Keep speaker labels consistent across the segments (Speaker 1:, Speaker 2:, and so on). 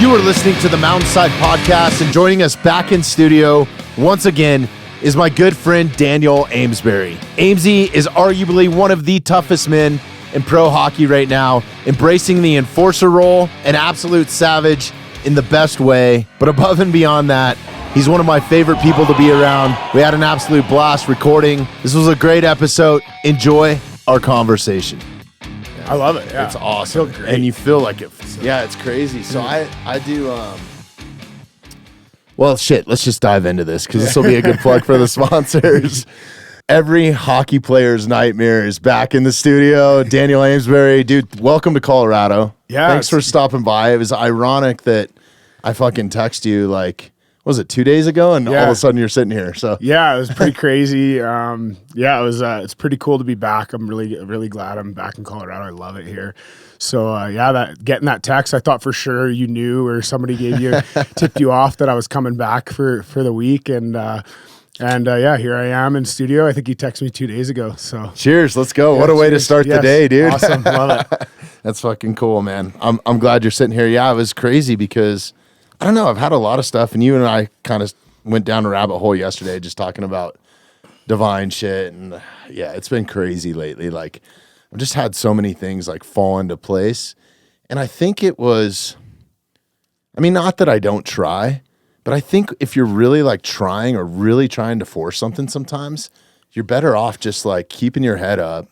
Speaker 1: You are listening to the Mountainside Podcast, and joining us back in studio once again is my good friend Daniel Amesbury. Amesy is arguably one of the toughest men in pro hockey right now, embracing the enforcer role, an absolute savage in the best way. But above and beyond that, he's one of my favorite people to be around. We had an absolute blast recording. This was a great episode. Enjoy our conversation.
Speaker 2: I love it. Yeah.
Speaker 1: It's awesome. And you feel like it. Yeah, it's crazy. So I do, well, shit, let's just dive into this because this will be a good plug for the sponsors. Every hockey player's nightmare is back in the studio. Daniel Amesbury, dude, welcome to Colorado.
Speaker 2: Yeah.
Speaker 1: Thanks for stopping by. It was ironic that I fucking text you like, was it 2 days ago? And all of a sudden you're sitting here. So
Speaker 2: yeah, it was pretty crazy. It was. It's pretty cool to be back. I'm really glad I'm back in Colorado. I love it here. So getting that text, I thought for sure you knew or somebody tipped you off that I was coming back for the week. And here I am in studio. I think you texted me 2 days ago. So
Speaker 1: cheers, let's go. What a way to start the day, dude.
Speaker 2: Awesome, love it.
Speaker 1: That's fucking cool, man. I'm glad you're sitting here. Yeah, it was crazy because I don't know. I've had a lot of stuff, and you and I kind of went down a rabbit hole yesterday just talking about divine shit, and yeah, it's been crazy lately. Like, I've just had so many things like fall into place, and I think it was, I mean, not that I don't try, but I think if you're really like trying or really trying to force something sometimes, you're better off just like keeping your head up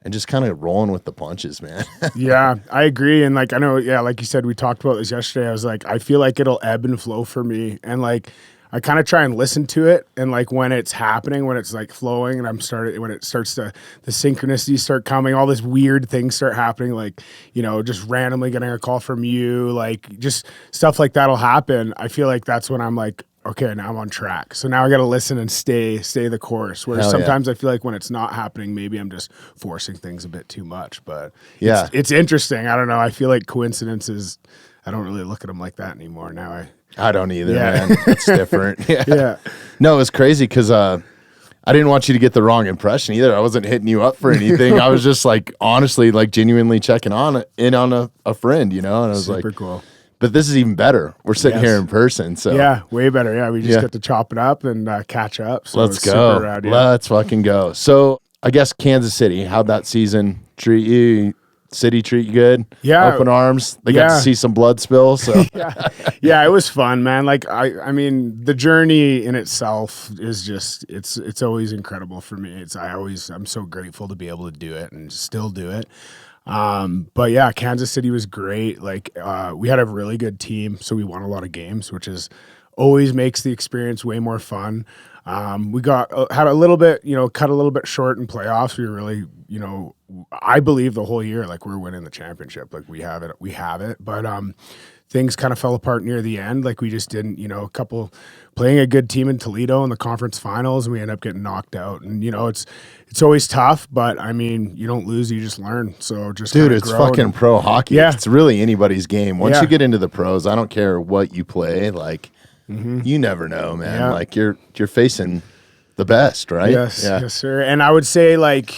Speaker 1: and just kind of rolling with the punches, man.
Speaker 2: Yeah, I agree. And like, I know, like you said, we talked about this yesterday. I was like, I feel like it'll ebb and flow for me. And like, I kind of try and listen to it. And like when it's happening, when it's like flowing and when it starts to, the synchronicities start coming, all this weird things start happening, like, just randomly getting a call from you, like just stuff like that'll happen. I feel like that's when I'm like, okay, now I'm on track. So now I got to listen and stay the course. Whereas sometimes I feel like when it's not happening, maybe I'm just forcing things a bit too much. But yeah, it's interesting. I don't know. I feel like coincidences, I don't really look at them like that anymore now.
Speaker 1: I don't either, man. It's different. Yeah. No, it was crazy because I didn't want you to get the wrong impression either. I wasn't hitting you up for anything. I was just like, honestly, like genuinely checking in on a friend, and I was
Speaker 2: super
Speaker 1: like,
Speaker 2: cool.
Speaker 1: But this is even better. We're sitting here in person. So
Speaker 2: yeah, way better. Yeah, we just get to chop it up and catch up. So
Speaker 1: let's go. Rad, Let's fucking go. So I guess Kansas City, how'd that season treat you? City treat you good?
Speaker 2: Yeah.
Speaker 1: Open arms. They got to see some blood spill. So
Speaker 2: yeah, it was fun, man. Like I mean, the journey in itself is just it's always incredible for me. I'm so grateful to be able to do it and still do it. But yeah, Kansas City was great. Like, we had a really good team, so we won a lot of games, which always makes the experience way more fun. We had a little bit, cut a little bit short in playoffs. We were really, I believe the whole year, like we're winning the championship, like we have it. But, things kind of fell apart near the end. Like we just didn't, playing a good team in Toledo in the conference finals, and we end up getting knocked out. And, it's always tough, but I mean, you don't lose, you just learn. So just
Speaker 1: dude, it's fucking pro hockey.
Speaker 2: Yeah.
Speaker 1: It's really anybody's game. Once you get into the pros, I don't care what you play. Like you never know, man. Yeah. Like you're facing the best, right?
Speaker 2: Yes, yes, sir. And I would say, like,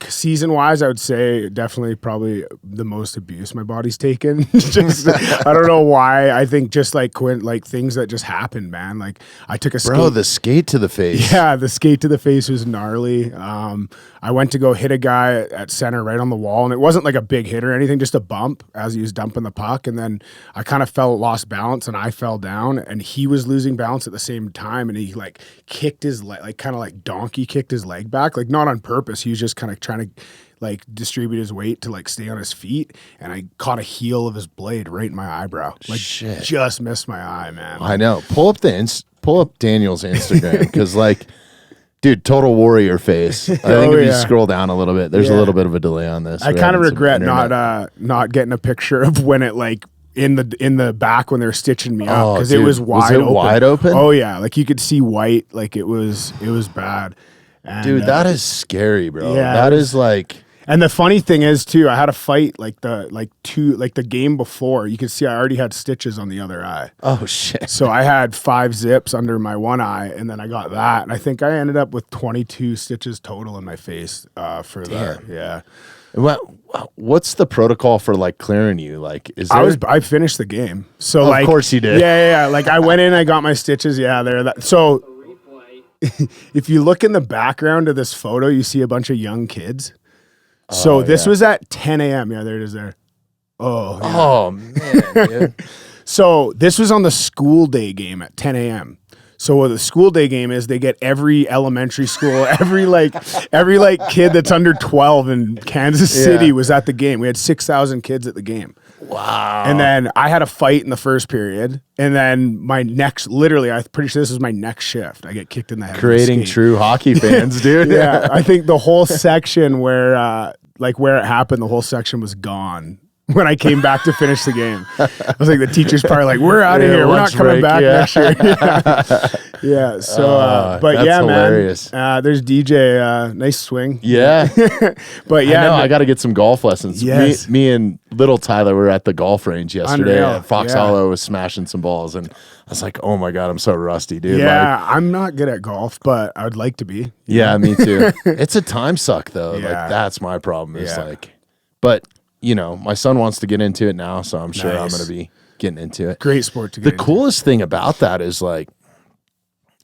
Speaker 2: season-wise, I would say definitely probably the most abuse my body's taken. Just, I don't know why. I think just like things that just happened, man. Like I took a skate.
Speaker 1: Bro, the skate to the face.
Speaker 2: Yeah, the skate to the face was gnarly. I went to go hit a guy at center right on the wall, and it wasn't like a big hit or anything, just a bump as he was dumping the puck. And then I kind of lost balance, and I fell down, and he was losing balance at the same time, and he like kicked his leg, like kind of like donkey kicked his leg back, like not on purpose. He was just kind of trying to like distribute his weight to like stay on his feet, and I caught a heel of his blade right in my eyebrow. Like just missed my eye, man.
Speaker 1: I know. Pull up Daniel's Instagram because like. Dude, total warrior face. I think if you scroll down a little bit, there's a little bit of a delay on this.
Speaker 2: I kind of regret not getting a picture of when it like in the back when they were stitching me up because it was wide open.
Speaker 1: Wide open?
Speaker 2: Oh yeah, like you could see white. Like it was bad. And,
Speaker 1: dude, that is scary, bro. Yeah, that is like.
Speaker 2: And the funny thing is too, I had a fight the game before. You could see I already had stitches on the other eye.
Speaker 1: Oh shit!
Speaker 2: So I had 5 zips under my one eye, and then I got that, and I think I ended up with 22 stitches total in my face for that. Yeah.
Speaker 1: What's the protocol for like clearing you? Like, is there?
Speaker 2: I finished the game. So
Speaker 1: Of course you did.
Speaker 2: Yeah. Like I went in, I got my stitches. Yeah, there. So if you look in the background of this photo, you see a bunch of young kids. So this was at 10 a.m. Yeah, there it is there. Oh, yeah.
Speaker 1: Oh man, dude.
Speaker 2: So this was on the school day game at 10 a.m. So what the school day game is, they get every elementary school, every kid that's under 12 in Kansas City was at the game. We had 6,000 kids at the game.
Speaker 1: Wow.
Speaker 2: And then I had a fight in the first period. And then literally, I'm pretty sure this is my next shift. I get kicked in the head.
Speaker 1: Creating true hockey fans, dude.
Speaker 2: Yeah. I think the whole section where it happened, the whole section was gone when I came back to finish the game. I was like, the teacher's probably like, we're out of here. We're not coming back next year. Yeah. So, but
Speaker 1: that's hilarious.
Speaker 2: Man, there's DJ, nice swing.
Speaker 1: Yeah.
Speaker 2: But yeah.
Speaker 1: I got to get some golf lessons.
Speaker 2: Yes.
Speaker 1: Me and little Tyler were at the golf range yesterday.
Speaker 2: Unreal.
Speaker 1: Fox Hollow was smashing some balls. And I was like, oh my God, I'm so rusty, dude.
Speaker 2: Yeah. Like, I'm not good at golf, but I would like to be.
Speaker 1: Yeah, me too. It's a time suck though.
Speaker 2: Yeah.
Speaker 1: Like that's my problem is but my son wants to get into it now, so I'm sure I'm going to be getting into it.
Speaker 2: Great sport to get
Speaker 1: The coolest thing about that is like,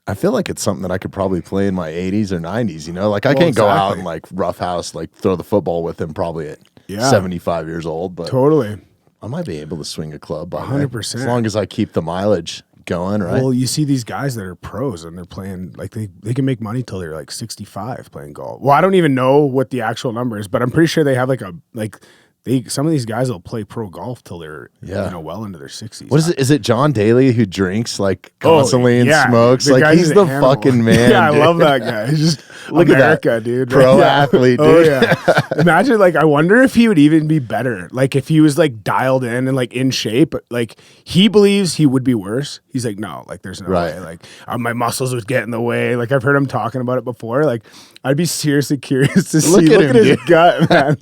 Speaker 1: I feel like it's something that I could probably play in my 80s or 90s, Like I can't go out and like roughhouse, like throw the football with him probably at 75 years old, but
Speaker 2: totally.
Speaker 1: I might be able to swing a club by
Speaker 2: 100%.
Speaker 1: as long as I keep the mileage going, right?
Speaker 2: Well, you see these guys that are pros and they're playing, like they can make money till they're like 65 playing golf. Well, I don't even know what the actual number is, but I'm pretty sure they have some of these guys will play pro golf till they're well into their 60s.
Speaker 1: What is it? Is it John Daly who drinks like constantly and smokes? Like he's the fucking man.
Speaker 2: Yeah, I love that guy. He's just
Speaker 1: Look
Speaker 2: America,
Speaker 1: at that
Speaker 2: dude.
Speaker 1: Pro athlete, dude.
Speaker 2: Oh yeah. Imagine I wonder if he would even be better. Like if he was like dialed in and like in shape. Like he believes he would be worse. He's like, no, like there's no way. Like my muscles would get in the way. Like I've heard him talking about it before. Like I'd be seriously curious to see. Look at his gut, man.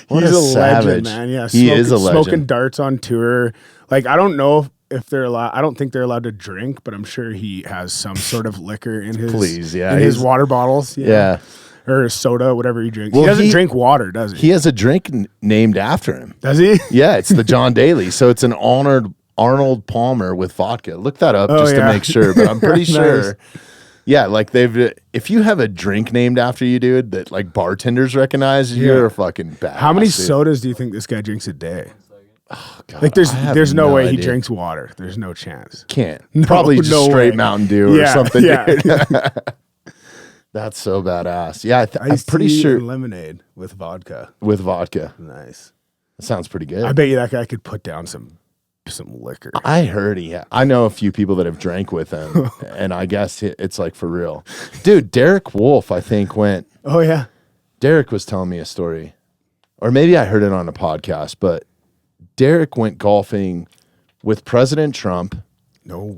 Speaker 2: He's a legend, man. Yeah,
Speaker 1: he is a legend.
Speaker 2: Smoking darts on tour. Like I don't know if they're allowed. I don't think they're allowed to drink, but I'm sure he has some sort of liquor in his his water bottles.
Speaker 1: Yeah.
Speaker 2: Or soda, whatever he drinks.
Speaker 1: Well,
Speaker 2: he doesn't drink water, does he?
Speaker 1: He has a drink named after him.
Speaker 2: Does he?
Speaker 1: Yeah, it's the John Daly. So it's an honored Arnold Palmer with vodka. Look that up just to make sure, but I'm pretty sure. Yeah, like if you have a drink named after you, dude, that like bartenders recognize, you're a fucking badass.
Speaker 2: How many sodas do you think this guy drinks a day?
Speaker 1: Oh, God,
Speaker 2: like there's no way
Speaker 1: idea.
Speaker 2: he drinks water. There's no chance.
Speaker 1: Can't. Probably just straight Mountain Dew or something.
Speaker 2: Yeah.
Speaker 1: Dude. That's so badass. Yeah, I'm pretty sure
Speaker 2: lemonade with vodka.
Speaker 1: With vodka.
Speaker 2: Nice.
Speaker 1: That sounds pretty good.
Speaker 2: I bet you that guy could put down some liquor.
Speaker 1: I heard I know a few people that have drank with him, and I guess it's like for real. Dude, Derek Wolf, I think, went.
Speaker 2: Oh, yeah.
Speaker 1: Derek was telling me a story, or maybe I heard it on a podcast, but Derek went golfing with President Trump,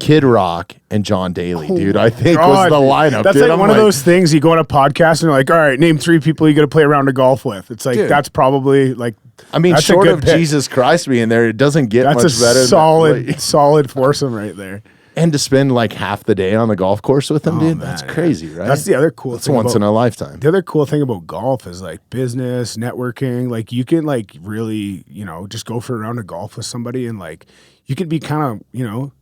Speaker 1: Kid Rock, and John Daly, dude. I think was the lineup.
Speaker 2: That's
Speaker 1: dude.
Speaker 2: like one of those things you go on a podcast and you're like, all right, name 3 people you got to play a round of golf with. It's like, that's probably like,
Speaker 1: I mean, short of Jesus Christ being there, it doesn't get much better.
Speaker 2: Solid foursome right there.
Speaker 1: And to spend like half the day on the golf course with him, dude, that's crazy, right?
Speaker 2: That's the other cool thing.
Speaker 1: It's once in a lifetime.
Speaker 2: The other cool thing about golf is like business, networking. Like you can like really, just go for a round of golf with somebody and like you could be kind of,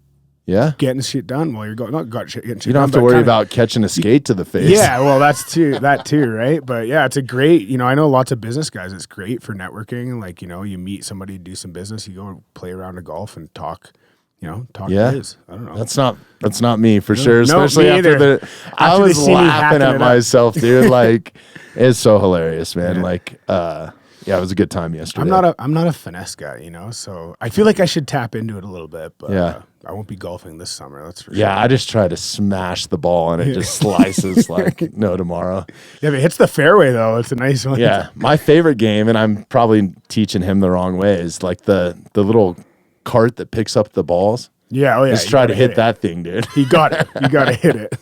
Speaker 2: getting shit done while you're going. Getting shit done.
Speaker 1: You don't have to worry about catching a skate to the face.
Speaker 2: Yeah, well, that too, right? But yeah, it's a great, I know lots of business guys. It's great for networking. And like, you meet somebody, do some business, you go play a round of golf and talk. Biz. I don't know.
Speaker 1: That's not me for sure. Especially after I was laughing at myself, dude. Like, it's so hilarious, man. Yeah. Like, it was a good time yesterday.
Speaker 2: I'm not a finesse guy, so I feel like I should tap into it a little bit, but I won't be golfing this summer. That's for sure.
Speaker 1: Yeah, I just try to smash the ball and it just slices like no tomorrow.
Speaker 2: Yeah, if it hits the fairway though, it's a nice one.
Speaker 1: Yeah, my favorite game, and I'm probably teaching him the wrong way, is like the little cart that picks up the balls.
Speaker 2: Yeah, oh yeah.
Speaker 1: Just try to hit that thing, dude.
Speaker 2: You got it. You got to hit it.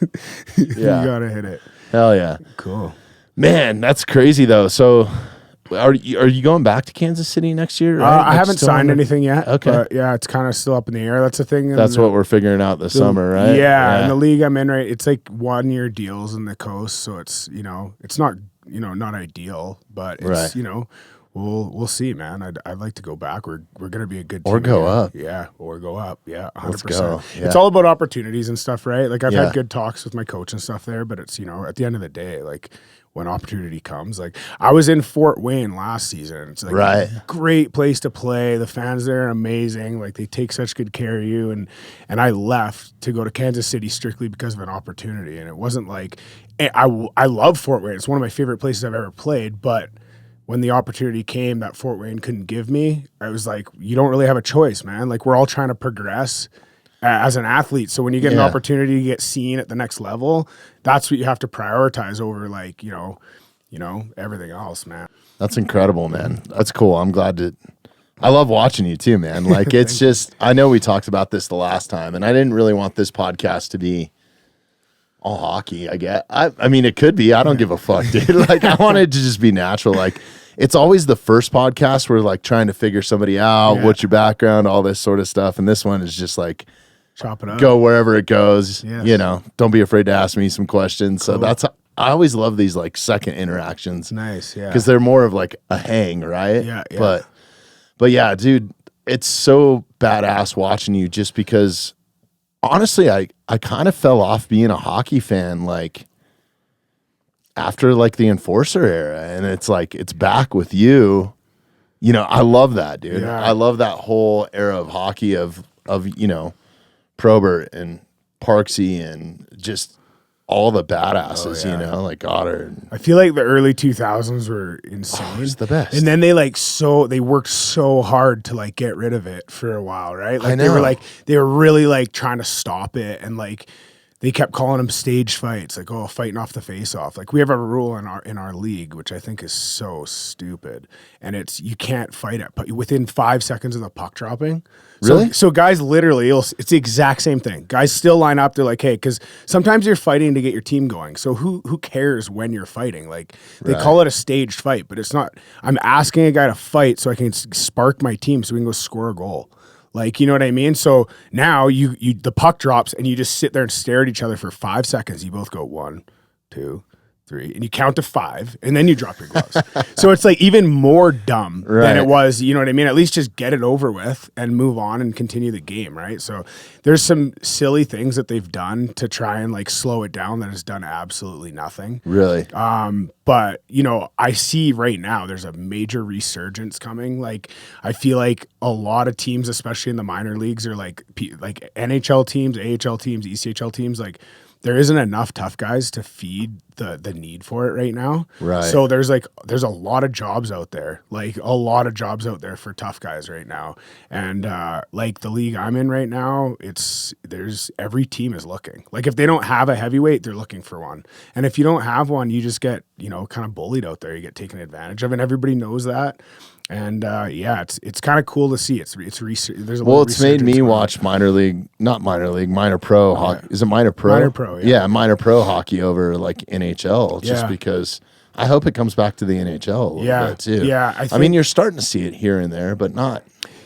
Speaker 2: Yeah. You got to hit it.
Speaker 1: Hell yeah.
Speaker 2: Cool.
Speaker 1: Man, that's crazy though. So are you going back to Kansas City next year? Right?
Speaker 2: I haven't signed anything yet.
Speaker 1: Okay.
Speaker 2: But yeah, it's kind of still up in the air. That's the thing.
Speaker 1: That's what we're figuring out this summer, right?
Speaker 2: Yeah. In the league I'm in, right, it's like 1-year deals in the coast. So it's, it's not not ideal, but it's,
Speaker 1: Right.
Speaker 2: we'll see, man. I'd like to go back. We're going to be a good team.
Speaker 1: Or go
Speaker 2: again.
Speaker 1: up.
Speaker 2: Yeah. Or go up. Yeah. 100%.
Speaker 1: Let's go. Yeah.
Speaker 2: It's all about opportunities and stuff, right? Like I've
Speaker 1: Yeah.
Speaker 2: had good talks with my coach and stuff there, but it's, at the end of the day, like when opportunity comes, like I was in Fort Wayne last season. It's like
Speaker 1: Right.
Speaker 2: a great place to play. The fans there are amazing. Like they take such good care of you. And I left to go to Kansas City strictly because of an opportunity. And it wasn't like, I love Fort Wayne. It's one of my favorite places I've ever played, but when the opportunity came that Fort Wayne couldn't give me, I was like, you don't really have a choice, man. Like we're all trying to progress as an athlete. So when you get an opportunity to get seen at the next level, that's what you have to prioritize over like, everything else, man.
Speaker 1: That's incredible, man. That's cool. I'm glad I love watching you too, man. Like it's just, I know we talked about this the last time and I didn't really want this podcast to be all hockey, I get. I mean, it could be. I don't give a fuck, dude. Like, I want it to just be natural. Like, it's always the first podcast where like trying to figure somebody out, what's your background, all this sort of stuff. And this one is just like,
Speaker 2: chop it up,
Speaker 1: go wherever it goes.
Speaker 2: Yes.
Speaker 1: Don't be afraid to ask me some questions. Cool. So I always love these like second interactions.
Speaker 2: Nice, yeah.
Speaker 1: Because they're more of like a hang, right?
Speaker 2: Yeah.
Speaker 1: But yeah, dude, it's so badass watching you just because. Honestly, I kind of fell off being a hockey fan like after like the Enforcer era, and it's like it's back with you. I love that, dude.
Speaker 2: Yeah.
Speaker 1: I love that whole era of hockey of Probert and Parksy and just all the badasses, like Goddard.
Speaker 2: I feel like the early 2000s were insane.
Speaker 1: It's the best.
Speaker 2: And then they worked so hard to like get rid of it for a while, right? Like
Speaker 1: I know.
Speaker 2: they were really like trying to stop it, and like they kept calling them stage fights, like fighting off the face off. Like we have a rule in our league, which I think is so stupid, and it's you can't fight it, but within 5 seconds of the puck dropping.
Speaker 1: Really?
Speaker 2: So guys literally, it's the exact same thing. Guys still line up. They're like, hey, because sometimes you're fighting to get your team going. So who cares when you're fighting? Like they call it a staged fight, but it's not. I'm asking a guy to fight so I can spark my team so we can go score a goal. Like, you know what I mean? So now the puck drops and you just sit there and stare at each other for 5 seconds. You both go 1, 2, 3, and you count to 5, and then you drop your gloves. So it's like even more dumb than it was, you know what I mean? At least just get it over with and move on and continue the game, right? So there's some silly things that they've done to try and like slow it down that has done absolutely nothing.
Speaker 1: Really?
Speaker 2: But I see right now there's a major resurgence coming. Like I feel like a lot of teams, especially in the minor leagues, are like NHL teams, AHL teams, ECHL teams, like there isn't enough tough guys to feed the need for it right now.
Speaker 1: Right.
Speaker 2: So there's a lot of jobs out there, like a lot of jobs out there for tough guys right now. And like the league I'm in right now, every team is looking. Like if they don't have a heavyweight, they're looking for one. And if you don't have one, you just get, kind of bullied out there. You get taken advantage of, and everybody knows that. And it's kind of cool to see. There's a lot of
Speaker 1: It's made me
Speaker 2: resurgence
Speaker 1: watch minor pro hockey. Is it minor pro?
Speaker 2: Minor pro, yeah.
Speaker 1: Yeah, minor pro hockey over like NHL, just
Speaker 2: Yeah.
Speaker 1: because I hope it comes back to the NHL a little bit too.
Speaker 2: Yeah,
Speaker 1: I mean, you're starting to see it here and there, but not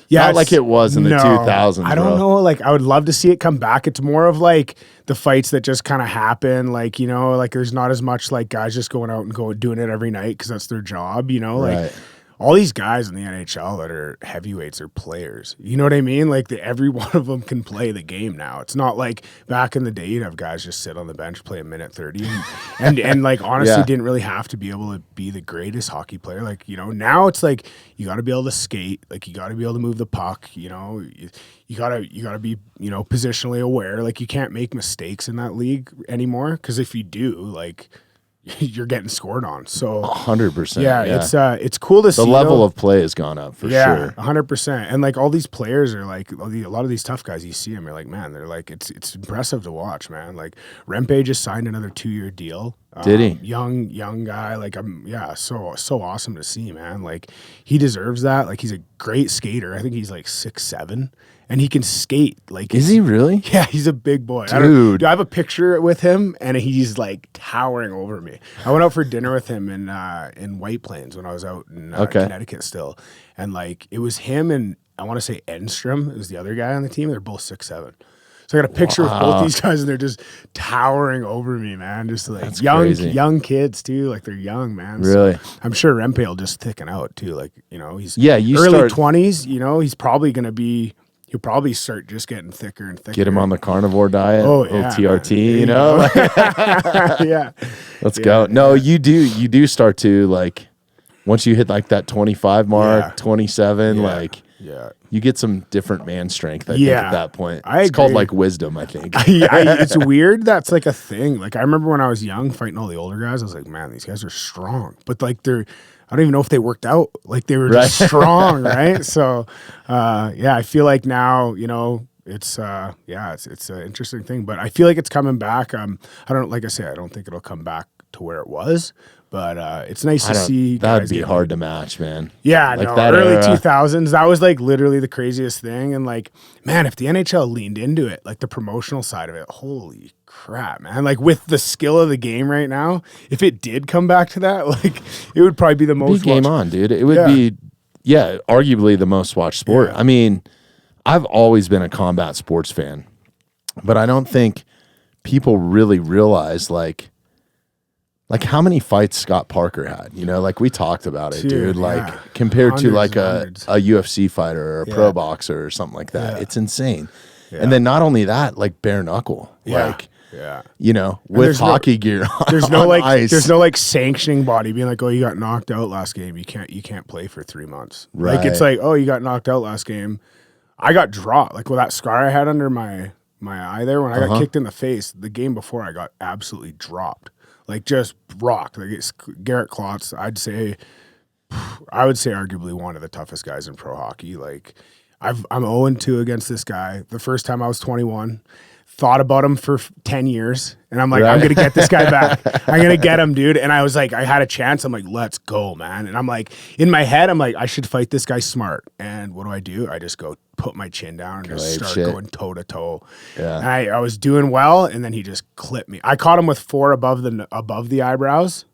Speaker 2: Yeah,
Speaker 1: like it was in the 2000s.
Speaker 2: I don't know. Like, I would love to see it come back. It's more of like the fights that just kind of happen. Like, like there's not as much like guys just going out and doing it every night because that's their job. Like
Speaker 1: Right.
Speaker 2: all these guys in the NHL that are heavyweights are players. You know what I mean? Like every one of them can play the game now. It's not like back in the day you'd have guys just sit on the bench, play a minute 30 and like honestly didn't really have to be able to be the greatest hockey player. Like, now it's like you got to be able to skate, like you got to be able to move the puck, you got to be, positionally aware. Like you can't make mistakes in that league anymore, cuz if you do, like you're getting scored on. So
Speaker 1: 100%.
Speaker 2: Yeah, it's cool to see.
Speaker 1: The level of play has gone up for sure.
Speaker 2: 100%. And like all these players are like a lot of these tough guys. You see them, you're like, man, they're like it's impressive to watch, man. Like Rempe just signed another 2-year deal.
Speaker 1: Did he?
Speaker 2: Young guy. Like so awesome to see, man. Like he deserves that. Like he's a great skater. I think he's like 6'7". And he can skate. Like,
Speaker 1: is he really?
Speaker 2: Yeah, he's a big boy.
Speaker 1: Dude.
Speaker 2: I have a picture with him, and he's like towering over me. I went out for dinner with him in White Plains when I was out in Connecticut still. And like, it was him and I want to say Enstrom is the other guy on the team. They're both 6'7". So I got a picture of both these guys, and they're just towering over me, man. Just like
Speaker 1: That's
Speaker 2: young,
Speaker 1: crazy.
Speaker 2: young kids too. Like they're young, man.
Speaker 1: Really?
Speaker 2: So I'm sure Rempe will just thicken out too. Like, you know, he's
Speaker 1: Yeah, you
Speaker 2: early
Speaker 1: start-
Speaker 2: 20s. You know, he's probably gonna be. He'll probably start just getting thicker and thicker.
Speaker 1: Get him on the carnivore diet.
Speaker 2: Oh,
Speaker 1: little
Speaker 2: yeah,
Speaker 1: TRT,
Speaker 2: man.
Speaker 1: you know.
Speaker 2: Yeah.
Speaker 1: Let's go. No, you do start to like once you hit like that 25 mark,
Speaker 2: Yeah.
Speaker 1: 27,
Speaker 2: Yeah.
Speaker 1: like
Speaker 2: Yeah.
Speaker 1: you get some different man strength. I think
Speaker 2: Yeah.
Speaker 1: at that point,
Speaker 2: I
Speaker 1: it's called
Speaker 2: agree.
Speaker 1: like wisdom. I think.
Speaker 2: It's weird. That's like a thing. Like I remember when I was young fighting all the older guys, I was like, man, these guys are strong. But like I don't even know if they worked out. Like they were just strong, right? So, yeah, I feel like now, you know, it's an interesting thing. But I feel like it's coming back. I don't, like I say, I don't think it'll come back to where it was. But it's nice to see.
Speaker 1: That'd
Speaker 2: guys
Speaker 1: be
Speaker 2: get-
Speaker 1: hard to match, man.
Speaker 2: Yeah,
Speaker 1: Like
Speaker 2: no,
Speaker 1: that
Speaker 2: early
Speaker 1: era.
Speaker 2: 2000s, that was like literally the craziest thing. And like, man, if the NHL leaned into it, like the promotional side of it, holy crap, man. Like with the skill of the game right now, if it did come back to that, like it would probably be the most
Speaker 1: Game
Speaker 2: watched-
Speaker 1: on, dude. It would
Speaker 2: Yeah.
Speaker 1: be, arguably the most watched sport.
Speaker 2: Yeah.
Speaker 1: I mean, I've always been a combat sports fan, but I don't think people really realize like how many fights Scott Parker had. You know, like we talked about it, dude. Like
Speaker 2: yeah.
Speaker 1: compared to
Speaker 2: Hundreds
Speaker 1: like
Speaker 2: and
Speaker 1: a
Speaker 2: hundreds.
Speaker 1: UFC fighter or a pro
Speaker 2: Yeah.
Speaker 1: boxer or something like that.
Speaker 2: Yeah.
Speaker 1: It's insane.
Speaker 2: Yeah.
Speaker 1: And then not only that, like bare knuckle,
Speaker 2: Yeah.
Speaker 1: like
Speaker 2: Yeah.
Speaker 1: you know, with
Speaker 2: there's no-
Speaker 1: hockey gear on.
Speaker 2: There's no
Speaker 1: on
Speaker 2: like
Speaker 1: ice.
Speaker 2: there's no like sanctioning body being like, oh, you got knocked out last game. You can't play for 3 months. Like it's
Speaker 1: Right.
Speaker 2: like, oh, you got knocked out last game. I got dropped. Like with that scar I had under my eye there when I got kicked in the face, the game before I got absolutely dropped. Like just rocked. Like it's Garrett Klotz, I would say arguably one of the toughest guys in pro hockey. Like I'm 0-2 against this guy. The first time I was 21. Thought about him for 10 years, and I'm like, I'm gonna get this guy back. I'm gonna get him, dude. And I was like, I had a chance. I'm like, let's go, man. And I'm like, in my head, I'm like, I should fight this guy smart. And what do? I just go put my chin down and just start going toe to toe.
Speaker 1: Yeah.
Speaker 2: And I was doing well, and then he just clipped me. I caught him with 4 above the eyebrows.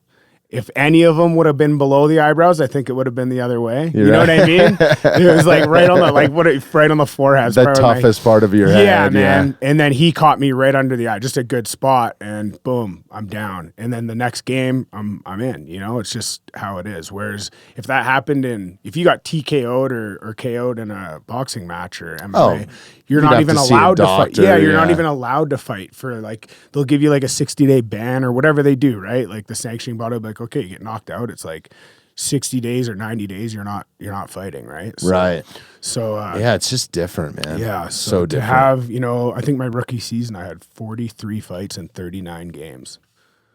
Speaker 2: If any of them would have been below the eyebrows, I think it would have been the other way. You know what I mean? It was like right on the forehead.
Speaker 1: the toughest part of your head.
Speaker 2: Yeah, man. And then he caught me right under the eye, just a good spot, and boom, I'm down. And then the next game, I'm in. You know, it's just how it is. Whereas if that happened if you got TKO'd or KO'd in a boxing match or MMA, you're
Speaker 1: you'd
Speaker 2: not
Speaker 1: have
Speaker 2: even
Speaker 1: to see a
Speaker 2: allowed to fight.
Speaker 1: doctor,
Speaker 2: Yeah, you're not
Speaker 1: yeah.
Speaker 2: even allowed to fight for like they'll give you like a 60-day ban or whatever they do, right? Like the sanctioning body will be like, okay, you get knocked out, it's like 60 days or 90 days you're not fighting, right? So,
Speaker 1: Right.
Speaker 2: So
Speaker 1: Yeah, it's just different, man.
Speaker 2: yeah,
Speaker 1: So
Speaker 2: to
Speaker 1: different.
Speaker 2: have, you know, I think my rookie season I had 43 fights and 39 games.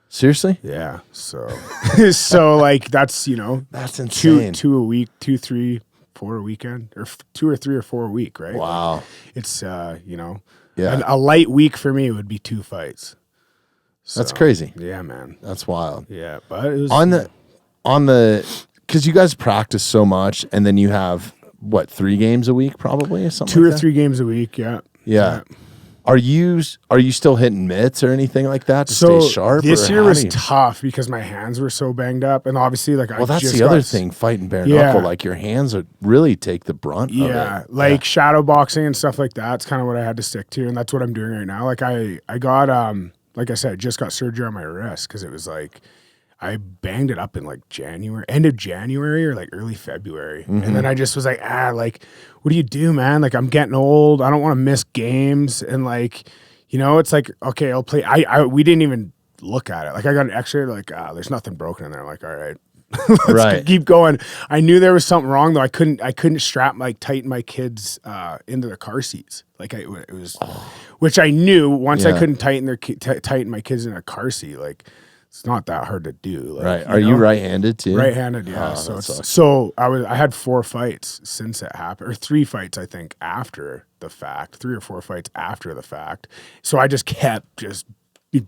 Speaker 1: Seriously?
Speaker 2: Yeah. So so like that's, you know,
Speaker 1: That's insane.
Speaker 2: two a week, 2, 3, 4 a weekend, or 2 or 3 or 4 a week, right?
Speaker 1: Wow.
Speaker 2: It's you know,
Speaker 1: Yeah.
Speaker 2: a light week for me would be 2 fights.
Speaker 1: That's
Speaker 2: So,
Speaker 1: crazy.
Speaker 2: Yeah, man.
Speaker 1: That's wild.
Speaker 2: Yeah, but it was
Speaker 1: On the because you guys practice so much and then you have what, 3 games a week probably or something
Speaker 2: 2
Speaker 1: like
Speaker 2: or
Speaker 1: that?
Speaker 2: 3 games a week. Yeah.
Speaker 1: Yeah. Are you still hitting mitts or anything like that to
Speaker 2: So
Speaker 1: stay sharp?
Speaker 2: this
Speaker 1: or
Speaker 2: year
Speaker 1: how
Speaker 2: was
Speaker 1: do you-
Speaker 2: tough because my hands were so banged up, and obviously, like
Speaker 1: Well, that's the other thing. Fighting bare knuckle, like your hands are really take the brunt.
Speaker 2: Yeah,
Speaker 1: of it.
Speaker 2: like shadow boxing and stuff like that. It's kind of what I had to stick to, and that's what I'm doing right now. Like I got like I said, just got surgery on my wrist because it was like I banged it up in like end of January or like early February, and then I just was like, like, what do you do, man? Like I'm getting old. I don't want to miss games, and like, you know, it's like, okay, I'll play. We didn't even look at it. Like I got an X-ray, like, there's nothing broken in there. I'm like, all right. Let's
Speaker 1: Right.
Speaker 2: keep going. I knew there was something wrong though. I couldn't strap tighten my kids into their car seats. Like it was, which I knew once I
Speaker 1: Yeah.
Speaker 2: couldn't tighten my kids in a car seat. Like it's not that hard to do. Like,
Speaker 1: Right. Are you right-handed too?
Speaker 2: Right-handed, yeah.
Speaker 1: Oh,
Speaker 2: so
Speaker 1: that sucks.
Speaker 2: I had 4 fights since it happened, or 3 fights I think after the fact, 3 or 4 fights after the fact. So I just kept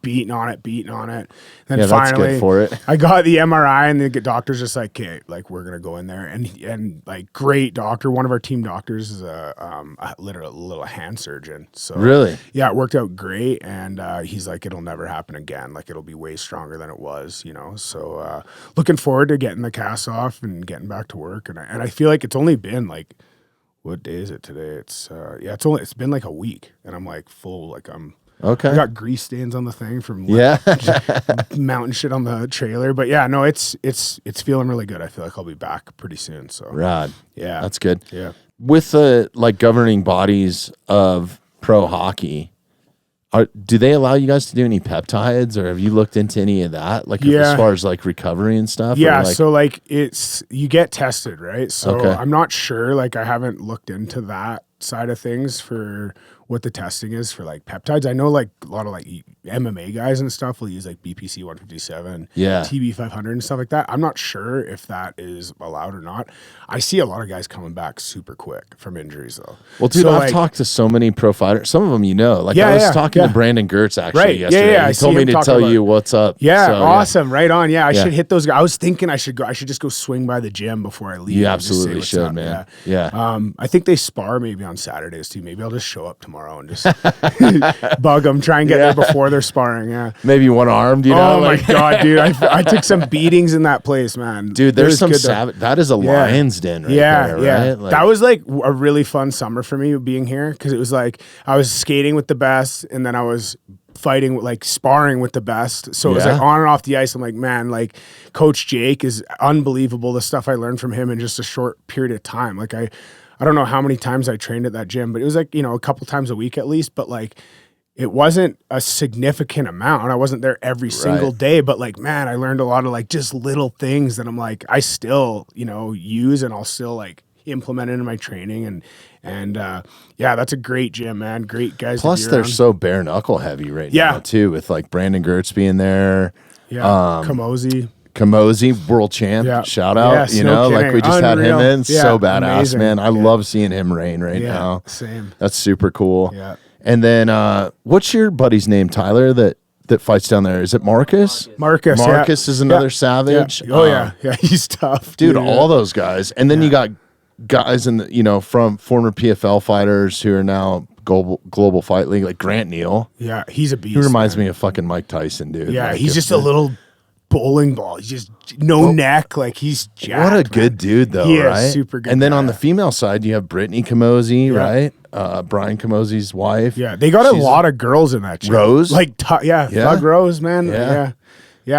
Speaker 2: beating on it. Then
Speaker 1: Yeah, that's
Speaker 2: finally,
Speaker 1: good for it.
Speaker 2: I got the MRI, and the doctor's just like, okay, like we're gonna go in there, and like great doctor. One of our team doctors is a little hand surgeon. So
Speaker 1: Really?
Speaker 2: yeah, it worked out great, and he's like, it'll never happen again. Like it'll be way stronger than it was, you know. So looking forward to getting the cast off and getting back to work, and I feel like it's only been like what day is it today? It's it's been like a week, and I'm like full, like
Speaker 1: Okay.
Speaker 2: I got grease stains on the thing from mountain shit on the trailer. But yeah, no, it's feeling really good. I feel like I'll be back pretty soon. So
Speaker 1: Rad.
Speaker 2: yeah,
Speaker 1: That's good.
Speaker 2: Yeah.
Speaker 1: With the like governing bodies of pro hockey, do they allow you guys to do any peptides, or have you looked into any of that? Like as far as like recovery and stuff?
Speaker 2: Yeah.
Speaker 1: Like,
Speaker 2: so like you get tested, right? So
Speaker 1: Okay.
Speaker 2: I'm not sure. Like I haven't looked into that side of things for what the testing is for like peptides. I know like a lot of like MMA guys and stuff will use like BPC 157, TB 500 and stuff like that. I'm not sure if that is allowed or not. I see a lot of guys coming back super quick from injuries though.
Speaker 1: Well, dude, I've talked to so many pro fighters. Some of them, like I was talking to Brandon Gertz actually yesterday. He told me to tell you what's up.
Speaker 2: Yeah, so, awesome. Right on. Yeah, I should hit those guys. I was thinking I should just go swing by the gym before I leave.
Speaker 1: You absolutely should, man. Yeah.
Speaker 2: I think they spar maybe on Saturdays too. Maybe I'll just show up tomorrow and just bug them, try and get there before they're sparring. Yeah.
Speaker 1: Maybe one armed,
Speaker 2: Oh my God, dude. I took some beatings in that place, man.
Speaker 1: Dude, there's some savage. That is a lion's den right there, right?
Speaker 2: Like, that was like a really fun summer for me being here, because it was like I was skating with the best, and then I was fighting, like sparring with the best. So it was like on and off the ice. I'm like, man, like Coach Jake is unbelievable. The stuff I learned from him in just a short period of time. Like I don't know how many times I trained at that gym, but it was like, a couple times a week at least. But like, it wasn't a significant amount. I wasn't there every single day, but like, man, I learned a lot of like just little things that I'm like, I still, use, and I'll still like implement it in my training. And that's a great gym, man. Great guys.
Speaker 1: Plus they're so bare knuckle heavy right now too, with like Brandon Gertz being there.
Speaker 2: Yeah.
Speaker 1: Kamosi, world champ, shout out, like we just had him in. So badass, amazing. Man. I love seeing him reign right now.
Speaker 2: Same.
Speaker 1: That's super cool.
Speaker 2: Yeah.
Speaker 1: And then what's your buddy's name, Tyler, that fights down there? Is it Marcus?
Speaker 2: Marcus
Speaker 1: is another savage.
Speaker 2: Yeah. Oh yeah, he's tough,
Speaker 1: dude. All those guys, and then you got guys in the from former PFL fighters who are now global fight league, like Grant Neal.
Speaker 2: Yeah, he's a beast.
Speaker 1: He reminds me of fucking Mike Tyson, dude.
Speaker 2: Yeah,
Speaker 1: like,
Speaker 2: he's just a little bowling ball. He's just neck, like he's jacked.
Speaker 1: What a good dude, though, right?
Speaker 2: Super good.
Speaker 1: And then on the female side, you have Brittany Kamosi, right? Brian Kamosi's wife.
Speaker 2: Yeah, they got a lot of girls in that gym.
Speaker 1: Rose,
Speaker 2: like Thug Rose, man. Yeah.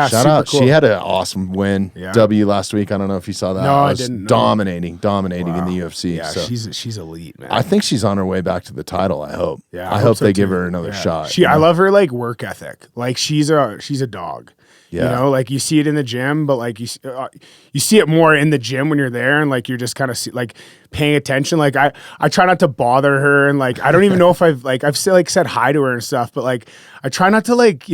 Speaker 1: Shout out. Cool. She had an awesome win. W last week. I don't know if you saw that.
Speaker 2: No, I didn't.
Speaker 1: Dominating in the UFC.
Speaker 2: Yeah,
Speaker 1: so.
Speaker 2: she's elite, man.
Speaker 1: I think she's on her way back to the title. I hope.
Speaker 2: Yeah,
Speaker 1: I hope they give her another shot.
Speaker 2: I love her like work ethic. Like she's a dog.
Speaker 1: Yeah.
Speaker 2: Like you see it in the gym, but like you see it more in the gym when you're there, and like you're just kind of like paying attention. Like I try not to bother her, and like I don't even know if I've still like said hi to her and stuff, but like I try not to like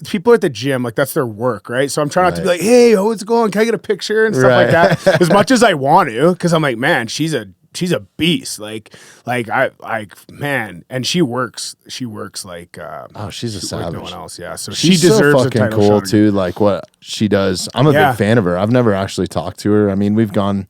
Speaker 2: people at the gym, like that's their work, right? So I'm trying not to be like, hey, how's it going? Can I get a picture and stuff like that? As much as I want to, because I'm like, man, she's a beast. Like man, and she works like
Speaker 1: she's a savage.
Speaker 2: Like no one else, yeah. So
Speaker 1: she's
Speaker 2: she deserves
Speaker 1: so fucking
Speaker 2: a title
Speaker 1: cool
Speaker 2: shot.
Speaker 1: too. Like what she does, I'm a big fan of her. I've never actually talked to her. I mean, we've gone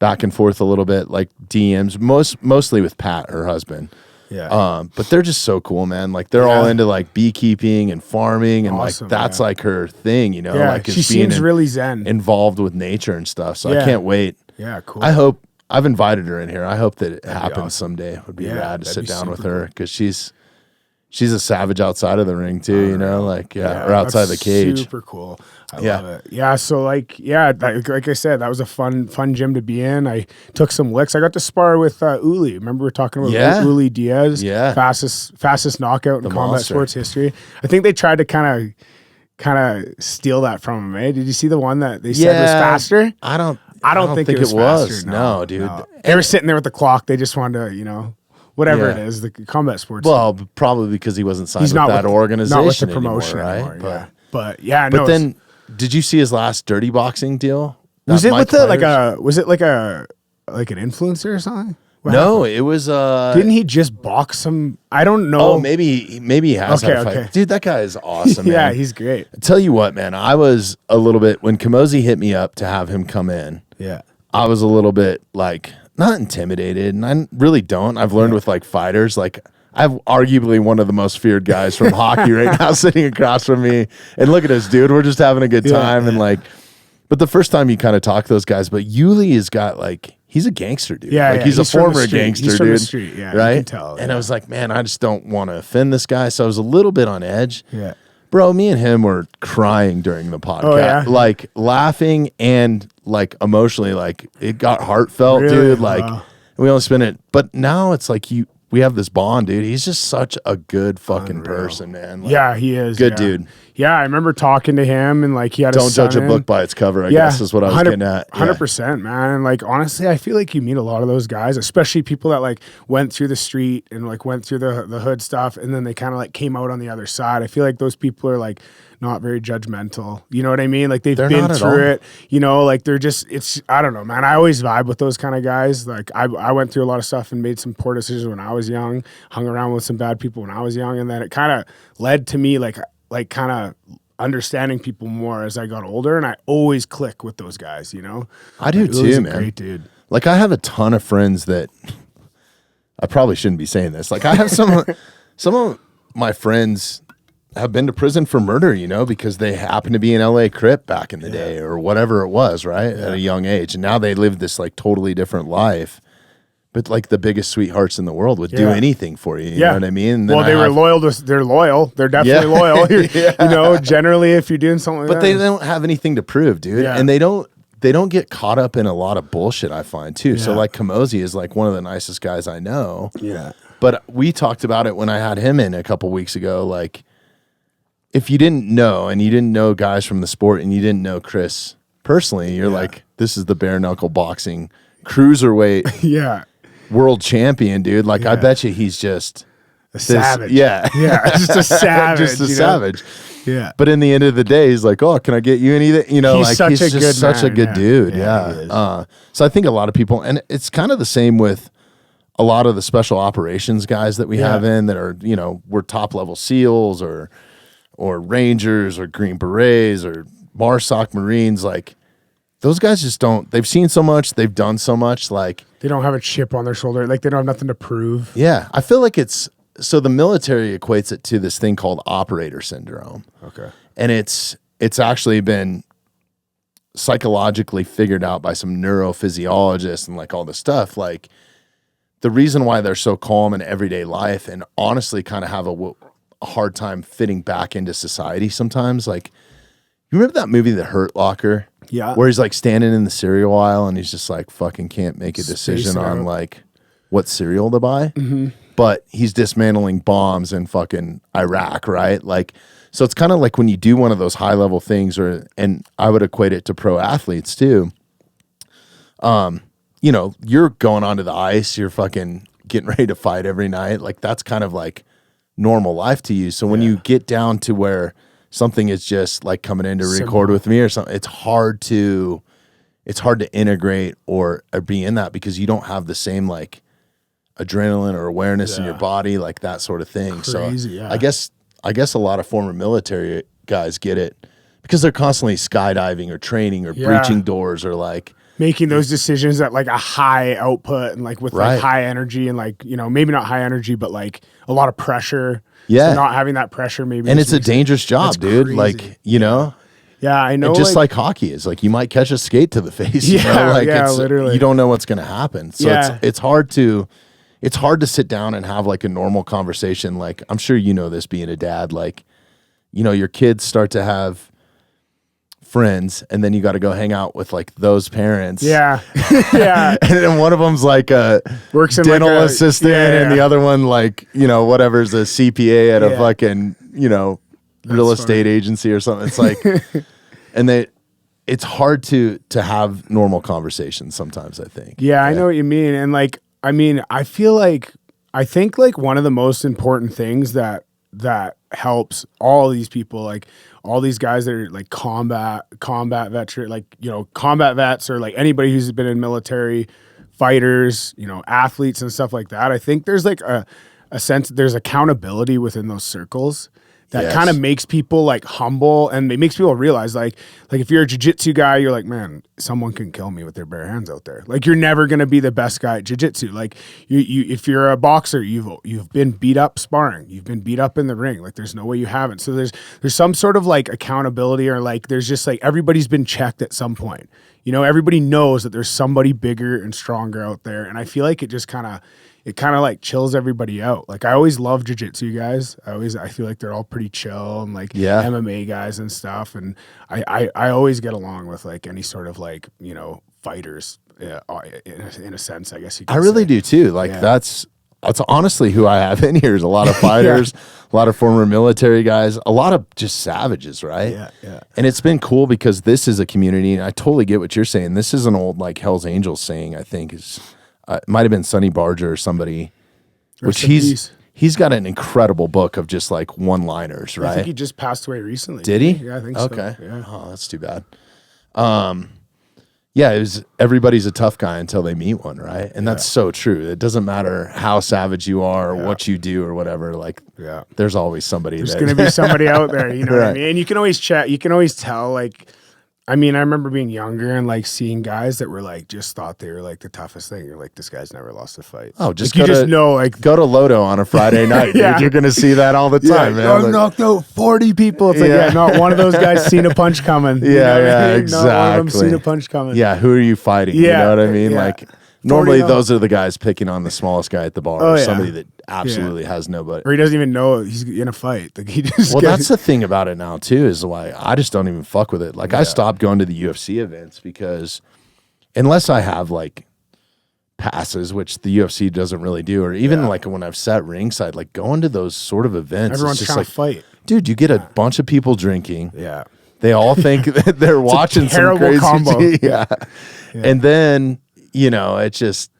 Speaker 1: back and forth a little bit, like DMs, mostly with Pat, her husband.
Speaker 2: Yeah.
Speaker 1: But they're just so cool, man. Like they're all into like beekeeping and farming, and like that's like her thing,
Speaker 2: Yeah,
Speaker 1: like
Speaker 2: she seems really zen,
Speaker 1: involved with nature and stuff. So I can't wait.
Speaker 2: Yeah, cool.
Speaker 1: I hope I've invited her in here. I hope that it happens someday. It would be rad to sit down with her, because she's a savage outside of the ring too, or outside the cage.
Speaker 2: Super cool. I love it. Yeah. So like I said, that was a fun gym to be in. I took some licks. I got to spar with Uli. Remember we were talking about Uli Diaz?
Speaker 1: Yeah.
Speaker 2: Fastest knockout in combat sports history. I think they tried to kind of steal that from him. Eh? Did you see the one that they said was faster?
Speaker 1: I don't think
Speaker 2: it was faster.
Speaker 1: No, dude.
Speaker 2: No. They were sitting there with the clock. They just wanted to, whatever it is, the combat sports.
Speaker 1: Well, probably because he wasn't signed with that organization,
Speaker 2: not with the promotion
Speaker 1: anymore, right?
Speaker 2: But
Speaker 1: then, did you see his last dirty boxing deal?
Speaker 2: Was it with was it like an influencer or something?
Speaker 1: No, it was.
Speaker 2: Didn't he just box some? I don't know.
Speaker 1: Oh, maybe he has. Okay. Dude, that guy is awesome.
Speaker 2: Yeah,
Speaker 1: man.
Speaker 2: he's great.
Speaker 1: I tell you what, man, I was a little bit when Kamosi hit me up to have him come in.
Speaker 2: Yeah,
Speaker 1: I was a little bit like not intimidated, and I really don't. I've learned with like fighters, like I've arguably one of the most feared guys from hockey right now sitting across from me, and look at us, dude. We're just having a good time, and like. But the first time you kind of talk to those guys, but Yuli has got like, he's a gangster, dude.
Speaker 2: Yeah,
Speaker 1: like
Speaker 2: yeah.
Speaker 1: he's a
Speaker 2: from the
Speaker 1: former
Speaker 2: street.
Speaker 1: gangster,
Speaker 2: He's from
Speaker 1: dude.
Speaker 2: the street. Yeah,
Speaker 1: right?
Speaker 2: you can tell.
Speaker 1: And I was like, man, I just don't want to offend this guy. So I was a little bit on edge.
Speaker 2: Yeah.
Speaker 1: Bro, me and him were crying during the podcast.
Speaker 2: Oh, yeah?
Speaker 1: Like laughing and like emotionally, like it got heartfelt,
Speaker 2: Really?
Speaker 1: dude. Like we only spent it. But now it's like we have this bond, dude. He's just such a good fucking person, man. Like,
Speaker 2: yeah, he is.
Speaker 1: good
Speaker 2: yeah.
Speaker 1: dude.
Speaker 2: Yeah, I remember talking to him and like he had
Speaker 1: Don't
Speaker 2: a son
Speaker 1: judge a
Speaker 2: in.
Speaker 1: book by its cover, I guess is what I was getting at. Yeah.
Speaker 2: 100%, man. Like honestly, I feel like you meet a lot of those guys, especially people that like went through the street and like went through the hood stuff and then they kind of like came out on the other side. I feel like those people are like not very judgmental. You know what I mean? Like they're been through it, you know, like they're just, it's, I don't know, man. I always vibe with those kind of guys. Like I went through a lot of stuff and made some poor decisions when I was young, hung around with some bad people when I was young. And then it kind of led to me like kind of understanding people more as I got older, and I always click with those guys, you know?
Speaker 1: I do too, man.
Speaker 2: Great dude.
Speaker 1: Like I have a ton of friends that I probably shouldn't be saying this. Like I have some of my friends have been to prison for murder, you know, because they happened to be in LA Crip back in the day or whatever it was, right? At a young age. And now they live this like totally different life. But like the biggest sweethearts in the world would do anything for you. You know what I mean? And
Speaker 2: well, they're loyal. They're definitely loyal. You know, generally if you're doing something like that.
Speaker 1: But they don't have anything to prove, dude.
Speaker 2: Yeah.
Speaker 1: And they don't get caught up in a lot of bullshit, I find too. So like Kamosi is like one of the nicest guys I know.
Speaker 2: Yeah.
Speaker 1: But we talked about it when I had him in a couple weeks ago. Like if you didn't know and you didn't know guys from the sport and you didn't know Chris personally, you're like, this is the bare knuckle boxing cruiserweight world champion, dude. Like I bet you he's just
Speaker 2: a savage.
Speaker 1: Yeah.
Speaker 2: Just a savage.
Speaker 1: Just a savage.
Speaker 2: Yeah.
Speaker 1: But in the end of the day, he's like, oh, can I get you anything? You know,
Speaker 2: he's
Speaker 1: like
Speaker 2: such
Speaker 1: he's
Speaker 2: a
Speaker 1: just
Speaker 2: good
Speaker 1: such a
Speaker 2: man.
Speaker 1: good dude. Yeah. So I think a lot of people, and it's kind of the same with a lot of the special operations guys that we have in that are, you know, we're top level SEALs or Rangers or Green Berets or MARSOC Marines. Like those guys just don't, they've seen so much, they've done so much. Like
Speaker 2: they don't have a chip on their shoulder. Like they don't have nothing to prove.
Speaker 1: Yeah. I feel like so the military equates it to this thing called operator syndrome.
Speaker 2: Okay.
Speaker 1: And it's actually been psychologically figured out by some neurophysiologists and like all this stuff. Like the reason why they're so calm in everyday life and honestly kind of have a hard time fitting back into society sometimes. Like you remember that movie, The Hurt Locker?
Speaker 2: Yeah.
Speaker 1: Where he's like standing in the cereal aisle and he's just like fucking can't make a decision on like what cereal to buy. Mm-hmm. But he's dismantling bombs in fucking Iraq, right? Like, so it's kind of like when you do one of those high level things, and I would equate it to pro athletes too. You know, you're going onto the ice, you're fucking getting ready to fight every night. Like that's kind of like normal life to you. So when you get down to where something is just like coming in to record with me or something, it's hard to integrate or be in that because you don't have the same like adrenaline or awareness in your body, like that sort of thing.
Speaker 2: Crazy,
Speaker 1: so I guess a lot of former military guys get it because they're constantly skydiving or training or breaching doors or like
Speaker 2: making those decisions at like a high output and like with like high energy and like, you know, maybe not high energy, but like a lot of pressure.
Speaker 1: Yeah.
Speaker 2: So not having that pressure maybe.
Speaker 1: And it's a dangerous job, dude.
Speaker 2: Crazy.
Speaker 1: Like, you know,
Speaker 2: yeah, I know.
Speaker 1: And just like hockey is like, you might catch a skate to the face. You know? Like it's, literally. You don't know what's going to happen. So it's hard to sit down and have like a normal conversation. Like, I'm sure you know this being a dad, like, you know, your kids start to have friends and then you got to go hang out with like those parents. Yeah. Yeah. And then one of them's like a
Speaker 2: works in
Speaker 1: dental
Speaker 2: like
Speaker 1: assistant and the other one like, you know, whatever's a CPA at a fucking, you know, real estate agency or something. It's like, and it's hard to have normal conversations sometimes, I think.
Speaker 2: Yeah, I know what you mean. And like, I mean, I think like one of the most important things that helps all these people, like all these guys that are like combat veteran, like, you know, combat vets or like anybody who's been in military, fighters, you know, athletes and stuff like that. I think there's like a sense, there's accountability within those circles. that kind of makes people like humble, and it makes people realize like if you're a jiu-jitsu guy, you're like, man, someone can kill me with their bare hands out there. Like you're never going to be the best guy at jiu-jitsu. Like you if you're a boxer, you've been beat up sparring, you've been beat up in the ring. Like there's no way you haven't. So there's some sort of like accountability, or like there's just like everybody's been checked at some point. You know, everybody knows that there's somebody bigger and stronger out there, and I feel like it just kind of like chills everybody out. Like I always love jiu-jitsu guys. I feel like they're all pretty chill, and like MMA guys and stuff. And I always get along with like any sort of like, you know, fighters in a sense, I guess you could
Speaker 1: I really
Speaker 2: say.
Speaker 1: do too. Like that's honestly who I have in here is a lot of fighters, a lot of former military guys, a lot of just savages, right?
Speaker 2: Yeah.
Speaker 1: And it's been cool because this is a community, and I totally get what you're saying. This is an old like Hell's Angels saying, I think is, it might have been Sonny Barger or somebody, which he's got an incredible book of just like one-liners, right?
Speaker 2: I think he just passed away recently.
Speaker 1: Did he?
Speaker 2: Yeah, I think so.
Speaker 1: Okay.
Speaker 2: Yeah.
Speaker 1: Oh, that's too bad. Yeah, it was everybody's a tough guy until they meet one, right? And that's so true. It doesn't matter how savage you are or what you do or whatever. Like, there's always somebody.
Speaker 2: There's going to be somebody out there, you know what I mean? And you can always chat. You can always tell, like, I mean, I remember being younger and like seeing guys that were like just thought they were like the toughest thing. You're like, this guy's never lost a fight.
Speaker 1: Oh, just
Speaker 2: like, you just know, like,
Speaker 1: go to Lodo on a Friday night. Dude. You're gonna see that all the time, man.
Speaker 2: Like, knocked out 40 people. It's like, not one of those guys seen a punch coming.
Speaker 1: Exactly.
Speaker 2: Not one of them seen a punch coming.
Speaker 1: Yeah, who are you fighting? You know what I mean? Like, normally those are the guys picking on the smallest guy at the bar, or somebody that absolutely has nobody,
Speaker 2: or he doesn't even know he's in a fight. Like he just
Speaker 1: that's the thing about it now too, is why I just don't even fuck with it. Like I stopped going to the UFC events because unless I have like passes, which the UFC doesn't really do, or even like when I've sat ringside, like going to those sort of events,
Speaker 2: everyone's
Speaker 1: it's just
Speaker 2: trying
Speaker 1: like,
Speaker 2: to fight.
Speaker 1: Dude, you get a bunch of people drinking.
Speaker 2: Yeah.
Speaker 1: They all think that they're watching some crazy
Speaker 2: combo.
Speaker 1: And then, you know, it's just,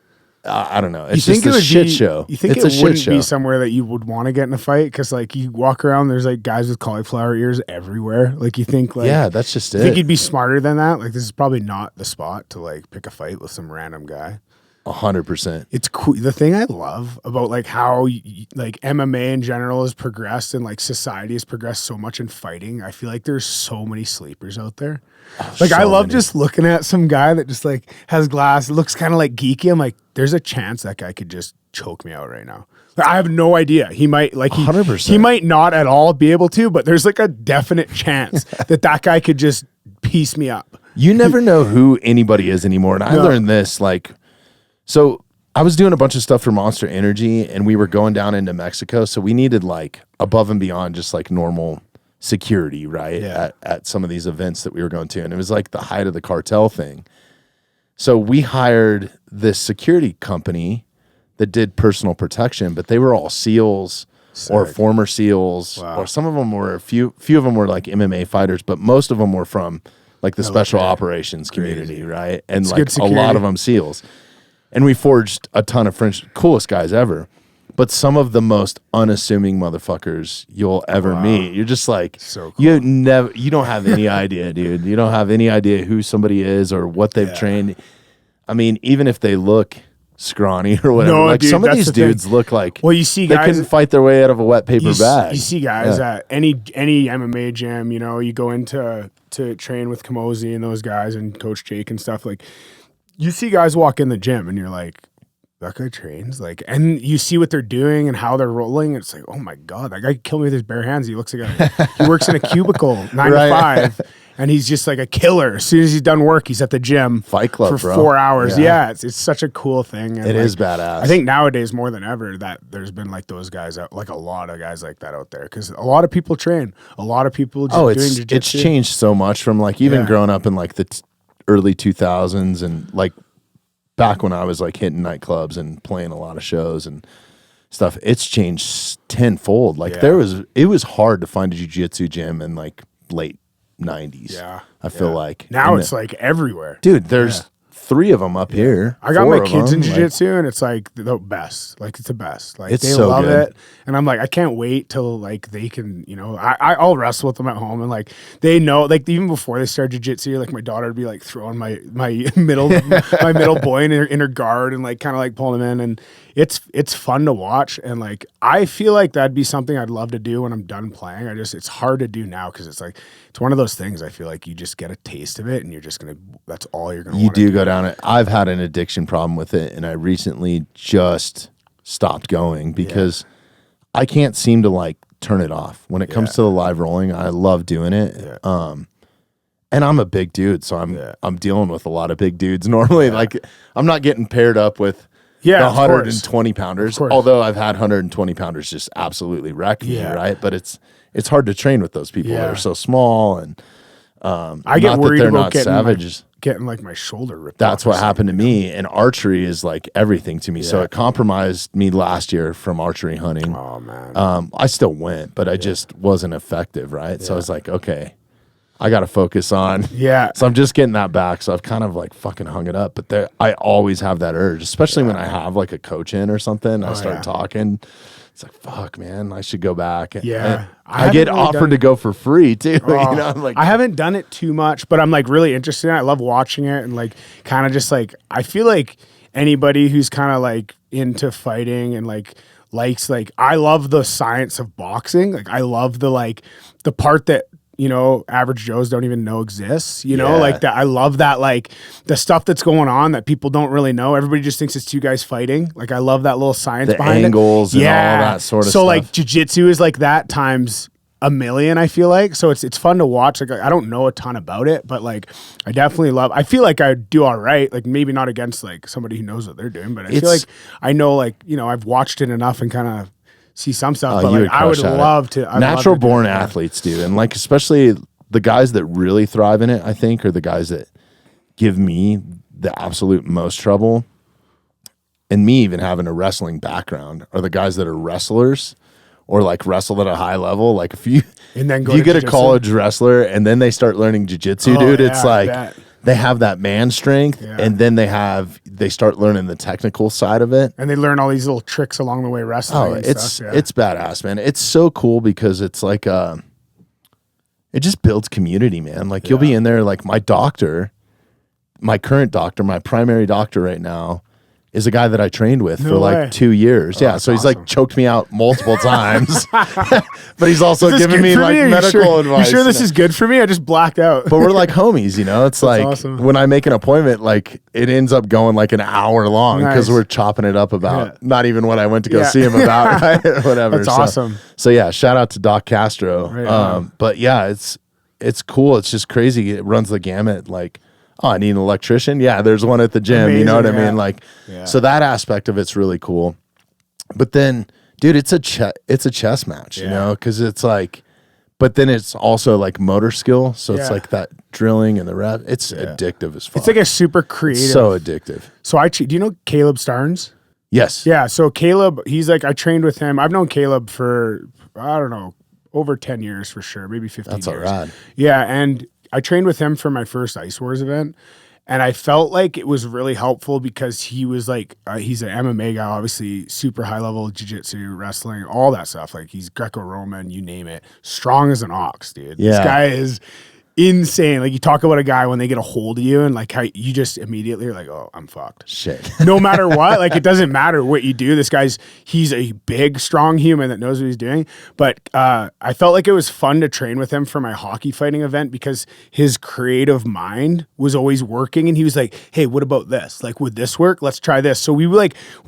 Speaker 1: I don't know. It's just a shit show.
Speaker 2: You think it wouldn't be somewhere that you would want to get in a fight? Because like you walk around, there's like guys with cauliflower ears everywhere. Like you think like,
Speaker 1: that's just it.
Speaker 2: I think you'd be smarter than that. Like this is probably not the spot to like pick a fight with some random guy.
Speaker 1: 100%.
Speaker 2: It's cool. The thing I love about like how like MMA in general has progressed, and like society has progressed so much in fighting. I feel like there's so many sleepers out there. Like I love just looking at some guy that just like has glass, looks kind of like geeky. I'm like, there's a chance that guy could just choke me out right now. Like, I have no idea. He might like 100%. He might not at all be able to, but there's like a definite chance that guy could just piece me up.
Speaker 1: You never know who anybody is anymore. And I learned this like. So I was doing a bunch of stuff for Monster Energy, and we were going down into Mexico. So we needed like above and beyond just like normal security, right? At some of these events that we were going to. And it was like the height of the cartel thing. So we hired this security company that did personal protection, but they were all SEALs or former SEALs, or some of them were, a few of them were like MMA fighters, but most of them were from like the special operations community, right? And like a lot of them SEALs. And we forged a ton of friendships, coolest guys ever. But some of the most unassuming motherfuckers you'll ever meet. You're just like, so cool. You don't have any idea, dude. You don't have any idea who somebody is or what they've trained. I mean, even if they look scrawny or whatever, like dude, some of these dudes look like
Speaker 2: you see guys,
Speaker 1: they couldn't fight their way out of a wet paper bag.
Speaker 2: You see guys at any MMA gym, you know, you go into to train with Kamosi and those guys and Coach Jake and stuff, like you see guys walk in the gym and you're like, that guy trains, like, and you see what they're doing and how they're rolling. It's like, oh my God, that guy killed me with his bare hands. He looks like he works in a cubicle 9 to 5, and he's just like a killer. As soon as he's done work, he's at the gym
Speaker 1: Fight Club
Speaker 2: for 4 hours. Yeah, it's such a cool thing. And
Speaker 1: it is badass.
Speaker 2: I think nowadays more than ever that there's been like those guys out, like a lot of guys like that out there, because a lot of people train. A lot of people just doing jiu-jitsu.
Speaker 1: It's changed so much from like even growing up in like the early 2000s and like back when I was like hitting nightclubs and playing a lot of shows and stuff. It's changed tenfold. Like it was hard to find a jiu-jitsu gym in like late 90s. I feel like
Speaker 2: now it's like everywhere.
Speaker 1: Dude, there's 3 of them up here.
Speaker 2: I got
Speaker 1: 4
Speaker 2: my
Speaker 1: of
Speaker 2: kids in
Speaker 1: them,
Speaker 2: jiu-jitsu, and it's like the best. Like it's the best. Like
Speaker 1: It's
Speaker 2: they
Speaker 1: so
Speaker 2: love
Speaker 1: good.
Speaker 2: it, and I'm like, I can't wait till like they can, I'll wrestle with them at home, and like they know, like even before they start jiu-jitsu, like my daughter would be like throwing my middle boy in her guard and like kind of like pulling him in, and it's fun to watch, and like I feel like that'd be something I'd love to do when I'm done playing. It's hard to do now because it's like it's one of those things. I feel like you just get a taste of it, and you're just gonna. That's all you're gonna.
Speaker 1: You do go down it. I've had an addiction problem with it, and I recently just stopped going because I can't seem to like turn it off. When it comes to the live rolling, I love doing it.
Speaker 2: Yeah.
Speaker 1: And I'm a big dude, so I'm dealing with a lot of big dudes normally. Like I'm not getting paired up with the 120 pounders. Although I've had 120 pounders just absolutely wreck me, right? But it's hard to train with those people that are so small, and
Speaker 2: I get worried about getting like my shoulder ripped.
Speaker 1: That's what happened to me, and archery is like everything to me. So it compromised me last year from archery hunting.
Speaker 2: Oh man.
Speaker 1: I still went, but I just wasn't effective, right? So I was like, okay, I got to focus on.
Speaker 2: Yeah.
Speaker 1: So I'm just getting that back. So I've kind of like fucking hung it up. But I always have that urge, especially when I have like a coach in or something. I start talking. It's like, fuck, man, I should go back.
Speaker 2: Yeah.
Speaker 1: I get offered to go for free too. Like
Speaker 2: I haven't done it too much, but I'm like really interested in it. I love watching it, and like kind of just like I feel like anybody who's kind of like into fighting and like likes like I love the science of boxing. Like I love the part that average Joes don't even know exists, like that. I love that, like the stuff that's going on that people don't really know. Everybody just thinks it's 2 guys fighting. Like I love that little science behind
Speaker 1: angles
Speaker 2: it.
Speaker 1: And all that sort of
Speaker 2: so
Speaker 1: stuff.
Speaker 2: like jiu-jitsu is like that times a million, I feel like. So it's fun to watch. Like I don't know a ton about it, but like I definitely I feel like I do all right. Like maybe not against like somebody who knows what they're doing, but I feel like I know, like, I've watched it enough and kind of see some stuff, but like, I would love to.
Speaker 1: Natural born athletes, dude. And like, especially the guys that really thrive in it, I think, are the guys that give me the absolute most trouble. And me even having a wrestling background are the guys that are wrestlers or like wrestle at a high level. Like if you get a college wrestler and then they start learning jiu-jitsu, dude, it's like they have that man strength, and then they start learning the technical side of it,
Speaker 2: and they learn all these little tricks along the way wrestling.
Speaker 1: Oh, it's badass, man. It's so cool because it's like it just builds community, man. Like you'll be in there, like my current doctor, my primary doctor right now is a guy that I trained with for like 2 years. So he's like choked me out multiple times, but he's also giving me like medical advice.
Speaker 2: You sure this is good for me? I just blacked out.
Speaker 1: But we're like homies, It's like when I make an appointment, like it ends up going like an hour long because we're chopping it up about not even what I went to go see him about, right? Or whatever.
Speaker 2: That's awesome.
Speaker 1: So yeah, shout out to Doc Castro. Right but yeah, it's cool. It's just crazy. It runs the gamut. Like, oh, I need an electrician. Yeah, there's one at the gym. Amazing, you know what I mean? Like, so that aspect of it's really cool. But then, dude, it's a chess match, because it's like, but then it's also like motor skill. So it's like that drilling and the rep. It's addictive as fuck.
Speaker 2: It's like a super creative.
Speaker 1: It's so addictive.
Speaker 2: So do you know Caleb Starnes?
Speaker 1: Yes.
Speaker 2: Yeah. So Caleb, he's like, I trained with him. I've known Caleb for, I don't know, over 10 years for sure, maybe 15 years.
Speaker 1: That's all right.
Speaker 2: Yeah. And I trained with him for my first Ice Wars event, and I felt like it was really helpful because he was like, he's an MMA guy, obviously super high level jiu-jitsu, wrestling, all that stuff. Like he's Greco-Roman, you name it. Strong as an ox, dude.
Speaker 1: Yeah.
Speaker 2: This guy is insane. Like you talk about a guy when they get a hold of you and like how you just immediately are like, oh, I'm fucked.
Speaker 1: Shit.
Speaker 2: No matter what, like it doesn't matter what you do. He's a big, strong human that knows what he's doing. But I felt like it was fun to train with him for my hockey fighting event because his creative mind was always working, and he was like, hey, what about this? Like, would this work? Let's try this. So we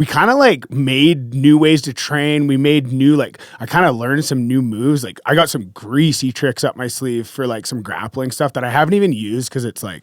Speaker 2: kind of like made new ways to train. We made I kind of learned some new moves. Like I got some greasy tricks up my sleeve for like some grappling stuff that I haven't even used because it's like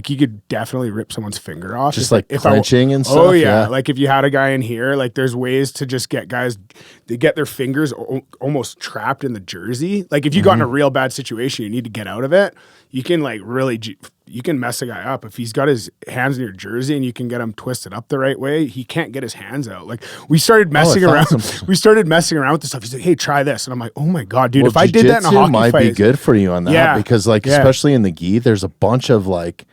Speaker 2: you could definitely rip someone's finger off.
Speaker 1: Just like clenching and stuff.
Speaker 2: Oh yeah. Like if you had a guy in here, like there's ways to just get guys to get their fingers almost trapped in the jersey. Like if you got in a real bad situation, you need to get out of it. You can like really, you can mess a guy up. If he's got his hands in your jersey and you can get him twisted up the right way, he can't get his hands out. Like we started messing around. We started messing around with this stuff. He's like, hey, try this. And I'm like, oh my God, dude, if I did that in a hockey
Speaker 1: might
Speaker 2: fight.
Speaker 1: be good for you on that because like, especially in the gi, there's a bunch of like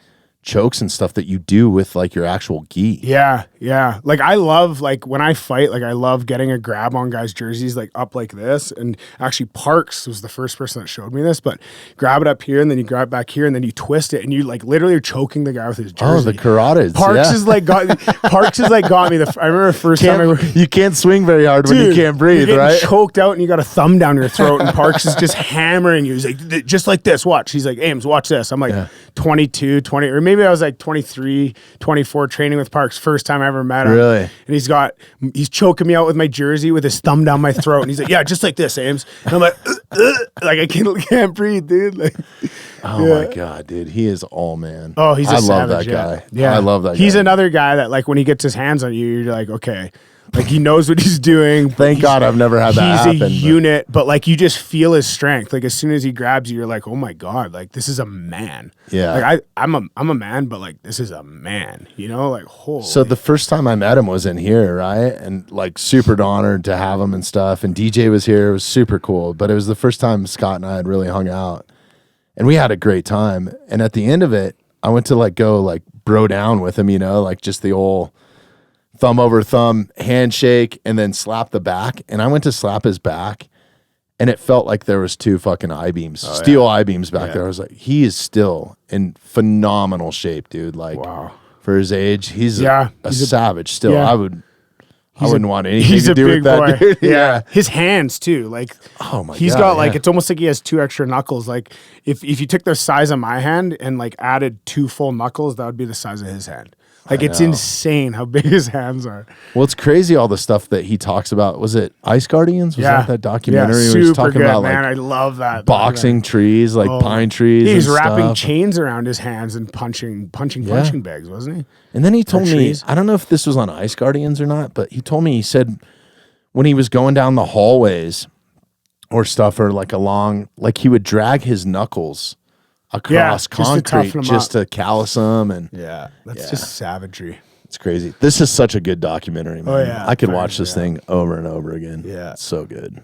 Speaker 1: chokes and stuff that you do with like your actual gi.
Speaker 2: Yeah, yeah. Like I love like when I fight, like I love getting a grab on guys' jerseys like up like this. And actually Parks was the first person that showed me this, but grab it up here and then you grab it back here and then you twist it and you like literally are choking the guy with his jersey.
Speaker 1: Oh, the carotids.
Speaker 2: Parks is like got me. I remember the first time
Speaker 1: you can't swing very hard when you can't breathe,
Speaker 2: you're
Speaker 1: right?
Speaker 2: Choked out and you got a thumb down your throat and Parks is just hammering you. He's like, just like this, watch. He's like, Ames, watch this. I'm like 22, 20, or maybe I was like 23, 24 training with Parks. First time I ever met him.
Speaker 1: Really?
Speaker 2: And he's choking me out with my jersey with his thumb down my throat. And he's like, yeah, just like this, Ames. And I'm like, like I can't breathe, dude. Like,
Speaker 1: my God, dude. He is all man.
Speaker 2: Oh, he's a savage.
Speaker 1: I love that guy.
Speaker 2: Yeah.
Speaker 1: I love that guy.
Speaker 2: He's another guy that like when he gets his hands on you, you're like, okay. Like he knows what he's doing.
Speaker 1: Thank God I've never had that happen.
Speaker 2: He's a unit, but like you just feel his strength. Like as soon as he grabs you, you're like, oh my God, like this is a man.
Speaker 1: Yeah.
Speaker 2: Like I'm a man, but like this is a man, you know, like holy.
Speaker 1: So the first time I met him was in here, right? And like super honored to have him and stuff. And DJ was here. It was super cool. But it was the first time Scott and I had really hung out. And we had a great time. And at the end of it, I went to like go like bro down with him, you know, like just the old thumb over thumb handshake and then slap the back. And I went to slap his back and it felt like there was two fucking I-beams, steel I-beams back there. I was like, he is still in phenomenal shape, dude. Like for his age, he's a savage still.
Speaker 2: Yeah.
Speaker 1: I wouldn't want anything to do with that,
Speaker 2: boy.
Speaker 1: dude.
Speaker 2: Yeah. His hands too. Like he's got like it's almost like he has two extra knuckles. Like if you took the size of my hand and like added 2 full knuckles, that would be the size of his hand. Like it's insane how big his hands are.
Speaker 1: Well, it's crazy all the stuff that he talks about. Was it Ice Guardians? Was that documentary?
Speaker 2: Yeah,
Speaker 1: where he was
Speaker 2: super
Speaker 1: talking
Speaker 2: good,
Speaker 1: about
Speaker 2: man.
Speaker 1: like
Speaker 2: I love that.
Speaker 1: boxing trees, like pine trees.
Speaker 2: He's
Speaker 1: and
Speaker 2: wrapping
Speaker 1: stuff.
Speaker 2: chains around his hands and punching bags, wasn't he?
Speaker 1: And then he told me, I don't know if this was on Ice Guardians or not, but he told me, he said when he was going down the hallways or stuff, or like along, like he would drag his knuckles across concrete just to callus them. And
Speaker 2: that's just savagery.
Speaker 1: It's crazy. This is such a good documentary, man.
Speaker 2: Oh, yeah.
Speaker 1: I could watch this thing over and over again.
Speaker 2: Yeah.
Speaker 1: It's so good.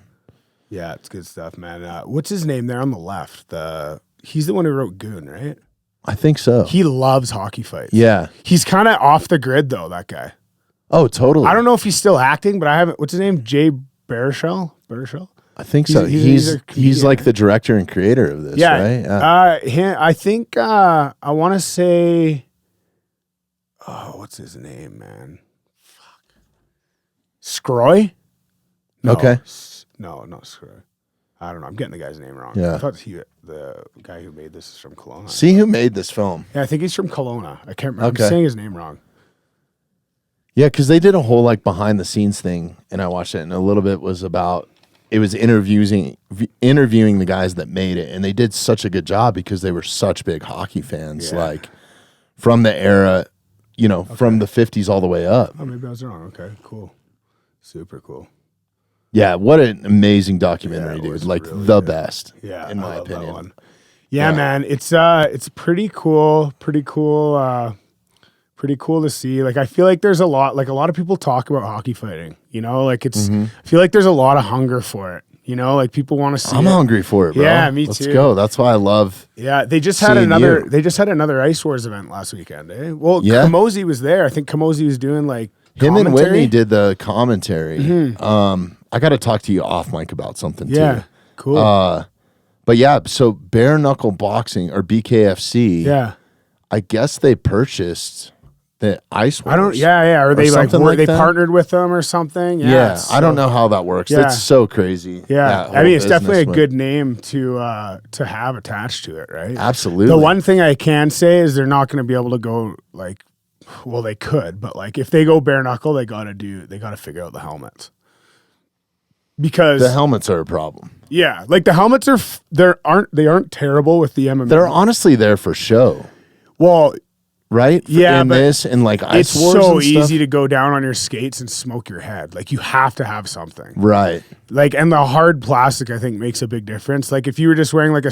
Speaker 2: Yeah, it's good stuff, man. What's his name there on the left? He's the one who wrote Goon, right?
Speaker 1: I think so.
Speaker 2: He loves hockey fights.
Speaker 1: Yeah.
Speaker 2: He's kind of off the grid, though, that guy.
Speaker 1: Oh, totally.
Speaker 2: I don't know if he's still acting, but I haven't. What's his name? Jay Baruchel?
Speaker 1: I think so. He's like the director and creator of this, right? Yeah.
Speaker 2: I think I want to say, what's his name, man? Fuck. Scroy? No,
Speaker 1: okay.
Speaker 2: No, not Scroy. I don't know. I'm getting the guy's name wrong.
Speaker 1: Yeah.
Speaker 2: I thought the guy who made this is from Kelowna.
Speaker 1: See who made this film?
Speaker 2: Yeah, I think he's from Kelowna. I can't remember. I'm saying his name wrong.
Speaker 1: Yeah, because they did a whole like behind the scenes thing, and I watched it, and a little bit was about interviewing the guys that made it, and they did such a good job because they were such big hockey fans, like from the era, you know, from the 50s all the way up.
Speaker 2: Oh, maybe I was wrong. Okay, cool, super cool.
Speaker 1: Yeah, what an amazing documentary, dude! Like really the best, in my opinion.
Speaker 2: Yeah, man, it's pretty cool. Pretty cool to see. Like, I feel like there's a lot of people talk about hockey fighting, you know, like I feel like there's a lot of hunger for it, you know, like people want to see
Speaker 1: I'm hungry for it, bro.
Speaker 2: Yeah, me too.
Speaker 1: Let's go. That's why I love.
Speaker 2: Yeah. They just had another Ice Wars event last weekend. Eh? Well, Kamosi was there. I think Kamosi was doing like
Speaker 1: him and Whitney did the commentary. I got to talk to you off mic about something too.
Speaker 2: Yeah. Cool.
Speaker 1: But yeah, so bare knuckle boxing or BKFC.
Speaker 2: Yeah.
Speaker 1: I guess they purchased the Ice Wars.
Speaker 2: Or they they partnered with them or something.
Speaker 1: Yeah, I don't know how that works.
Speaker 2: Yeah.
Speaker 1: It's so crazy.
Speaker 2: Yeah, I mean, it's definitely a good name to have attached to it, right?
Speaker 1: Absolutely.
Speaker 2: The one thing I can say is they're not going to be able to go like, well, they could, but like if they go bare knuckle, they got to figure out the helmets. Because
Speaker 1: the helmets are a problem.
Speaker 2: Yeah, like the helmets aren't terrible with the MMA.
Speaker 1: They're honestly there for show.
Speaker 2: Well,
Speaker 1: right?
Speaker 2: Yeah,
Speaker 1: in
Speaker 2: but
Speaker 1: this and like Ice Wars,
Speaker 2: it's so
Speaker 1: and stuff.
Speaker 2: easy to go down on your skates and smoke your head. Like you have to have something,
Speaker 1: right?
Speaker 2: Like, and the hard plastic I think makes a big difference. Like if you were just wearing like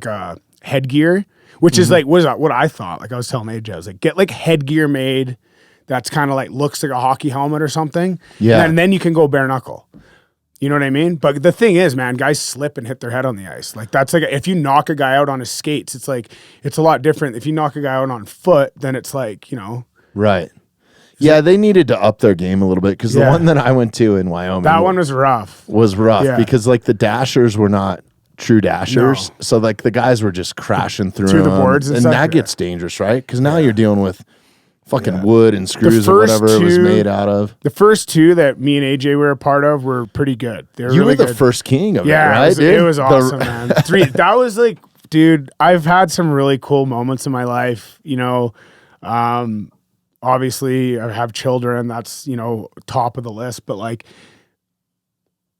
Speaker 2: a headgear, which is like what I thought. Like I was telling AJ, I was like, get like headgear made that's kind of like looks like a hockey helmet or something.
Speaker 1: Yeah,
Speaker 2: and then you can go bare knuckle. You know what I mean? But the thing is, man, guys slip and hit their head on the ice. Like that's like if you knock a guy out on his skates, it's like it's a lot different. If you knock a guy out on foot, then it's like, you know.
Speaker 1: Right. Yeah, they needed to up their game a little bit because the one that I went to in Wyoming,
Speaker 2: that one was rough.
Speaker 1: Because like the dashers were not true dashers, so like the guys were just crashing through
Speaker 2: the boards and stuff,
Speaker 1: that gets dangerous, right? Because now you're dealing with fucking wood and screws or whatever it was made out of.
Speaker 2: The first two that me and AJ were a part of were pretty good. They were
Speaker 1: you
Speaker 2: really
Speaker 1: were the first king of it, right?
Speaker 2: It was awesome, man. That was like, dude, I've had some really cool moments in my life, you know. Obviously, I have children. That's, you know, top of the list. But like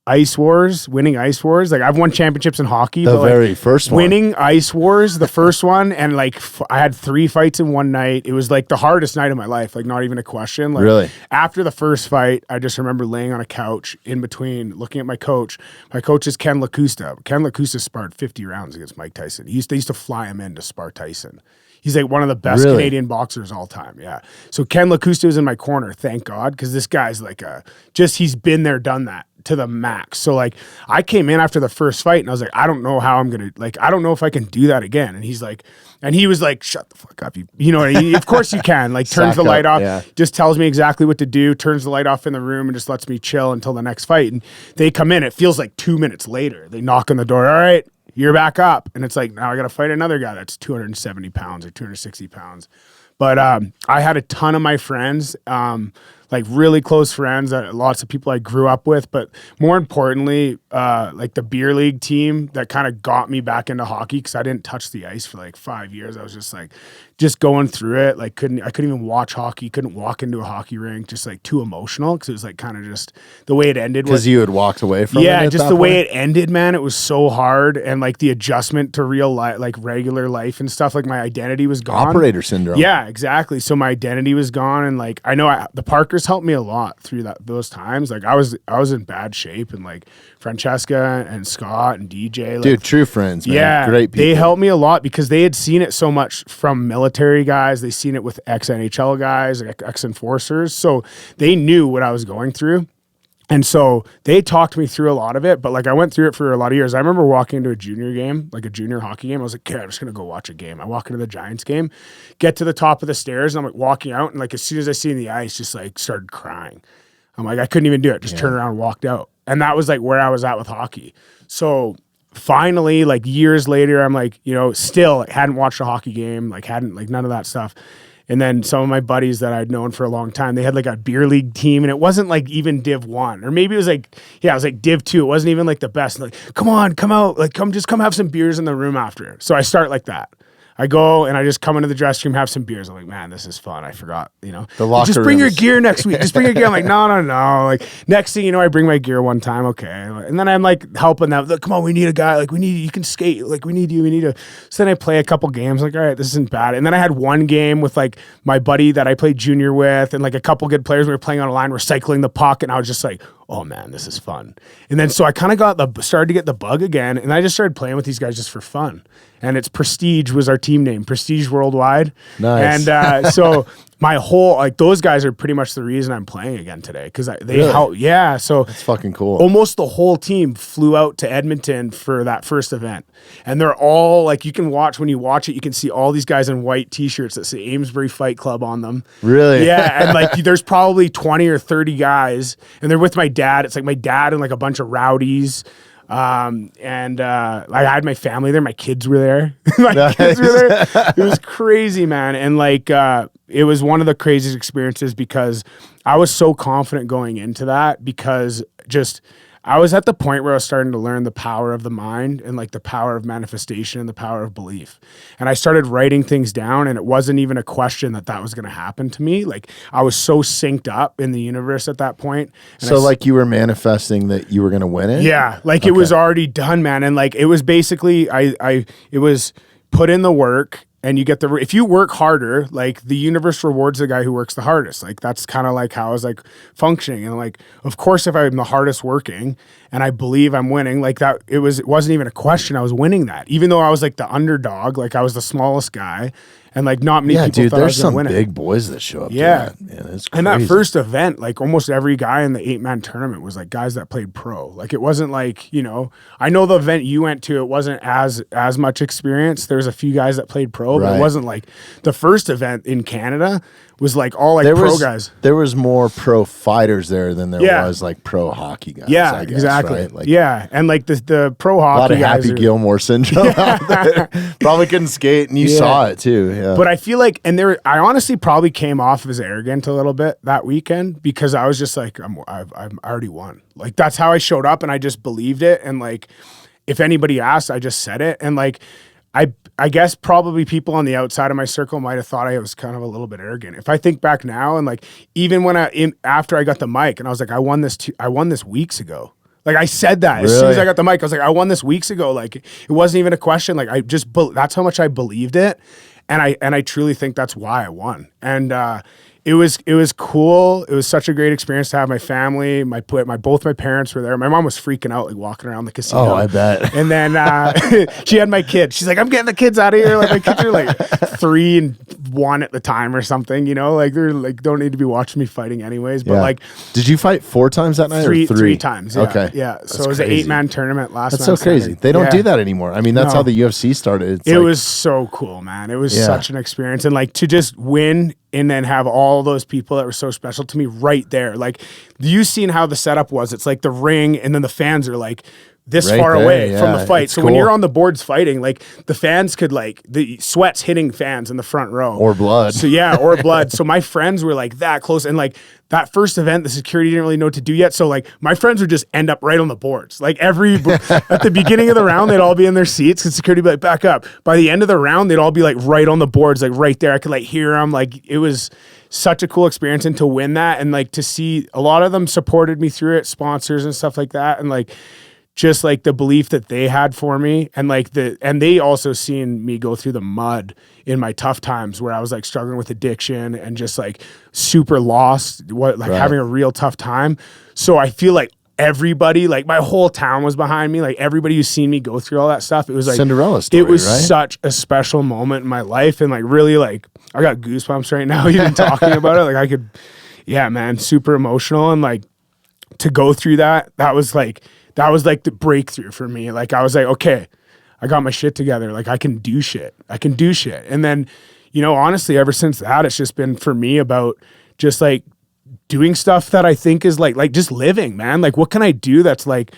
Speaker 2: winning Ice Wars. Like I've won championships in hockey.
Speaker 1: The very first one.
Speaker 2: Winning Ice Wars, the first one. And like I had 3 fights in one night. It was like the hardest night of my life. Like not even a question. Like,
Speaker 1: really?
Speaker 2: After the first fight, I just remember laying on a couch in between looking at my coach. My coach is Ken LaCusta. Ken LaCusta sparred 50 rounds against Mike Tyson. They used to fly him in to spar Tyson. He's like one of the best Canadian boxers all time. Yeah. So Ken LaCusta was in my corner, thank God, because this guy's like he's been there, done that to the max. So like I came in after the first fight and I was like, I don't know how I'm gonna I don't know if I can do that again. And he was like, shut the fuck up. You know, of course you can. Like turns the light off, just tells me exactly what to do, turns the light off in the room and just lets me chill until the next fight. And they come in, it feels like 2 minutes later. They knock on the door, all right, you're back up. And it's like, now I got to fight another guy that's 270 pounds or 260 pounds. But I had a ton of my friends, like really close friends, lots of people I grew up with. But more importantly, like the beer league team that kind of got me back into hockey because I didn't touch the ice for like 5 years. I was just going through it. Like I couldn't even watch hockey, couldn't walk into a hockey rink, just like too emotional because it was like kind of just the way it ended.
Speaker 1: Because you had walked away from it.
Speaker 2: Yeah, just the way it ended, man. It was so hard, and like the adjustment to real life, like regular life and stuff. Like my identity was gone.
Speaker 1: Operator syndrome.
Speaker 2: Yeah, exactly. So my identity was gone, and like I know the Parkers helped me a lot through those times. Like I was in bad shape, and like Francesca and Scott and DJ, like,
Speaker 1: dude, true friends, man.
Speaker 2: Yeah,
Speaker 1: great people.
Speaker 2: They helped me a lot because they had seen it so much from military guys. They seen it with ex-NHL guys, like ex-enforcers. So they knew what I was going through. And so they talked me through a lot of it, but like I went through it for a lot of years. I remember walking into a junior game, like a junior hockey game. I was like, okay, I'm just going to go watch a game. I walk into the Giants game, get to the top of the stairs, and I'm like walking out. And like as soon as I see the ice, just like started crying. I'm like, I couldn't even do it. Just turned around and walked out. And that was like where I was at with hockey. So finally, like years later, I'm like, you know, still hadn't watched a hockey game, like hadn't, like none of that stuff. And then some of my buddies that I'd known for a long time, they had like a beer league team, and it wasn't like even Div 1, or maybe it was like, it was like Div 2. It wasn't even like the best. Like, come on, come out, like come have some beers in the room after. So I start like that. I go and I just come into the dressing room, have some beers. I'm like, man, this is fun. I forgot, you know. Just bring your gear next week. Just bring your gear. I'm like, no. Like next thing you know, I bring my gear one time. Okay. And then I'm like helping them. Like, come on, we need a guy. Like you can skate. Like we need you. So then I play a couple games. Like, all right, this isn't bad. And then I had one game with like my buddy that I played junior with and like a couple good players. We were playing on a line, recycling the puck. And I was just like, oh man, this is fun. And then so I kind of started to get the bug again, and I just started playing with these guys just for fun. And it's Prestige was our team name, Prestige Worldwide.
Speaker 1: Nice.
Speaker 2: And so my whole, like those guys are pretty much the reason I'm playing again today because they help. Yeah, so
Speaker 1: it's fucking cool.
Speaker 2: Almost the whole team flew out to Edmonton for that first event, and they're all like, you can watch when you watch it, you can see all these guys in white T-shirts that say Amesbury Fight Club on them.
Speaker 1: Really?
Speaker 2: Yeah, and like there's probably 20 or 30 guys, and they're with my dad. It's like my dad and like a bunch of rowdies. I had my family there, my kids were there. Kids were there. It was crazy, man. And like it was one of the craziest experiences because I was so confident going into that because just I was at the point where I was starting to learn the power of the mind and like the power of manifestation and the power of belief. And I started writing things down, and it wasn't even a question that was going to happen to me. Like I was so synced up in the universe at that point. And
Speaker 1: so like you were manifesting that you were going to win it?
Speaker 2: Yeah. Like it was already done, man. And like, it was basically, it was put in the work. And you get if you work harder, like the universe rewards the guy who works the hardest. Like that's kind of like how I was like functioning. And like, of course, if I'm the hardest working and I believe I'm winning, like that, it wasn't even a question. I was winning that, even though I was like the underdog, like I was the smallest guy. and like not many people
Speaker 1: dude,
Speaker 2: thought I
Speaker 1: there's
Speaker 2: was gonna
Speaker 1: some
Speaker 2: win
Speaker 1: big
Speaker 2: it.
Speaker 1: boys that show up.
Speaker 2: Yeah.
Speaker 1: To that, man. It's crazy.
Speaker 2: And that first event, like almost every guy in the 8-man tournament was like guys that played pro. Like it wasn't like, you know, I know the event you went to, it wasn't as much experience. There's a few guys that played pro, but it wasn't like the first event in Canada was like all like pro guys.
Speaker 1: There was more pro fighters there than there was like pro hockey guys.
Speaker 2: Yeah,
Speaker 1: I guess,
Speaker 2: exactly.
Speaker 1: Right? Like,
Speaker 2: yeah, and like the pro hockey
Speaker 1: a lot of
Speaker 2: guys
Speaker 1: Happy Gilmore syndrome out there. Probably couldn't skate, and you saw it too. Yeah.
Speaker 2: But I feel like, I honestly probably came off as arrogant a little bit that weekend because I was just like, I've already won. Like that's how I showed up, and I just believed it. And like, if anybody asked, I just said it. And like, I guess probably people on the outside of my circle might have thought I was kind of a little bit arrogant. If I think back now, and like even when after I got the mic, and I was like, I won this weeks ago. Like I said that as soon as I got the mic, I was like, I won this weeks ago. Like it wasn't even a question. Like that's how much I believed it, and I truly think that's why I won. And it was cool. It was such a great experience to have my family. Both my parents were there. My mom was freaking out, like walking around the casino.
Speaker 1: Oh, I bet.
Speaker 2: And then she had my kids. She's like, I'm getting the kids out of here. Like my kids are like 3 and 1 at the time or something. You know, like they're like don't need to be watching me fighting anyways. But like,
Speaker 1: did you fight 4 times that night?
Speaker 2: Three times. Yeah.
Speaker 1: Okay.
Speaker 2: Yeah. So it was an 8-man tournament last night.
Speaker 1: That's so crazy. They don't do that anymore. I mean, that's how the UFC started.
Speaker 2: It was so cool, man. It was such an experience, and like to just win. And then have all those people that were so special to me right there. Like, you seen how the setup was. It's like the ring, and then the fans are like this far away from the fight. So when you're on the boards fighting, like the fans could like, the sweat's hitting fans in the front row.
Speaker 1: Or blood.
Speaker 2: So or blood. So my friends were like that close. And like that first event, the security didn't really know what to do yet. So like my friends would just end up right on the boards. Like at the beginning of the round, they'd all be in their seats and security would be like, back up. By the end of the round, they'd all be like right on the boards, like right there. I could like hear them. Like it was such a cool experience, and to win that, and like to see a lot of them supported me through it, sponsors and stuff like that. And like, just like the belief that they had for me, and like and they also seen me go through the mud in my tough times where I was like struggling with addiction and just like super lost, having a real tough time. So I feel like everybody, like my whole town was behind me. Like everybody who's seen me go through all that stuff. It was like
Speaker 1: Cinderella story,
Speaker 2: it was
Speaker 1: right?
Speaker 2: such a special moment in my life, and like really like I got goosebumps right now even talking about it. Like I could, yeah, man, super emotional, and like to go through that was like the breakthrough for me. Like I was like, okay, I got my shit together. Like I can do shit. And then, you know, honestly, ever since that, it's just been for me about just like doing stuff that I think is like just living, man. Like what can I do that's like,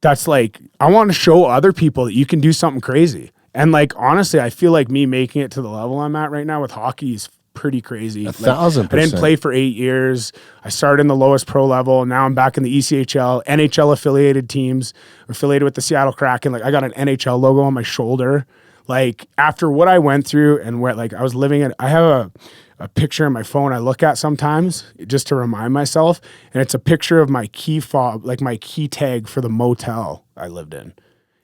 Speaker 2: I want to show other people that you can do something crazy. And like, honestly, I feel like me making it to the level I'm at right now with hockey is pretty crazy.
Speaker 1: 1,000%.
Speaker 2: I didn't play for 8 years. I started in the lowest pro level, and now I'm back in the ECHL, NHL affiliated teams, affiliated with the Seattle Kraken. Like I got an NHL logo on my shoulder. Like after what I went through and where like I was living in, I have a picture on my phone I look at sometimes just to remind myself, and it's a picture of my key fob, like my key tag for the motel I lived in.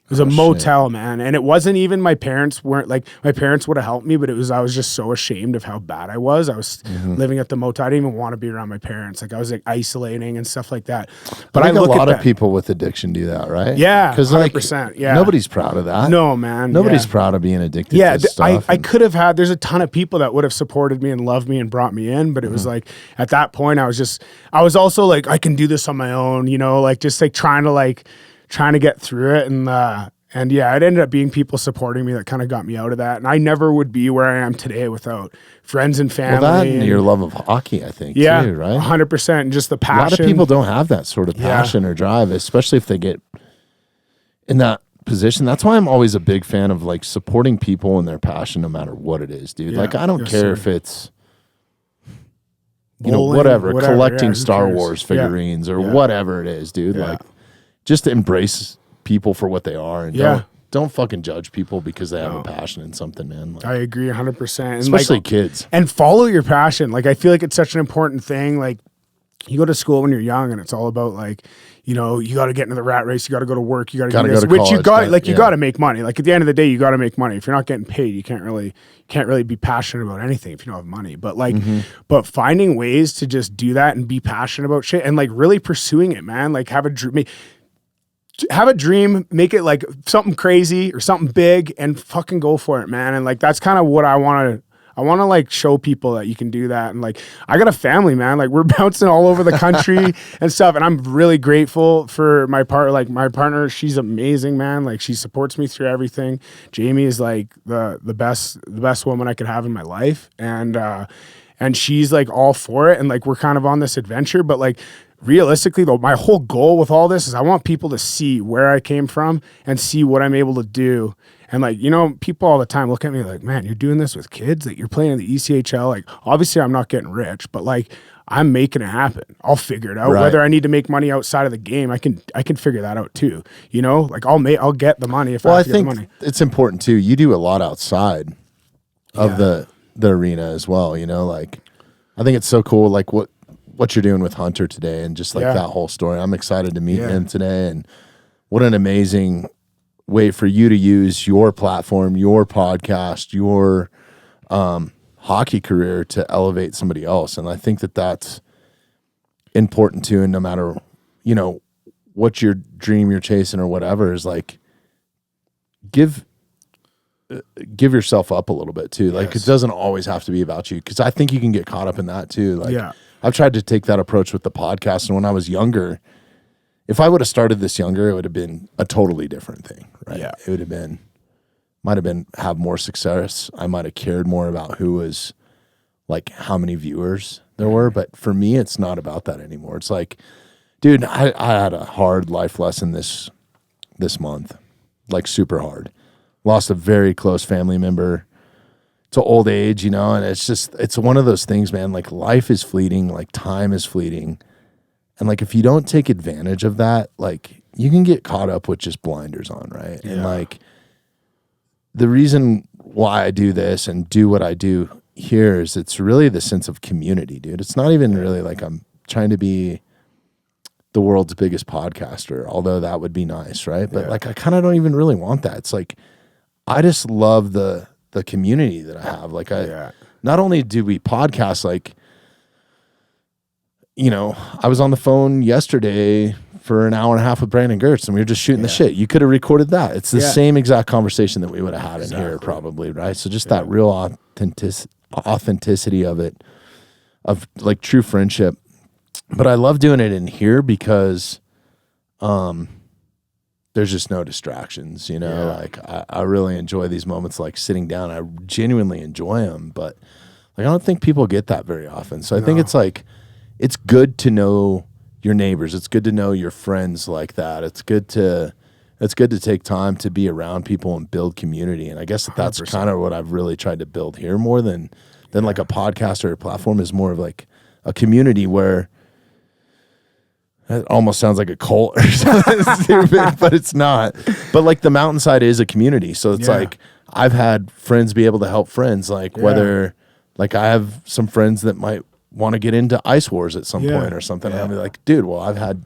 Speaker 2: It was a motel, man. And it wasn't even my parents would have helped me, but I was just so ashamed of how bad I was. I was living at the motel. I didn't even want to be around my parents. Like I was like isolating and stuff like that. But
Speaker 1: I think a lot of people with addiction do that, right?
Speaker 2: Yeah.
Speaker 1: Because like
Speaker 2: 100%, yeah.
Speaker 1: nobody's proud of that.
Speaker 2: No, man.
Speaker 1: Nobody's proud of being addicted to stuff.
Speaker 2: I could have had, there's a ton of people that would have supported me and loved me and brought me in, but it was like, at that point, I was also like, I can do this on my own, you know, like just like trying to get through it. And yeah, it ended up being people supporting me that kind of got me out of that. And I never would be where I am today without friends and family.
Speaker 1: Well, that and your love of hockey, I think, too, right?
Speaker 2: 100%. And just the passion.
Speaker 1: A lot of people don't have that sort of passion or drive, especially if they get in that position. That's why I'm always a big fan of like supporting people in their passion, no matter what it is, dude. Like I don't care if it's, you know, whatever collecting Star Wars figurines or whatever it is, dude. Like just to embrace people for what they are, and don't fucking judge people because they have a passion in something, man. Like,
Speaker 2: I agree 100%.
Speaker 1: Especially like, kids.
Speaker 2: And follow your passion. Like I feel like it's such an important thing. Like you go to school when you're young and it's all about like, you know, you got to get into the rat race, you got to go to work, you got to do this, which you got, like you got to make money. Like at the end of the day, you got to make money. If you're not getting paid, you can't really be passionate about anything if you don't have money. But like, but finding ways to just do that and be passionate about shit and like really pursuing it, man. Like have a dream, make it like something crazy or something big and fucking go for it, man. And like, that's kind of what I want I want to like show people that you can do that. And like, I got a family, man. Like we're bouncing all over the country and stuff. And I'm really grateful for my partner. She's amazing, man. Like she supports me through everything. Jamie is like the best woman I could have in my life. And she's like all for it. And like, we're kind of on this adventure, but like realistically though, my whole goal with all this is I want people to see where I came from and see what I'm able to do. And like, you know, people all the time look at me like, man, you're doing this with kids, like you're playing in the ECHL. Like obviously I'm not getting rich, but like I'm making it happen. I'll figure it out.
Speaker 1: Right.
Speaker 2: Whether I need to make money outside of the game, I can figure that out too. You know, like I'll get the money if I have to get the money.
Speaker 1: It's important too. You do a lot outside of the arena as well, you know, like I think it's so cool like what you're doing with Hunter today and just like that whole story. I'm excited to meet him today, and what an amazing way for you to use your platform, your podcast, your hockey career to elevate somebody else. And I think that that's important too. And no matter, you know, what your dream you're chasing or whatever is, like give yourself up a little bit too. Like it doesn't always have to be about you, because I think you can get caught up in that too. Like I've tried to take that approach with the podcast, and when I was younger, if I would have started this younger, it would have been a totally different thing, right? Yeah. It would have have more success. I might have cared more about who was, like, how many viewers there were. But for me, it's not about that anymore. It's like, dude, I had a hard life lesson this month, like super hard. Lost a very close family member to old age, you know, and it's one of those things, man. Like life is fleeting, like time is fleeting. And like, if you don't take advantage of that, like you can get caught up with just blinders on, right? Yeah. And like the reason why I do this and do what I do here is it's really the sense of community, dude. It's not even really like I'm trying to be the world's biggest podcaster, although that would be nice, right? But like, I kind of don't even really want that. It's like, I just love the community that I have. Like not only do we podcast, like, you know, I was on the phone yesterday for an hour and a half with Brandon Gertz, and we were just shooting the shit. You could have recorded that. It's the same exact conversation that we would have had in here probably, right? So just that real authenticity of it, of like true friendship. But I love doing it in here because there's just no distractions, you know? Like I really enjoy these moments, like sitting down. I genuinely enjoy them, but like I don't think people get that very often. So I think it's like, it's good to know your neighbors. It's good to know your friends like that. It's good to take time to be around people and build community. And I guess that's kind of what I've really tried to build here more than like a podcast or a platform, is more of like a community where it almost sounds like a cult or something stupid, but it's not. But like the mountainside is a community. So it's like I've had friends be able to help friends. Like whether like I have some friends that might want to get into Ice Wars at some point or something. And I'll be like, dude, well, I've had,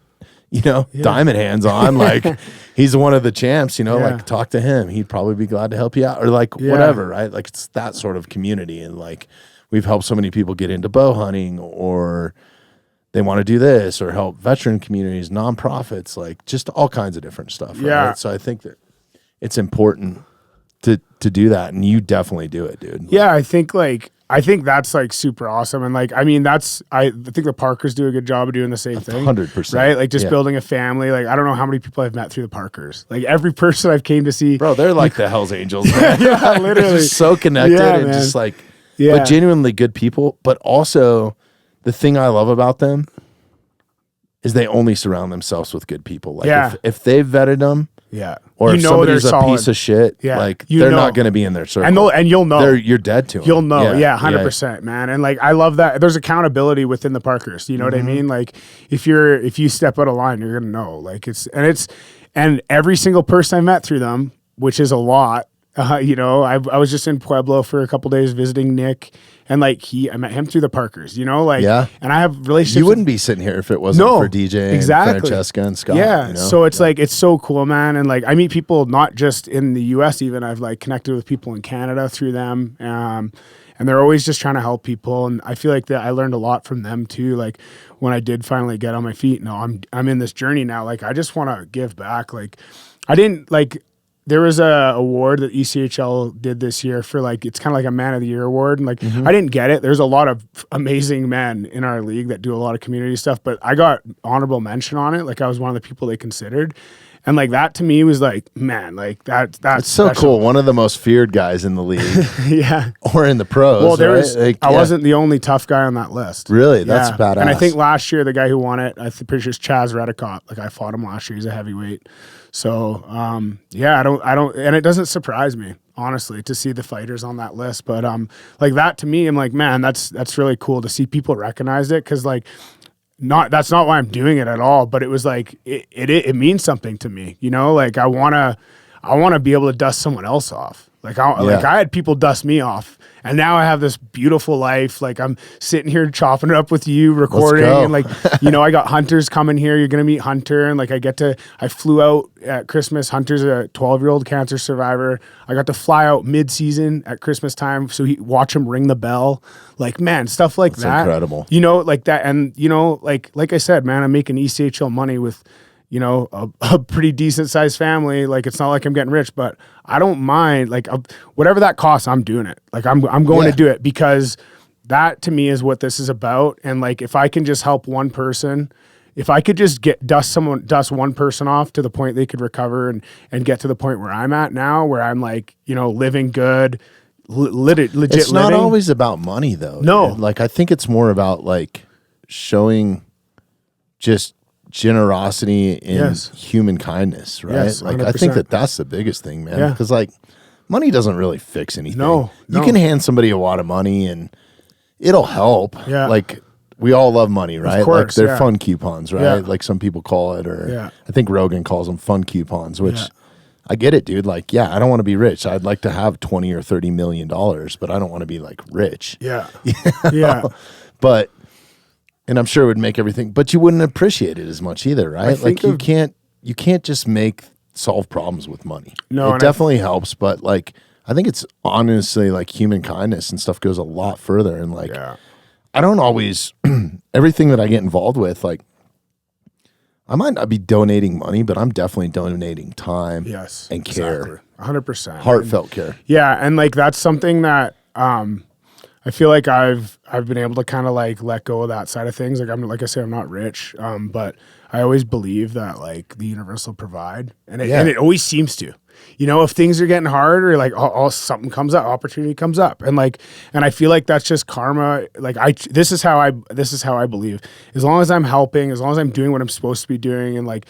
Speaker 1: you know, Diamond Hands on. Like he's one of the champs, you know, like talk to him. He'd probably be glad to help you out, or like whatever, right? Like it's that sort of community. And like we've helped so many people get into bow hunting, or they want to do this, or help veteran communities, nonprofits, like just all kinds of different stuff. Right?
Speaker 2: Yeah.
Speaker 1: So I think that it's important to do that. And you definitely do it, dude.
Speaker 2: Yeah. I think that's like super awesome. And like, I mean, I think the Parkers do a good job of doing the same thing.
Speaker 1: 100%.
Speaker 2: Right? Like just building a family. Like, I don't know how many people I've met through the Parkers. Like every person I've came to see.
Speaker 1: Bro, they're like the Hells Angels, man.
Speaker 2: Literally.
Speaker 1: They're just so connected and just like, but genuinely good people. But also the thing I love about them is they only surround themselves with good people. Like if they've vetted them, or if somebody's a piece of shit, like they're not going to be in their circle.
Speaker 2: And you'll know.
Speaker 1: You're dead to them.
Speaker 2: You'll know. 100%, man. And like, I love that. There's accountability within the Parkers. You know what I mean? Like if you step out of line, you're going to know. Like and every single person I met through them, which is a lot. You know, I was just in Pueblo for a couple days visiting Nick, and like I met him through the Parkers, you know, like, and I have relationships.
Speaker 1: You wouldn't be sitting here if it wasn't for DJ and Francesca and Scott.
Speaker 2: Yeah.
Speaker 1: You know?
Speaker 2: So it's like, it's so cool, man. And like, I meet people not just in the US, even I've like connected with people in Canada through them. And they're always just trying to help people. And I feel like that I learned a lot from them too. Like when I did finally get on my feet, I'm in this journey now. Like, I just want to give back. Like I didn't like, there was a award that ECHL did this year for like, it's kind of like a Man of the Year award. And like, I didn't get it. There's a lot of amazing men in our league that do a lot of community stuff, but I got honorable mention on it. Like I was one of the people they considered. And like that to me was like, man, like that's
Speaker 1: it's so
Speaker 2: special.
Speaker 1: cool. One of the most feared guys in the league.
Speaker 2: Yeah.
Speaker 1: Or in the pros.
Speaker 2: Well, there
Speaker 1: right?
Speaker 2: was,
Speaker 1: Like,
Speaker 2: I wasn't the only tough guy on that list.
Speaker 1: Really? That's badass.
Speaker 2: And I think last year, the guy who won it, pretty sure it's Chaz Redicott. Like I fought him last year. He's a heavyweight. So, yeah, I don't, and it doesn't surprise me, honestly, to see the fighters on that list. But, like that to me, I'm like, man, that's really cool to see people recognize it. Cause like, that's not why I'm doing it at all, but it was like, it means something to me, you know, like I want to be able to dust someone else off. Like I had people dust me off, and now I have this beautiful life. Like I'm sitting here chopping it up with you, recording, and like, you know, I got Hunter's coming here. You're going to meet Hunter. And like, I flew out at Christmas. Hunter's a 12-year-old cancer survivor. I got to fly out mid-season at Christmas time. So watch him ring the bell. Like, man, stuff like that.
Speaker 1: Incredible.
Speaker 2: You know, like that. And you know, like I said, man, I'm making ECHL money with, you know, a pretty decent sized family. Like, it's not like I'm getting rich, but I don't mind. Like, whatever that costs, I'm doing it. Like, I'm going to do it, because that to me is what this is about. And like, if I can just help one person, if I could just dust one person off to the point they could recover and get to the point where I'm at now, where I'm like, you know, living good, legit.
Speaker 1: It's not
Speaker 2: living.
Speaker 1: always about money though.
Speaker 2: No.
Speaker 1: Dude. Like, I think it's more about like showing just generosity and human kindness, right?
Speaker 2: Yes,
Speaker 1: like, I think that's the biggest thing, man. Because like, money doesn't really fix anything. No. You can hand somebody a wad of money and it'll help.
Speaker 2: Yeah.
Speaker 1: Like, we all love money, right?
Speaker 2: Of course,
Speaker 1: like they're fun coupons, right?
Speaker 2: Yeah.
Speaker 1: Like some people call it, or I think Rogan calls them fun coupons, which I get it, dude. Like, yeah, I don't want to be rich. I'd like to have 20 or 30 million dollars, but I don't want to be like rich.
Speaker 2: Yeah.
Speaker 1: You know? Yeah. But, and I'm sure it would make everything, but you wouldn't appreciate it as much either, right? Like you can't just solve problems with money.
Speaker 2: No,
Speaker 1: it definitely helps, but like, I think it's honestly like human kindness and stuff goes a lot further. And like, I don't always, everything that I get involved with, like, I might not be donating money, but I'm definitely donating time and care.
Speaker 2: Exactly. 100%.
Speaker 1: Heartfelt care.
Speaker 2: Yeah. And like, that's something that, I feel like I've been able to kind of like let go of that side of things. Like like I say, I'm not rich, but I always believe that like the universe will provide, and it always seems to. You know, if things are getting hard or like something comes up, opportunity comes up, and I feel like that's just karma. Like this is how I believe. As long as I'm helping, as long as I'm doing what I'm supposed to be doing, and like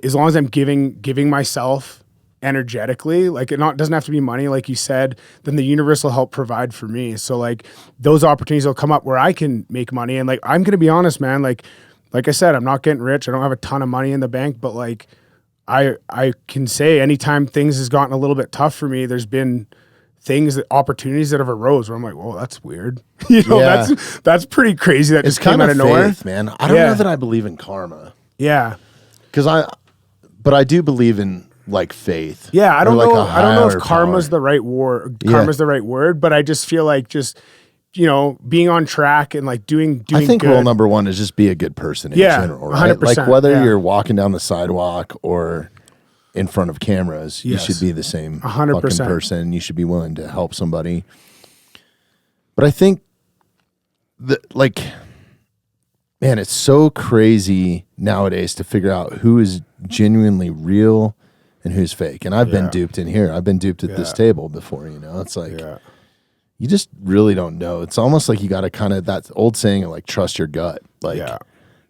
Speaker 2: as long as I'm giving myself energetically, like it doesn't have to be money, like you said, then the universe will help provide for me. So like those opportunities will come up where I can make money. And like, I'm going to be honest, man, like I said, I'm not getting rich. I don't have a ton of money in the bank, but like I can say anytime things has gotten a little bit tough for me, there's been opportunities that have arose where I'm like, whoa, that's weird. You know, that's pretty crazy. That it's just came out of nowhere,
Speaker 1: man. I don't know that I believe in karma.
Speaker 2: Yeah.
Speaker 1: But I do believe in like faith.
Speaker 2: Yeah, I don't know if karma's the right word. Karma's the right word, but I just feel like you know, being on track and like doing
Speaker 1: I think
Speaker 2: good.
Speaker 1: Rule number one is just be a good person in general, right?
Speaker 2: 100%,
Speaker 1: like whether you're walking down the sidewalk or in front of cameras, you should be the same
Speaker 2: 100%
Speaker 1: fucking person. You should be willing to help somebody. But I think that like, man, it's so crazy nowadays to figure out who is genuinely real and who's fake. And I've been duped in here. I've been duped at this table before, you know? It's like, you just really don't know. It's almost like you got to kind of, that old saying of like, trust your gut. Like,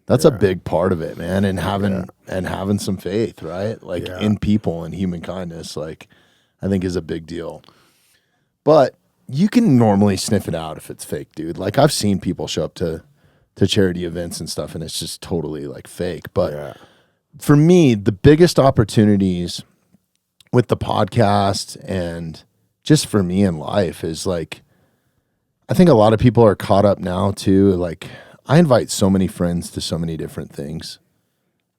Speaker 1: that's a big part of it, man. And having some faith, right? Like in people and human kindness, like I think is a big deal. But you can normally sniff it out if it's fake, dude. Like I've seen people show up to charity events and stuff and it's just totally like fake. But for me, the biggest opportunities with the podcast and just for me in life is like, I think a lot of people are caught up now too. Like I invite so many friends to so many different things,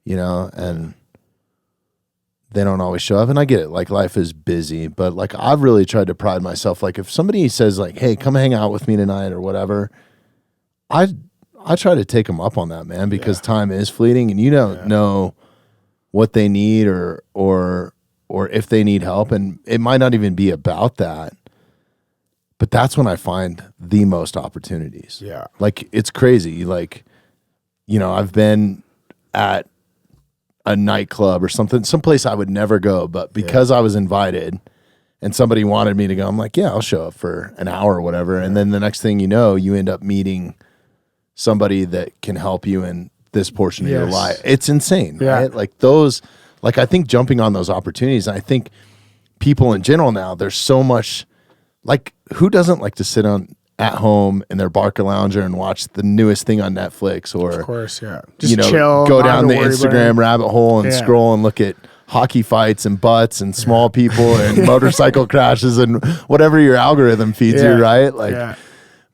Speaker 1: you know, and they don't always show up. And I get it. Like life is busy, but like I've really tried to pride myself. Like if somebody says like, hey, come hang out with me tonight or whatever, I try to take them up on that, man, because time is fleeting and you don't know what they need or or if they need help. And it might not even be about that, but that's when I find the most opportunities.
Speaker 2: Yeah.
Speaker 1: Like, it's crazy. Like, you know, I've been at a nightclub or something, someplace I would never go, but because I was invited and somebody wanted me to go, I'm like, yeah, I'll show up for an hour or whatever. And then the next thing you know, you end up meeting somebody that can help you in this portion of your life. It's insane, right? Like those, like I think jumping on those opportunities, and I think people in general now, there's so much, like who doesn't like to sit on at home in their Barca lounger and watch the newest thing on Netflix, or
Speaker 2: of course, just chill,
Speaker 1: go down the Instagram rabbit hole and scroll and look at hockey fights and butts and small people and motorcycle crashes and whatever your algorithm feeds you, right? Like,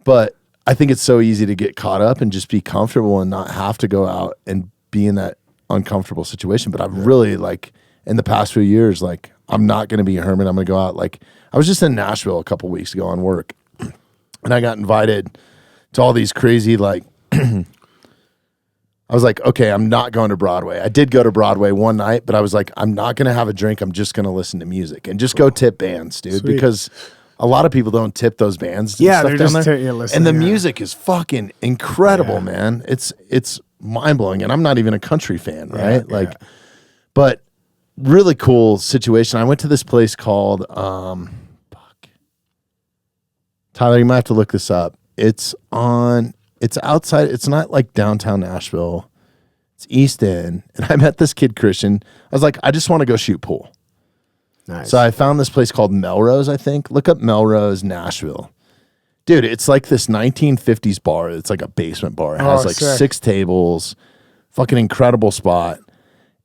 Speaker 1: but I think it's so easy to get caught up and just be comfortable and not have to go out and be in that uncomfortable situation. But I've really, like, in the past few years, like, I'm not going to be a hermit. I'm going to go out. Like, I was just in Nashville a couple weeks ago on work, and I got invited to all these crazy, like, I was like, okay, I'm not going to Broadway. I did go to Broadway one night, but I was like, I'm not going to have a drink. I'm just going to listen to music and just go tip bands, dude, because a lot of people don't tip those bands.
Speaker 2: Yeah, they're just listening.
Speaker 1: And the music is fucking incredible, man. It's mind blowing. And I'm not even a country fan, right? But really cool situation. I went to this place called, Tyler, you might have to look this up. It's outside. It's not like downtown Nashville. It's East End. And I met this kid, Christian. I was like, I just want to go shoot pool.
Speaker 2: Nice.
Speaker 1: So I found this place called Melrose, I think. Look up Melrose, Nashville. Dude, it's like this 1950s bar. It's like a basement bar. It has like
Speaker 2: sick.
Speaker 1: 6 tables. Fucking incredible spot.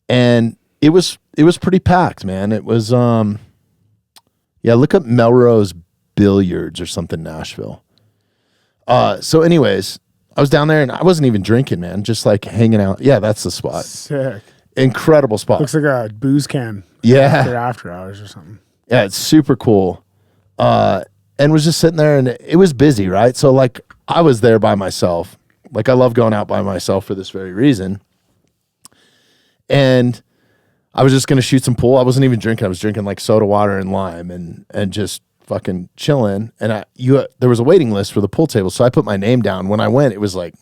Speaker 1: And it was pretty packed, man. It was look up Melrose Billiards or something, Nashville. So anyways, I was down there and I wasn't even drinking, man. Just like hanging out. Yeah, that's the spot.
Speaker 2: Sick.
Speaker 1: Incredible spot.
Speaker 2: Looks like a booze can.
Speaker 1: Yeah.
Speaker 2: After hours or something.
Speaker 1: Yeah, it's super cool. And was just sitting there and it was busy, right? So like I was there by myself. Like I love going out by myself for this very reason. And I was just going to shoot some pool. I wasn't even drinking. I was drinking like soda water and lime and just fucking chilling. And there was a waiting list for the pool table. So I put my name down. When I went, it was like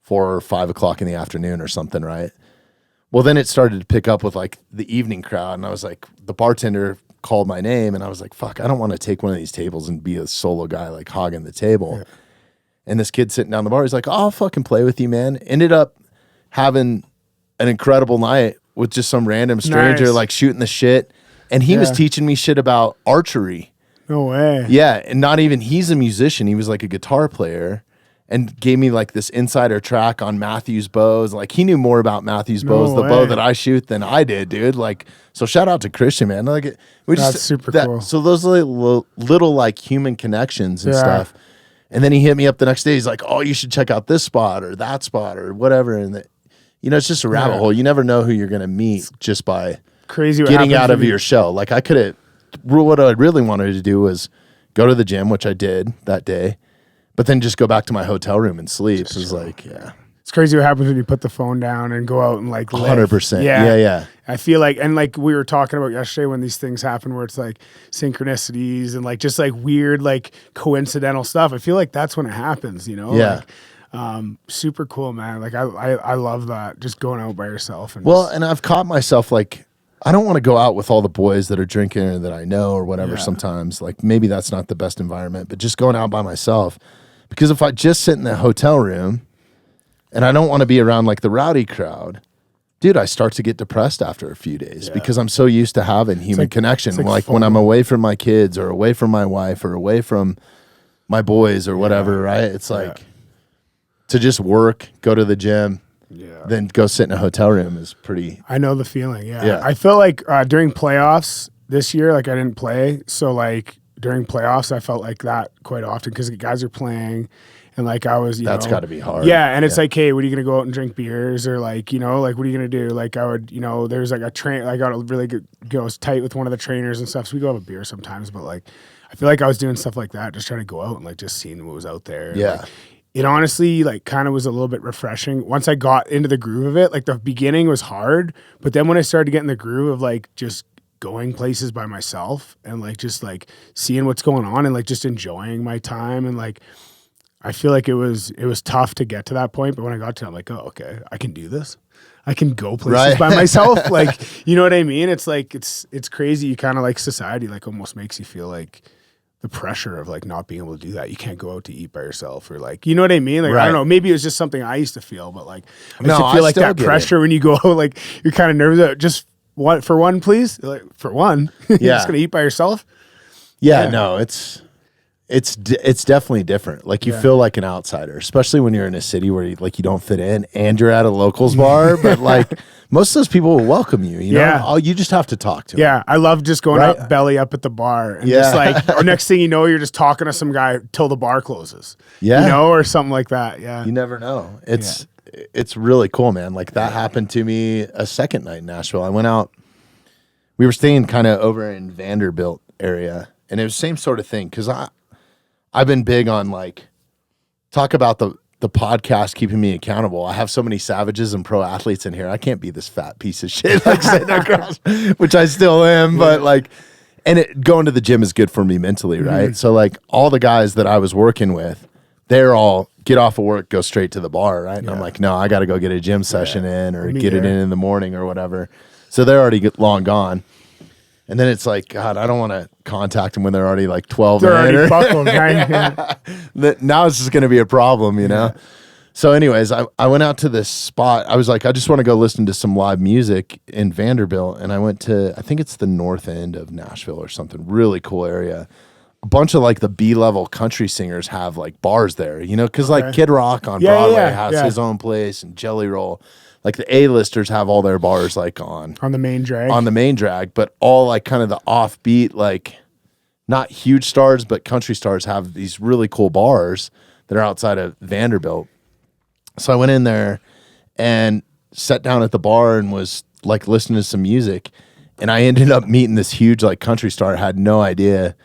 Speaker 1: 4 or 5 o'clock in the afternoon or something, right? Well, then it started to pick up with like the evening crowd. And I was like, the bartender called my name and I was like, fuck, I don't want to take one of these tables and be a solo guy like hogging the table. Yeah. And this kid sitting down the bar, he's like, oh, I'll fucking play with you, man. Ended up having an incredible night with just some random stranger, like shooting the shit. And he was teaching me shit about archery.
Speaker 2: No way.
Speaker 1: Yeah. And not even, he's a musician. He was like a guitar player and gave me like this insider track on Matthew's bows. Like he knew more about Matthew's bows, the bow that I shoot, than I did, dude. Like, so shout out to Christian, man. Like
Speaker 2: that's super cool.
Speaker 1: So those little like human connections and stuff. And then he hit me up the next day. He's like, oh, you should check out this spot or that spot or whatever. And it's just a rabbit hole. You never know who you're going to meet just by getting out of your shell. Like what I really wanted to do was go to the gym, which I did that day, but then just go back to my hotel room and sleep. It was like,
Speaker 2: it's crazy what happens when you put the phone down and go out and like live.
Speaker 1: 100%. Yeah.
Speaker 2: I feel like, and like we were talking about yesterday when these things happen where it's like synchronicities and like just like weird, like coincidental stuff. I feel like that's when it happens, Yeah. Like, super cool, man. Like I love that. Just going out by yourself. And
Speaker 1: and I've caught myself like, I don't want to go out with all the boys that are drinking or that I know or whatever sometimes. Like maybe that's not the best environment, but just going out by myself. Because if I just sit in the hotel room and I don't want to be around like the rowdy crowd, dude, I start to get depressed after a few days because I'm so used to having human connection. Like when I'm away from my kids or away from my wife or away from my boys or whatever, right? It's like to just work, go to the gym, then go sit in a hotel room is pretty.
Speaker 2: I know the feeling. Yeah. I feel like during playoffs this year, like I didn't play. So like during playoffs, I felt like that quite often because the guys are playing. And like I was,
Speaker 1: that's got to be hard.
Speaker 2: Yeah, and it's like, hey, what are you gonna go out and drink beers or like, like what are you gonna do? Like I would, there's like a train. I got a really good, I was tight with one of the trainers and stuff. So we go have a beer sometimes, but like I feel like I was doing stuff like that, just trying to go out and like just seeing what was out there.
Speaker 1: Yeah.
Speaker 2: Like, it honestly like kind of was a little bit refreshing once I got into the groove of it. Like the beginning was hard, but then when I started to get in the groove of like just going places by myself and like just like seeing what's going on and like just enjoying my time. And like I feel like it was tough to get to that point, but when I got to it, I'm like, oh, okay, I can do this. I can go places by myself. Like, you know what I mean? It's like it's crazy. You kind of like society like almost makes you feel like the pressure of like not being able to do that. You can't go out to eat by yourself or like, you know what I mean? Like, I don't know, maybe it was just something I used to feel, but like, I used to feel like that pressure when you go, like, you're kind of nervous. Just what for one, please? Like, for one, you're just going to eat by yourself.
Speaker 1: Yeah, no, it's definitely different. Like you feel like an outsider, especially when you're in a city where you don't fit in and you're at a locals bar, but like most of those people will welcome you, you know, you just have to talk to them.
Speaker 2: Yeah. I love just going out belly up at the bar and just like, or next thing you know, you're just talking to some guy till the bar closes, you know, or something like that. Yeah.
Speaker 1: You never know. It's really cool, man. Like that happened to me a second night in Nashville. I went out, we were staying kind of over in Vanderbilt area and it was the same sort of thing. Cause I've been big on like talk about the podcast keeping me accountable. I have so many savages and pro athletes in here. I can't be this fat piece of shit like sitting across, which I still am. But like, and going to the gym is good for me mentally, right? So like all the guys that I was working with, they're all get off of work, go straight to the bar, right? And I'm like, no, I got to go get a gym session in or get it in the morning or whatever. So they're already long gone. And then it's like, God, I don't want to contact them when they're already like 12.
Speaker 2: They're already buckled, right?
Speaker 1: Now it's just going to be a problem, you know? So anyways, I went out to this spot. I was like, I just want to go listen to some live music in Vanderbilt. And I went to, I think it's the north end of Nashville or something, really cool area. A bunch of like the B-level country singers have like bars there, you know? Because like Kid Rock on Broadway has his own place and Jelly Roll. Like the A-listers have all their bars like on
Speaker 2: the main drag.
Speaker 1: On the main drag, but all like kind of the offbeat, like not huge stars, but country stars have these really cool bars that are outside of Vanderbilt. So I went in there and sat down at the bar and was like listening to some music. And I ended up meeting this huge like country star. I had no idea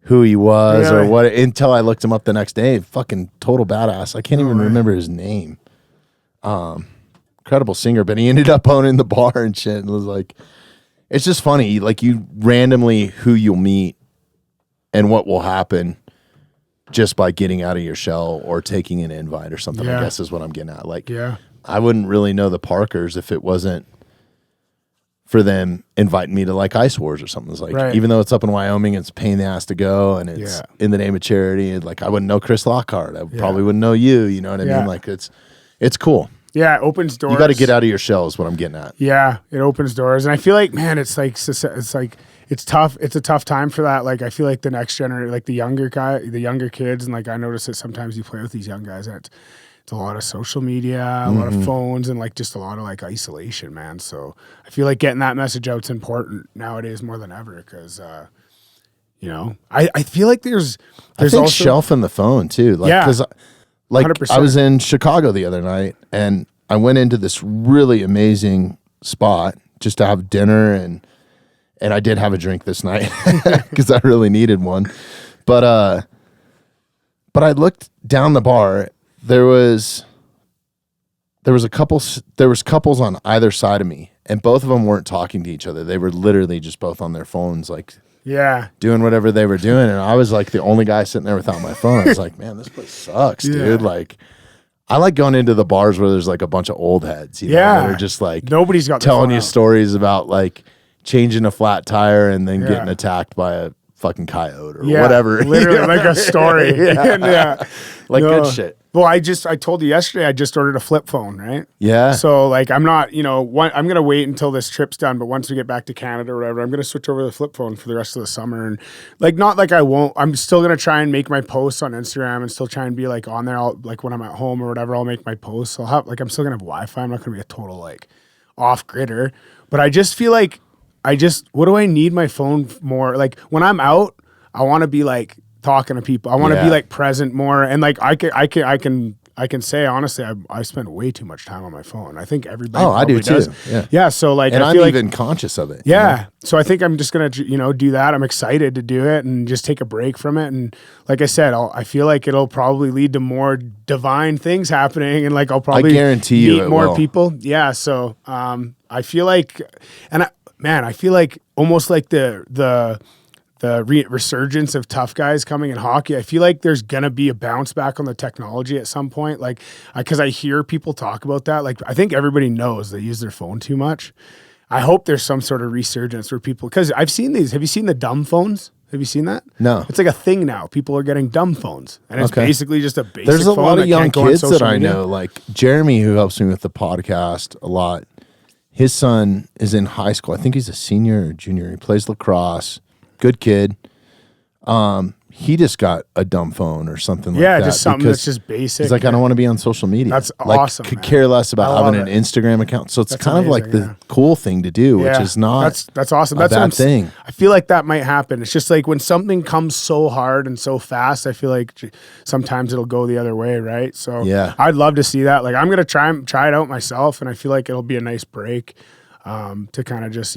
Speaker 1: who he was or what until I looked him up the next day. Fucking total badass. I can't even remember his name. Incredible singer, but he ended up owning the bar and shit. And it was like, it's just funny. Like you randomly who you'll meet and what will happen just by getting out of your shell or taking an invite or something, I guess is what I'm getting at. Like, I wouldn't really know the Parkers if it wasn't for them inviting me to like Ice Wars or something. It's like, even though it's up in Wyoming, it's a pain in the ass to go and it's in the name of charity. And like, I wouldn't know Chris Lockhart. I probably wouldn't know you. You know what I mean? Like it's cool.
Speaker 2: Yeah, it opens doors.
Speaker 1: You got to get out of your shell is what I'm getting at.
Speaker 2: Yeah, it opens doors. And I feel like, man, it's tough. It's a tough time for that. Like, I feel like the next generation, like the younger kids, and like I notice that sometimes you play with these young guys, and it's a lot of social media, a lot of phones, and like just a lot of like isolation, man. So I feel like getting that message out is important nowadays more than ever because, you know, I feel like there's
Speaker 1: also shelving the phone too. Like, because like 100%. I was in Chicago the other night and I went into this really amazing spot just to have dinner and I did have a drink this night because I really needed one. But I looked down the bar. There was couples on either side of me and both of them weren't talking to each other. They were literally just both on their phones, like doing whatever they were doing. And I was like the only guy sitting there without my phone. I was like, man, this place sucks, dude. Like, I like going into the bars where there's like a bunch of old heads, you know, that are just like
Speaker 2: nobody's got
Speaker 1: telling you stories about like changing a flat tire and then getting attacked by a fucking coyote or whatever.
Speaker 2: Literally like a story.
Speaker 1: Like good shit.
Speaker 2: Well, I told you yesterday, I just ordered a flip phone, right?
Speaker 1: Yeah.
Speaker 2: So like, I'm not, you know, I'm going to wait until this trip's done, but once we get back to Canada or whatever, I'm going to switch over to the flip phone for the rest of the summer. And like, not like I won't, I'm still going to try and make my posts on Instagram and still try and be like on there. Like when I'm at home or whatever, I'll make my posts. I'm still going to have Wi-Fi. I'm not going to be a total like off gridder, but I just feel like what do I need my phone more? Like when I'm out, I want to be like talking to people. I want to be like present more. And like, I can say honestly, I spend way too much time on my phone. I think everybody.
Speaker 1: I do too.
Speaker 2: Does. Yeah. So like,
Speaker 1: and
Speaker 2: I
Speaker 1: I'm
Speaker 2: feel
Speaker 1: even conscious of it.
Speaker 2: Yeah.
Speaker 1: You know?
Speaker 2: So I think I'm just gonna, do that. I'm excited to do it and just take a break from it. And like I said, I feel like it'll probably lead to more divine things happening. And like, I'll probably
Speaker 1: I guarantee you
Speaker 2: meet more people. Yeah. So I feel like, and man, I feel like almost like the resurgence of tough guys coming in hockey. I feel like there's gonna be a bounce back on the technology at some point. Like, because I hear people talk about that. Like, I think everybody knows they use their phone too much. I hope there's some sort of resurgence where people, because I've seen these. Have you seen the dumb phones? Have you seen that?
Speaker 1: No.
Speaker 2: It's like a thing now. People are getting dumb phones, and it's basically just a basic.
Speaker 1: There's a
Speaker 2: phone
Speaker 1: lot of
Speaker 2: that
Speaker 1: young
Speaker 2: can't go on
Speaker 1: kids that
Speaker 2: social
Speaker 1: I
Speaker 2: media.
Speaker 1: know, like Jeremy, who helps me with the podcast a lot. His son is in high school. I think he's a senior or junior. He plays lacrosse. Good kid. He just got a dumb phone or something like that.
Speaker 2: Yeah, just something that's just basic.
Speaker 1: He's like, I don't want to be on social media.
Speaker 2: That's
Speaker 1: like,
Speaker 2: awesome,
Speaker 1: could
Speaker 2: man.
Speaker 1: care less about
Speaker 2: I love
Speaker 1: having an
Speaker 2: it.
Speaker 1: Instagram account. So it's
Speaker 2: That's
Speaker 1: kind of like
Speaker 2: amazing,
Speaker 1: the cool thing to do, which is not
Speaker 2: that's awesome.
Speaker 1: a
Speaker 2: That's what
Speaker 1: bad thing.
Speaker 2: I feel like that might happen. It's just like when something comes so hard and so fast, I feel like sometimes it'll go the other way, right? So
Speaker 1: Yeah.
Speaker 2: I'd love to see that. Like, I'm gonna try it out myself, and I feel like it'll be a nice break to kind of just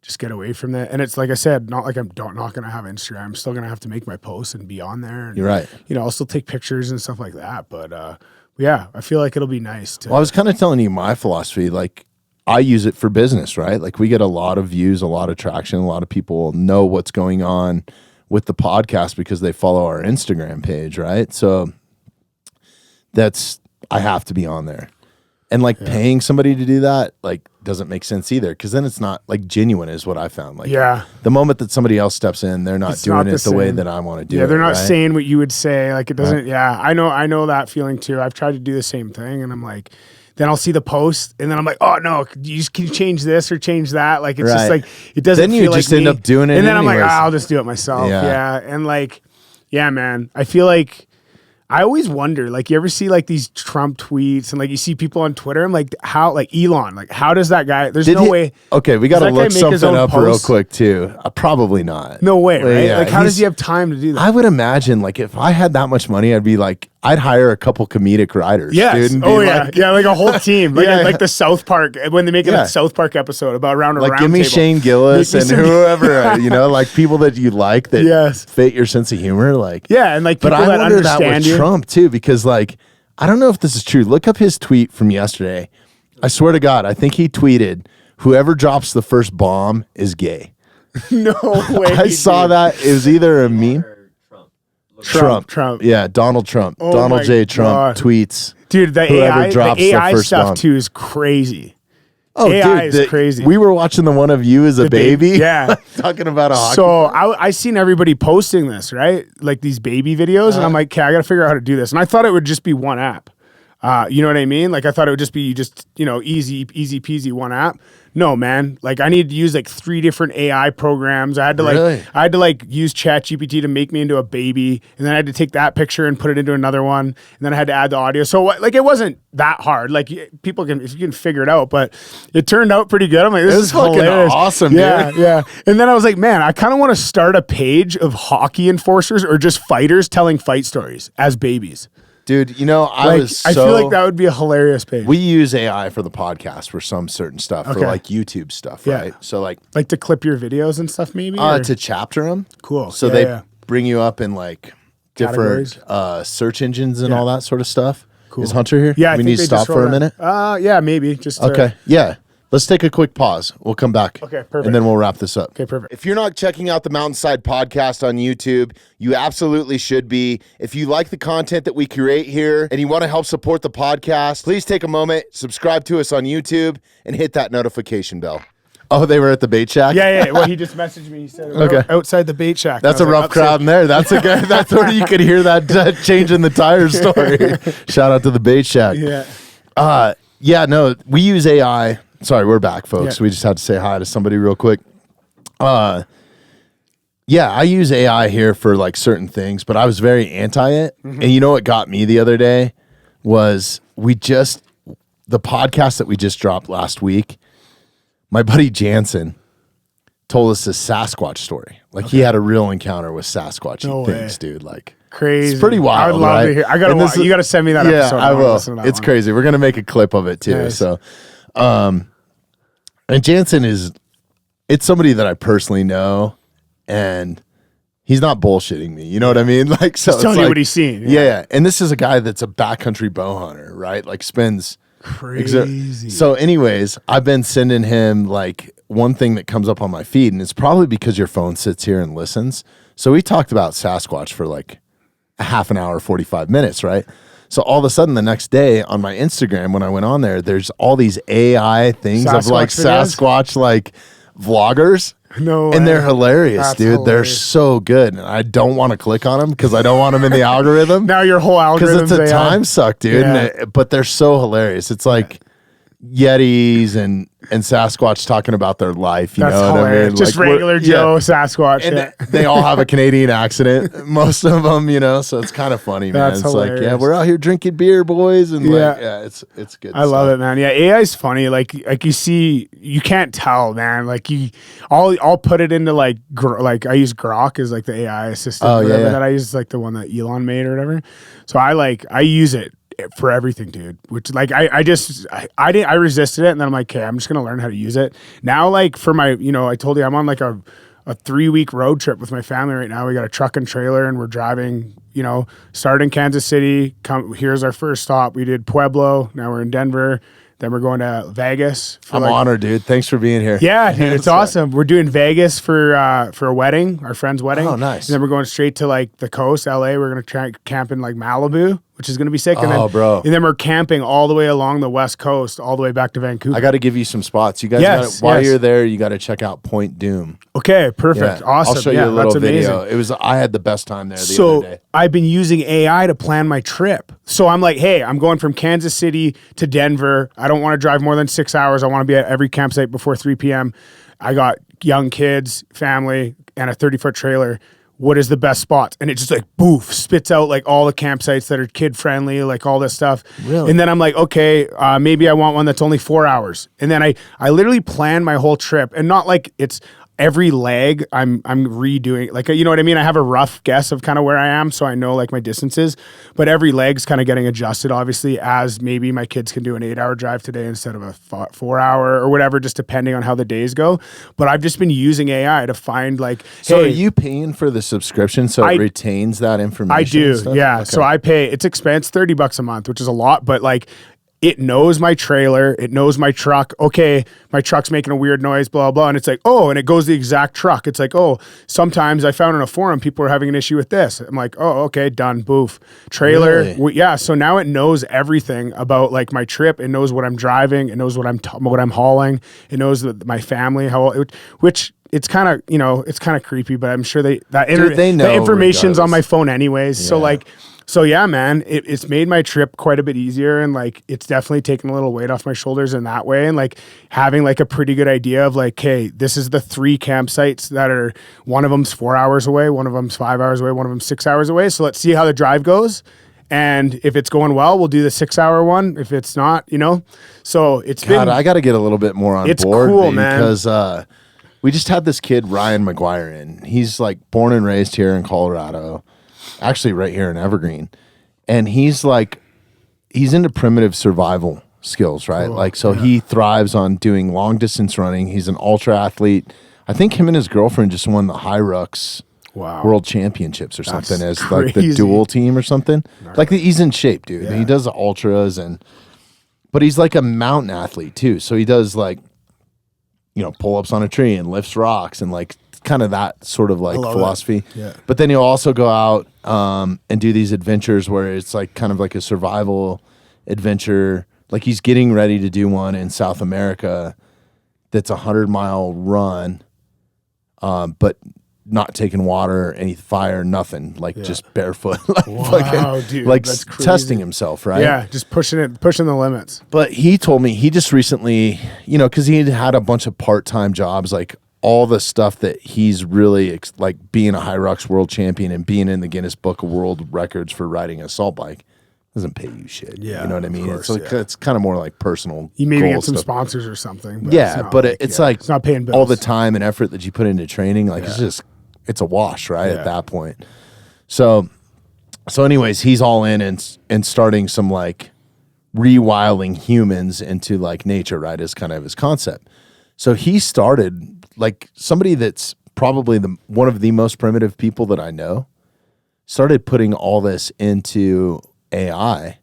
Speaker 2: just get away from that. And it's like I said, not like I'm not going to have Instagram. I'm still going to have to make my posts and be on there. And,
Speaker 1: You're right.
Speaker 2: I'll still take pictures and stuff like that. But yeah, I feel like it'll be nice to.
Speaker 1: Well, I was kind of telling you my philosophy. Like, I use it for business, right? Like, we get a lot of views, a lot of traction. A lot of people know what's going on with the podcast because they follow our Instagram page, right? So I have to be on there. And like paying somebody to do that, like, doesn't make sense either. Because then it's not like genuine, is what I found. Like, the moment that somebody else steps in, they're not doing it the way that I want to do it.
Speaker 2: Yeah, they're not
Speaker 1: right?
Speaker 2: saying what you would say. Like, it doesn't. Yeah, I know that feeling too. I've tried to do the same thing, and I'm like, then I'll see the post, and then I'm like, oh no, can you change this or change that? Like, it's just like it doesn't.
Speaker 1: Then you
Speaker 2: feel
Speaker 1: just
Speaker 2: like
Speaker 1: end up doing it,
Speaker 2: and then
Speaker 1: anyways.
Speaker 2: I'm like, I'll just do it myself.
Speaker 1: Yeah.
Speaker 2: And like, yeah, man, I feel like. I always wonder, like, you ever see like these Trump tweets and like you see people on Twitter? I'm like, how, like Elon, like, how does that guy? There's no way.
Speaker 1: Okay, we got to
Speaker 2: Does that guy
Speaker 1: look
Speaker 2: make his
Speaker 1: something
Speaker 2: own
Speaker 1: up real
Speaker 2: posts?
Speaker 1: quick too. Probably not.
Speaker 2: No way, right?
Speaker 1: Yeah,
Speaker 2: like, how does he have time to do that?
Speaker 1: I would imagine, like, if I had that much money, I'd be like, I'd hire a couple comedic writers.
Speaker 2: Yes.
Speaker 1: Dude, and be
Speaker 2: Like, like a whole team. Like, like the South Park, when they make it a South Park episode about around a
Speaker 1: like,
Speaker 2: round
Speaker 1: give me
Speaker 2: table.
Speaker 1: Shane Gillis and whoever, like people that you like that fit your sense of humor. Like,
Speaker 2: and like people
Speaker 1: but I
Speaker 2: that
Speaker 1: wonder that
Speaker 2: understand
Speaker 1: with
Speaker 2: you.
Speaker 1: Trump too, because like, I don't know if this is true. Look up his tweet from yesterday. I swear to God, I think he tweeted, "Whoever drops the first bomb is gay."
Speaker 2: No way.
Speaker 1: I saw that. It was either a meme.
Speaker 2: Trump.
Speaker 1: Yeah, Donald Trump.
Speaker 2: Oh
Speaker 1: Donald
Speaker 2: my
Speaker 1: J. Trump
Speaker 2: God.
Speaker 1: tweets.
Speaker 2: Dude, the
Speaker 1: Whoever drops the
Speaker 2: AI
Speaker 1: first
Speaker 2: stuff
Speaker 1: bomb.
Speaker 2: too is crazy.
Speaker 1: Oh,
Speaker 2: AI
Speaker 1: dude,
Speaker 2: is crazy.
Speaker 1: We were watching the one of you as a baby.
Speaker 2: Yeah.
Speaker 1: Talking about a hockey.
Speaker 2: So I seen everybody posting this, right? Like these baby videos. And I'm like, okay, I got to figure out how to do this. And I thought it would just be one app. You know what I mean? Like, I thought it would just be easy peasy one app. No, man. Like, I needed to use like 3 different AI programs. I had to like use ChatGPT to make me into a baby, and then I had to take that picture and put it into another one, and then I had to add the audio. So like, it wasn't that hard. Like, people if you can figure it out, but it turned out pretty good. I'm like, this is
Speaker 1: fucking
Speaker 2: hilarious.
Speaker 1: awesome, dude.
Speaker 2: Yeah. And then I was like, man, I kind of want to start a page of hockey enforcers or just fighters telling fight stories as babies.
Speaker 1: Dude, I
Speaker 2: feel like that would be a hilarious page.
Speaker 1: We use AI for the podcast for some certain stuff, for like YouTube stuff, right? So like
Speaker 2: to clip your videos and stuff, maybe?
Speaker 1: to chapter them.
Speaker 2: Cool.
Speaker 1: So they bring you up in like different search engines and all that sort of stuff.
Speaker 2: Cool.
Speaker 1: Is Hunter here?
Speaker 2: Yeah,
Speaker 1: we need to stop for a minute.
Speaker 2: Yeah, maybe. Just
Speaker 1: okay. Yeah. Let's take a quick pause. We'll come back.
Speaker 2: Okay, perfect.
Speaker 1: And then we'll wrap this up.
Speaker 2: Okay, perfect.
Speaker 1: If you're not checking out the Mountainside Podcast on YouTube, you absolutely should be. If you like the content that we create here and you want to help support the podcast, please take a moment, subscribe to us on YouTube, and hit that notification bell. Oh, they were at the bait shack?
Speaker 2: Yeah. Well, he just messaged me. He said, outside the bait shack.
Speaker 1: That's a rough crowd in there. That's a good. That's where you could hear that changing the tires story. Shout out to the bait shack.
Speaker 2: Yeah.
Speaker 1: Yeah, no, we use AI. Sorry, we're back, folks.
Speaker 2: Yeah.
Speaker 1: We just had to say hi to somebody real quick. Yeah, I use AI here for like certain things, but I was very anti it. Mm-hmm. And you know what got me the other day was the podcast that we just dropped last week. My buddy Jansen told us this Sasquatch story. Like he had a real encounter with Sasquatch things, dude. Like
Speaker 2: crazy.
Speaker 1: It's pretty wild.
Speaker 2: I would love to hear. You got to send me that episode.
Speaker 1: Yeah, I will. It's crazy. We're gonna make a clip of it too.
Speaker 2: Nice.
Speaker 1: So, and Jansen it's somebody that I personally know, and he's not bullshitting me. You know what I mean? Like, so
Speaker 2: he's telling you what he's seen.
Speaker 1: Yeah. And this is a guy that's a backcountry bow hunter, right? Like spends
Speaker 2: Crazy.
Speaker 1: So anyways, I've been sending him like one thing that comes up on my feed, and it's probably because your phone sits here and listens. So we talked about Sasquatch for like a half an hour, 45 minutes, right? So all of a sudden the next day on my Instagram, when I went on there, there's all these AI things of like
Speaker 2: videos?
Speaker 1: Sasquatch like vloggers.
Speaker 2: No way.
Speaker 1: And they're hilarious,
Speaker 2: That's
Speaker 1: dude. They're
Speaker 2: hilarious.
Speaker 1: so good. And I don't want to click on them because I don't want them in the algorithm.
Speaker 2: Now your whole
Speaker 1: Because
Speaker 2: algorithm.
Speaker 1: it's a time suck, dude.
Speaker 2: Yeah.
Speaker 1: But they're so hilarious. It's like Yetis and Sasquatch talking about their life. You
Speaker 2: That's
Speaker 1: know
Speaker 2: hilarious.
Speaker 1: what I mean?
Speaker 2: Just
Speaker 1: Like,
Speaker 2: regular Joe Sasquatch.
Speaker 1: And they all have a Canadian accent, most of them, you know, so it's kind of funny, man.
Speaker 2: That's
Speaker 1: It's like, yeah,
Speaker 2: hilarious.
Speaker 1: we're out here drinking beer, boys, and like, it's good.
Speaker 2: I love it, man. Yeah, AI is funny. Like you see, you can't tell, man. Like I'll put it into like I use Grok as like the AI assistant.
Speaker 1: Oh, yeah.
Speaker 2: That I use, like the one that Elon made or whatever. So I use it for everything, dude. Which like I resisted it, and then I'm like, okay, I'm just gonna learn how to use it now. Like for my, I told you I'm on like a 3-week road trip with my family right now. We got a truck and trailer, and we're driving. Started in Kansas City. Here's our first stop. We did Pueblo. Now we're in Denver. Then we're going to Vegas.
Speaker 1: I'm honored, dude. Thanks for being here.
Speaker 2: Yeah, dude, it's awesome. We're doing Vegas for a wedding, our friend's wedding.
Speaker 1: Oh, nice.
Speaker 2: And then we're going straight to like the coast, LA. We're gonna try camp in like Malibu, which is gonna be sick.
Speaker 1: Bro.
Speaker 2: And then we're camping all the way along the west coast, all the way back to Vancouver.
Speaker 1: I got to give you some spots. You guys, while you're there, you got to check out Point Doom.
Speaker 2: Okay, perfect.
Speaker 1: Yeah.
Speaker 2: Awesome.
Speaker 1: I'll show you a little
Speaker 2: that's
Speaker 1: video.
Speaker 2: amazing.
Speaker 1: I had the best time there the other day.
Speaker 2: I've been using AI to plan my trip. So I'm like, hey, I'm going from Kansas City to Denver. I don't want to drive more than 6 hours. I want to be at every campsite before 3 p.m. I got young kids, family, and a 30-foot trailer. What is the best spot? And it just like boof, spits out like all the campsites that are kid friendly, like all this stuff.
Speaker 1: Really?
Speaker 2: And then I'm like, okay, maybe I want one that's only 4 hours. And then I literally plan my whole trip, and not like it's every leg I'm redoing, like, you know what I mean? I have a rough guess of kind of where I am, so I know like my distances, but every leg's kind of getting adjusted, obviously, as maybe my kids can do an 8-hour drive today instead of a 4-hour or whatever, just depending on how the days go. But I've just been using AI to find like,
Speaker 1: So
Speaker 2: hey,
Speaker 1: are you paying for the subscription so it retains that information?
Speaker 2: I do,
Speaker 1: and stuff?
Speaker 2: yeah.
Speaker 1: Okay.
Speaker 2: So I pay, it's expense, $30 a month, which is a lot, but like, it knows my trailer. It knows my truck. Okay, my truck's making a weird noise, blah, blah. And it's like, oh, and it goes the exact truck. It's like, oh, sometimes I found in a forum, people are having an issue with this. I'm like, oh, okay, done, boof. Trailer,
Speaker 1: Really?
Speaker 2: yeah. So now it knows everything about like my trip. It knows what I'm driving. It knows what I'm hauling. It knows my family, which it's kind of, it's kind of creepy, but I'm sure they know the information's on my phone anyways.
Speaker 1: Yeah.
Speaker 2: So like, so yeah, man, it's made my trip quite a bit easier, and like it's definitely taken a little weight off my shoulders in that way, and like having like a pretty good idea of like, hey, this is the 3 campsites that are, one of them's 4 hours away, one of them's 5 hours away, one of them's 6 hours away. So let's see how the drive goes, and if it's going well, we'll do the 6-hour one. If it's not, so it's been.
Speaker 1: I got to get a little bit more on
Speaker 2: It's
Speaker 1: board,
Speaker 2: cool, man.
Speaker 1: because we just had this kid Ryan McGuire in. He's like born and raised here in Colorado. Actually right here in Evergreen, and he's into primitive survival skills, right?
Speaker 2: Cool.
Speaker 1: He thrives on doing long distance running. He's an ultra athlete. I think him and his girlfriend just won the High Rux World Championships or something as
Speaker 2: crazy.
Speaker 1: like the dual team or something. Like he's in shape, dude. And he does the ultras, but he's like a mountain athlete too. So he does like, pull ups on a tree and lifts rocks and like kind of that sort of like philosophy.
Speaker 2: Yeah.
Speaker 1: But then he'll also go out and do these adventures where it's like kind of like a survival adventure. Like he's getting ready to do one in South America that's a 100-mile run, but not taking water, any fire, nothing, like just barefoot,
Speaker 2: Dude,
Speaker 1: like
Speaker 2: that's crazy.
Speaker 1: testing himself, right?
Speaker 2: Yeah, just pushing the limits.
Speaker 1: But he told me he just recently, because he had a bunch of part-time jobs, like all the stuff that he's really like being a High Rux world champion and being in the Guinness Book of World Records for riding an assault bike doesn't pay you shit.
Speaker 2: Yeah,
Speaker 1: you know what I mean?
Speaker 2: course,
Speaker 1: It's kind of more like personal.
Speaker 2: You maybe
Speaker 1: goal
Speaker 2: get some
Speaker 1: stuff.
Speaker 2: sponsors or something. But
Speaker 1: Yeah,
Speaker 2: it's not
Speaker 1: but
Speaker 2: like,
Speaker 1: it's like
Speaker 2: it's not paying bills.
Speaker 1: all the time and effort that you put into training. Like it's a wash, right?
Speaker 2: Yeah.
Speaker 1: At that point. So anyways, he's all in and starting some like rewilding humans into like nature, right? Is kind of his concept. So he started like somebody that's probably one of the most primitive people that I know, started putting all this into AI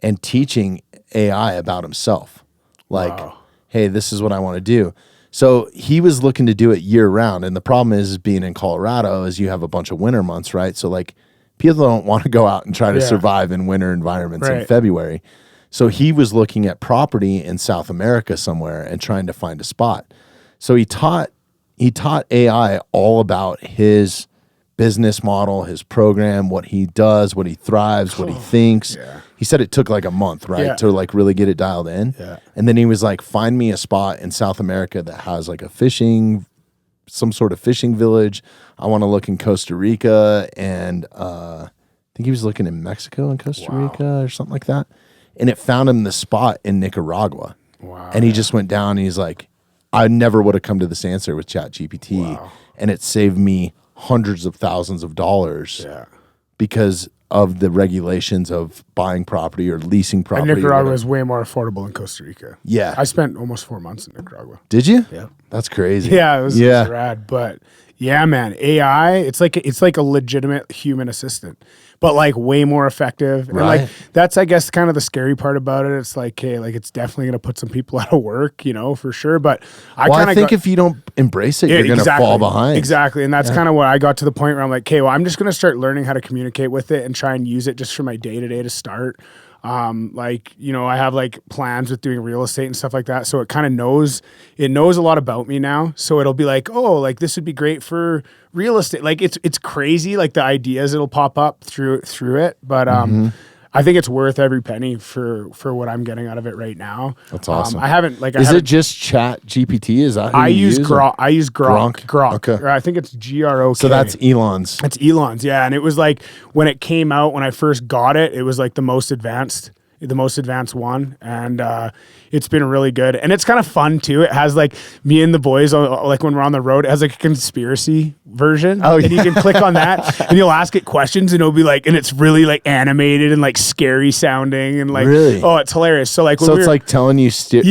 Speaker 1: and teaching AI about himself. Like,
Speaker 2: Wow.
Speaker 1: hey, this is what I want to do. So he was looking to do it year round. And the problem is being in Colorado is you have a bunch of winter months, right? So like people don't want to go out and try to survive in winter environments in February. So he was looking at property in South America somewhere and trying to find a spot. So he taught AI all about his business model, his program, what he does, what he thrives, what he thinks.
Speaker 2: Yeah.
Speaker 1: He said it took like a month, right,
Speaker 2: Yeah.
Speaker 1: to like really get it dialed in.
Speaker 2: Yeah.
Speaker 1: And then he was like, find me a spot in South America that has like some sort of fishing village. I want to look in Costa Rica, and I think he was looking in Mexico and Costa Rica or something like that. And it found him the spot in Nicaragua.
Speaker 2: Wow.
Speaker 1: And he just went down and he's like, I never would have come to this answer with ChatGPT.
Speaker 2: Wow.
Speaker 1: And it saved me hundreds of thousands of dollars because of the regulations of buying property or leasing property.
Speaker 2: And Nicaragua is way more affordable than Costa Rica.
Speaker 1: Yeah.
Speaker 2: I spent almost 4 months in Nicaragua.
Speaker 1: Did you?
Speaker 2: Yeah.
Speaker 1: That's crazy.
Speaker 2: Yeah, it was rad. But yeah, man, AI, it's like a legitimate human assistant, but like way more effective. And like that's, I guess, kind of the scary part about it. It's like, hey, like it's definitely gonna put some people out of work, you know, for sure. But
Speaker 1: I think if you don't embrace it, you're gonna fall behind.
Speaker 2: Exactly. And that's kind of what I got to the point where I'm like, okay, well, I'm just gonna start learning how to communicate with it and try and use it just for my day-to-day to start. Like, you know, I have like plans with doing real estate and stuff like that. So it kind of knows a lot about me now. So it'll be like, oh, like this would be great for real estate. Like it's crazy, like the ideas it'll pop up through it. But I think it's worth every penny for what I'm getting out of it right now.
Speaker 1: That's awesome.
Speaker 2: Is
Speaker 1: it just Chat GPT? Is that who
Speaker 2: I
Speaker 1: you
Speaker 2: use Grok. I use Grok.
Speaker 1: Okay.
Speaker 2: Or I think it's GROK.
Speaker 1: So that's Elon's.
Speaker 2: It's Elon's, yeah. And it was like when it came out, when I first got it, it was like the most advanced one, and it's been really good. And it's kind of fun too. It has like me and the boys, like when we're on the road, it has like a conspiracy version.
Speaker 1: Oh,
Speaker 2: and you can click on that and you'll ask it questions and it'll be like, and it's really like animated and like scary sounding and like, oh, it's hilarious. So like,
Speaker 1: it's like telling you stories.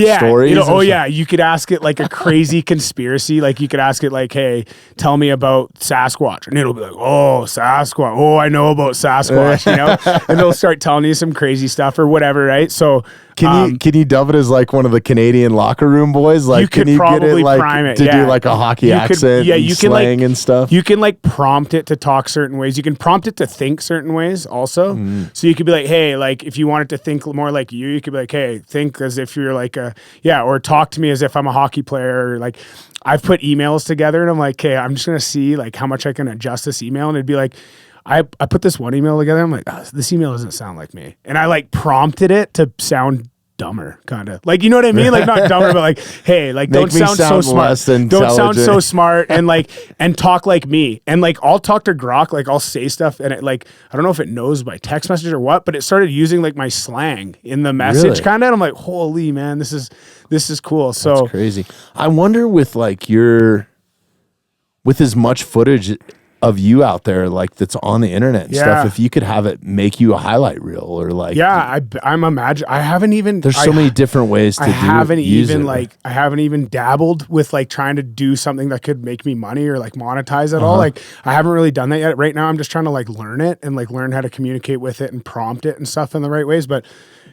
Speaker 2: You know, you could ask it like a crazy conspiracy. Like you could ask it like, hey, tell me about Sasquatch, and it'll be like, oh, Sasquatch. Oh, I know about Sasquatch. You know, and it'll start telling you some crazy stuff or whatever, right? So
Speaker 1: can you dub it as like one of the Canadian locker room boys? Like, can you get it like
Speaker 2: prime it,
Speaker 1: to do like a hockey accent, and slang and stuff?
Speaker 2: You can like prompt it to talk certain ways. You can prompt it to think certain ways also. So you could be like, hey, like if you want it to think more like you could be like, hey, think as if you're like or talk to me as if I'm a hockey player. Or like I've put emails together and I'm like, okay, I'm just gonna see like how much I can adjust this email, and it'd be like, I put this one email together. I'm like, this email doesn't sound like me. And I like prompted it to sound dumber, kind of like, you know what I mean? Like not dumber, but like, hey, like don't sound so smart. Don't sound so smart and like, and talk like me. And like, I'll talk to Grok, like I'll say stuff and it like, I don't know if it knows by text message or what, but it started using like my slang in the message kind of. And I'm like, holy man, this is cool. So
Speaker 1: that's crazy. I wonder with like with as much footage of you out there, like that's on the internet and stuff, if you could have it make you a highlight reel or like,
Speaker 2: I'm imagining. I haven't even.
Speaker 1: There's so many different ways to
Speaker 2: I haven't even dabbled with like trying to do something that could make me money or like monetize at all. Like I haven't really done that yet. Right now, I'm just trying to like learn it and like learn how to communicate with it and prompt it and stuff in the right ways. But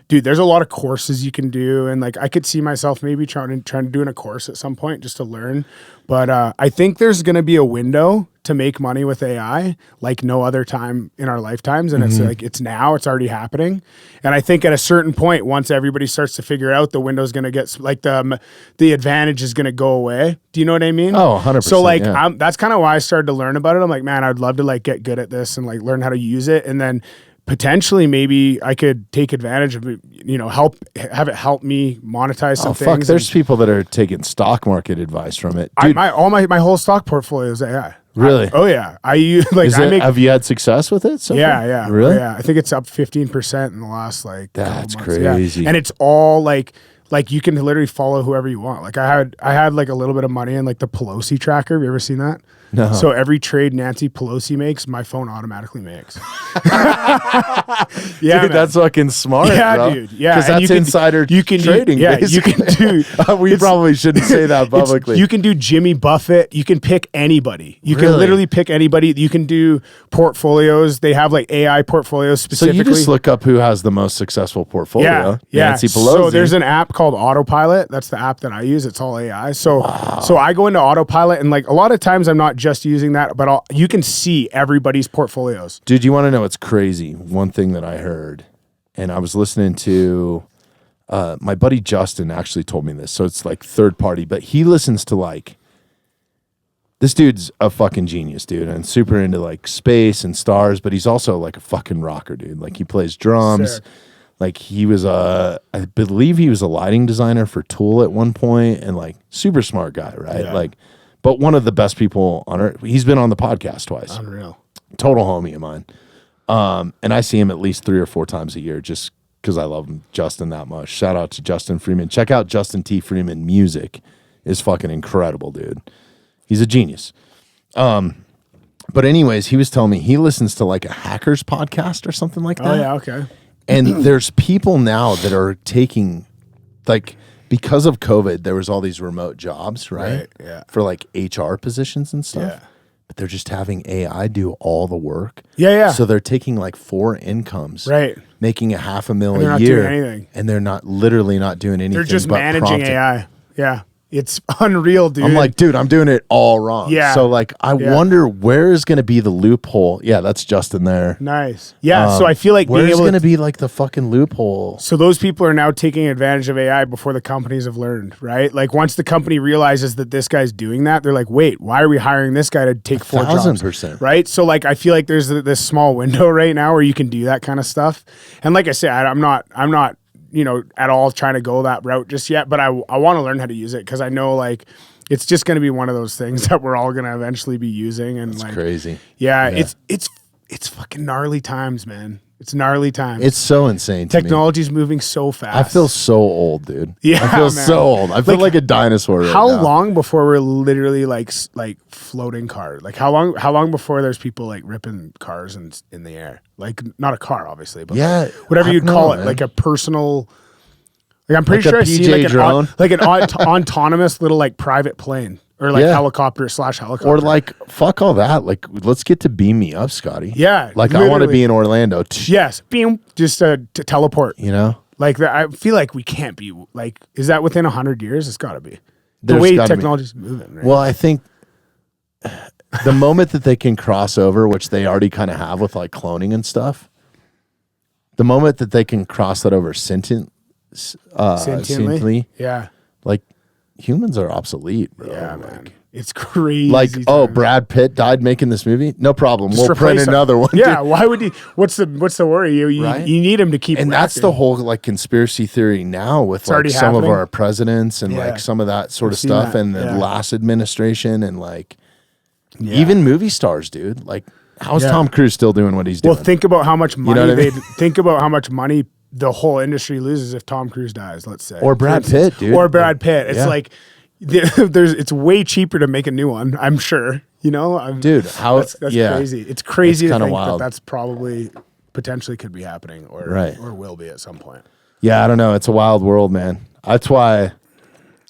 Speaker 2: dude, there's a lot of courses you can do, and like I could see myself maybe trying to do in a course at some point just to learn. But I think there's going to be a window to make money with AI like no other time in our lifetimes, and it's like it's already happening. And I think at a certain point, once everybody starts to figure out, the window's going to get like the advantage is going to go away. Do you know what I mean?
Speaker 1: Oh, 100%.
Speaker 2: So like that's kind of why I started to learn about it. I'm like, man, I'd love to like get good at this and like learn how to use it, and then potentially maybe I could take advantage of it, you know, have it help me monetize some things.
Speaker 1: There's people that are taking stock market advice from it. Dude,
Speaker 2: my whole stock portfolio is AI.
Speaker 1: Really?
Speaker 2: I use like
Speaker 1: have you had success with it? So
Speaker 2: yeah.
Speaker 1: Really?
Speaker 2: Yeah. I think it's up 15% in the last like
Speaker 1: that's
Speaker 2: couple months.
Speaker 1: crazy.
Speaker 2: Yeah. And it's all like Like you can literally follow whoever you want. Like I had like a little bit of money in like the Pelosi tracker. Have you ever seen that?
Speaker 1: No.
Speaker 2: So every trade Nancy Pelosi makes, my phone automatically makes. Yeah,
Speaker 1: dude, that's fucking smart.
Speaker 2: Yeah,
Speaker 1: bro.
Speaker 2: dude. Yeah,
Speaker 1: because that's insider trading.
Speaker 2: Yeah,
Speaker 1: basically.
Speaker 2: you can do.
Speaker 1: We probably shouldn't say that publicly.
Speaker 2: You can do Jimmy Buffett. You can pick anybody. You can literally pick anybody. You can do portfolios. They have like AI portfolios specifically.
Speaker 1: So you just look up who has the most successful portfolio.
Speaker 2: Yeah.
Speaker 1: Nancy Pelosi.
Speaker 2: So there's an app called Autopilot. That's the app that I use. It's all AI. So I go into Autopilot, and like a lot of times I'm not just using that, but you can see everybody's portfolios.
Speaker 1: Dude, you want to know what's crazy? One thing that I heard, and I was listening to my buddy Justin actually told me this. So it's like third party, but he listens to like, this dude's a fucking genius, dude, and super into like space and stars, but he's also like a fucking rocker, dude. Like he plays drums.
Speaker 2: Sick.
Speaker 1: Like he was I believe he was a lighting designer for Tool at one point, and like super smart guy, right?
Speaker 2: Yeah.
Speaker 1: Like, but one of the best people on earth. He's been on the podcast twice.
Speaker 2: Unreal.
Speaker 1: Total homie of mine. And I see him at least 3 or 4 times a year just because I love him, Justin, that much. Shout out to Justin Freeman. Check out Justin T. Freeman music. Is fucking incredible, dude. He's a genius. But anyways, he was telling me he listens to like a hackers podcast or something like that.
Speaker 2: Oh yeah, okay.
Speaker 1: And there's people now that are taking, like, because of COVID, there was all these remote jobs, right?
Speaker 2: Yeah.
Speaker 1: For like HR positions and stuff.
Speaker 2: Yeah.
Speaker 1: But they're just having AI do all the work.
Speaker 2: Yeah.
Speaker 1: So they're taking like 4 incomes,
Speaker 2: Right.
Speaker 1: making $500,000
Speaker 2: they're
Speaker 1: a
Speaker 2: not
Speaker 1: year,
Speaker 2: doing anything.
Speaker 1: and they're not doing anything.
Speaker 2: They're just
Speaker 1: but
Speaker 2: managing
Speaker 1: prompting.
Speaker 2: AI. Yeah. It's unreal, dude.
Speaker 1: I'm like, dude, I'm doing it all wrong.
Speaker 2: Yeah.
Speaker 1: So like, I wonder where is going to be the loophole. Yeah, that's Justin there.
Speaker 2: Nice. Yeah. So I feel like being
Speaker 1: where's
Speaker 2: able
Speaker 1: going to be like the fucking loophole?
Speaker 2: So those people are now taking advantage of AI before the companies have learned, right? Like once the company realizes that this guy's doing that, they're like, wait, why are we hiring this guy to take 4 jobs?
Speaker 1: 1,000%.
Speaker 2: Right? So like, I feel like there's this small window right now where you can do that kind of stuff. And like I said, I'm not, at all trying to go that route just yet, but I want to learn how to use it because I know like it's just going to be one of those things that we're all going to eventually be using. And
Speaker 1: It's
Speaker 2: like
Speaker 1: crazy.
Speaker 2: Yeah, it's fucking gnarly times, man. It's gnarly times.
Speaker 1: It's so insane to me.
Speaker 2: Technology's moving so fast.
Speaker 1: I feel so old, dude.
Speaker 2: Yeah,
Speaker 1: I feel
Speaker 2: man.
Speaker 1: so old. I feel like a dinosaur right
Speaker 2: How
Speaker 1: now.
Speaker 2: long before we're literally like floating cars? Like how long before there's people like ripping cars in the air? Like not a car, obviously, but
Speaker 1: Yeah,
Speaker 2: like, whatever
Speaker 1: I
Speaker 2: you'd
Speaker 1: don't
Speaker 2: call
Speaker 1: know,
Speaker 2: it,
Speaker 1: man.
Speaker 2: like a personal. Like I'm pretty
Speaker 1: Like a
Speaker 2: sure I've seen
Speaker 1: PJ
Speaker 2: like
Speaker 1: drone?
Speaker 2: an autonomous little like private plane or like helicopter/helicopter.
Speaker 1: Or like, fuck all that. Like, let's get to beam me up, Scotty.
Speaker 2: Yeah,
Speaker 1: Like, I want to
Speaker 2: literally.
Speaker 1: be in Orlando.
Speaker 2: Yes, beam, just to teleport.
Speaker 1: You know?
Speaker 2: Like that, I feel like we can't be like. Is that within 100 years? It's got to be. The
Speaker 1: There's
Speaker 2: way
Speaker 1: gotta be.
Speaker 2: technology's moving. Right?
Speaker 1: Well, I think the moment that they can cross over, which they already kind of have with like cloning and stuff, the moment that they can cross that over sentiently,
Speaker 2: yeah,
Speaker 1: like humans are obsolete, bro.
Speaker 2: yeah,
Speaker 1: Like,
Speaker 2: man. It's crazy.
Speaker 1: Like, oh,
Speaker 2: times.
Speaker 1: Brad Pitt died making this movie? No problem.
Speaker 2: Just
Speaker 1: We'll print
Speaker 2: replace him.
Speaker 1: another one.
Speaker 2: Yeah,
Speaker 1: dude.
Speaker 2: why would you? What's the worry? You
Speaker 1: Right?
Speaker 2: you need him to keep.
Speaker 1: And that's
Speaker 2: acting.
Speaker 1: the whole like conspiracy theory now with like
Speaker 2: already
Speaker 1: some
Speaker 2: happening.
Speaker 1: of our presidents and
Speaker 2: Yeah.
Speaker 1: like some of that sort
Speaker 2: I've
Speaker 1: of
Speaker 2: seen
Speaker 1: stuff
Speaker 2: that.
Speaker 1: and the
Speaker 2: Yeah.
Speaker 1: last administration and like
Speaker 2: Yeah.
Speaker 1: even movie stars, dude. Like, how's
Speaker 2: Yeah.
Speaker 1: Tom Cruise still doing what he's doing?
Speaker 2: Well, think about how much money
Speaker 1: know what I mean?
Speaker 2: think about how much money the whole industry loses if Tom Cruise dies. Let's say,
Speaker 1: Or Brad
Speaker 2: For instance.
Speaker 1: Pitt, dude.
Speaker 2: Or Brad Pitt. It's
Speaker 1: Yeah.
Speaker 2: like it's way cheaper to make a new one. I'm sure.
Speaker 1: Dude, how?
Speaker 2: That's
Speaker 1: yeah.
Speaker 2: crazy. It's crazy
Speaker 1: It's
Speaker 2: to
Speaker 1: kinda
Speaker 2: think
Speaker 1: wild.
Speaker 2: that that's probably potentially could be happening or
Speaker 1: Right.
Speaker 2: or will be at some point.
Speaker 1: Yeah, I don't know. It's a wild world, man. That's why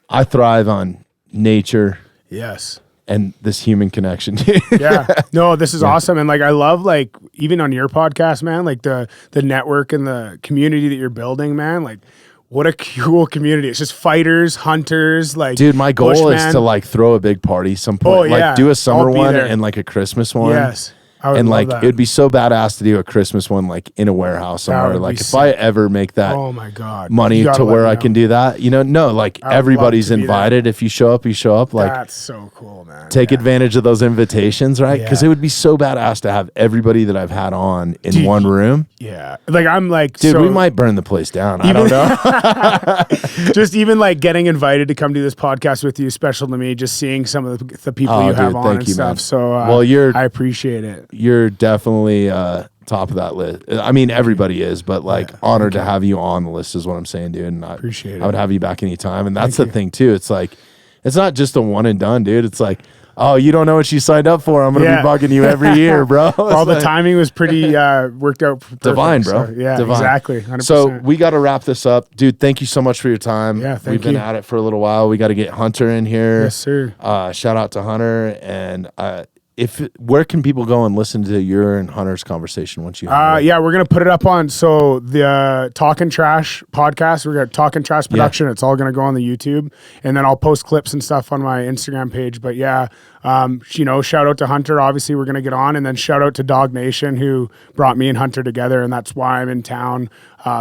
Speaker 1: I thrive on nature
Speaker 2: Yes.
Speaker 1: and this human connection.
Speaker 2: Yeah. No, this is awesome. And like I love like even on your podcast, man, like the network and the community that you're building, man, like what a cool community. It's just fighters, hunters, like
Speaker 1: Dude, my goal is
Speaker 2: bushmen.
Speaker 1: to like throw a big party some point.
Speaker 2: Oh, yeah.
Speaker 1: Like do a summer
Speaker 2: I'll be
Speaker 1: one
Speaker 2: there.
Speaker 1: and like a Christmas one.
Speaker 2: Yes. I would
Speaker 1: And
Speaker 2: love
Speaker 1: like
Speaker 2: that.
Speaker 1: it'd be so badass to do a Christmas one like in a warehouse somewhere.
Speaker 2: would
Speaker 1: Like
Speaker 2: be
Speaker 1: if I ever make that
Speaker 2: Oh my God.
Speaker 1: money
Speaker 2: You gotta
Speaker 1: to
Speaker 2: let
Speaker 1: where
Speaker 2: me
Speaker 1: I
Speaker 2: know.
Speaker 1: can do that, no, like
Speaker 2: I would love
Speaker 1: everybody's
Speaker 2: to be there.
Speaker 1: invited. If you show up, you show up. Like
Speaker 2: That's so cool, man.
Speaker 1: take
Speaker 2: Yeah.
Speaker 1: advantage of those invitations, right? Because
Speaker 2: Yeah.
Speaker 1: it would be so badass to have everybody that I've had on in
Speaker 2: Dude,
Speaker 1: one room.
Speaker 2: Yeah. Like I'm like,
Speaker 1: Dude,
Speaker 2: so
Speaker 1: we might burn the place down. I don't know.
Speaker 2: just even like getting invited to come do this podcast with you is special to me. Just seeing some of the people
Speaker 1: Oh,
Speaker 2: you have
Speaker 1: dude,
Speaker 2: on
Speaker 1: thank
Speaker 2: and
Speaker 1: you,
Speaker 2: stuff.
Speaker 1: man.
Speaker 2: So
Speaker 1: Well,
Speaker 2: I appreciate it.
Speaker 1: you're definitely top of that list. I mean, everybody is, but like honored to have you on the list is what I'm saying, dude. And
Speaker 2: Appreciate it.
Speaker 1: I would have you back anytime. And that's the thing too. It's like, it's not just a one and done, dude. It's like, oh, you don't know what you signed up for. I'm going to be bugging you every year, bro.
Speaker 2: Well, the timing was pretty worked out perfect,
Speaker 1: divine, bro.
Speaker 2: So, yeah,
Speaker 1: divine.
Speaker 2: Exactly. 100%.
Speaker 1: So we got to wrap this up. Dude, thank you so much for your time.
Speaker 2: Yeah,
Speaker 1: We've been at it for a little while. We got to get Hunter in here.
Speaker 2: Yes, sir.
Speaker 1: Shout out to Hunter. And where can people go and listen to your and Hunter's conversation once you have it?
Speaker 2: Yeah, we're gonna put it up on the Talking Trash podcast. We're gonna Talking Trash production. It's all gonna go on the YouTube, and then I'll post clips and stuff on my Instagram page. But yeah, shout out to Hunter. Obviously, we're gonna get on, and then shout out to Dog Nation who brought me and Hunter together, and that's why I'm in town.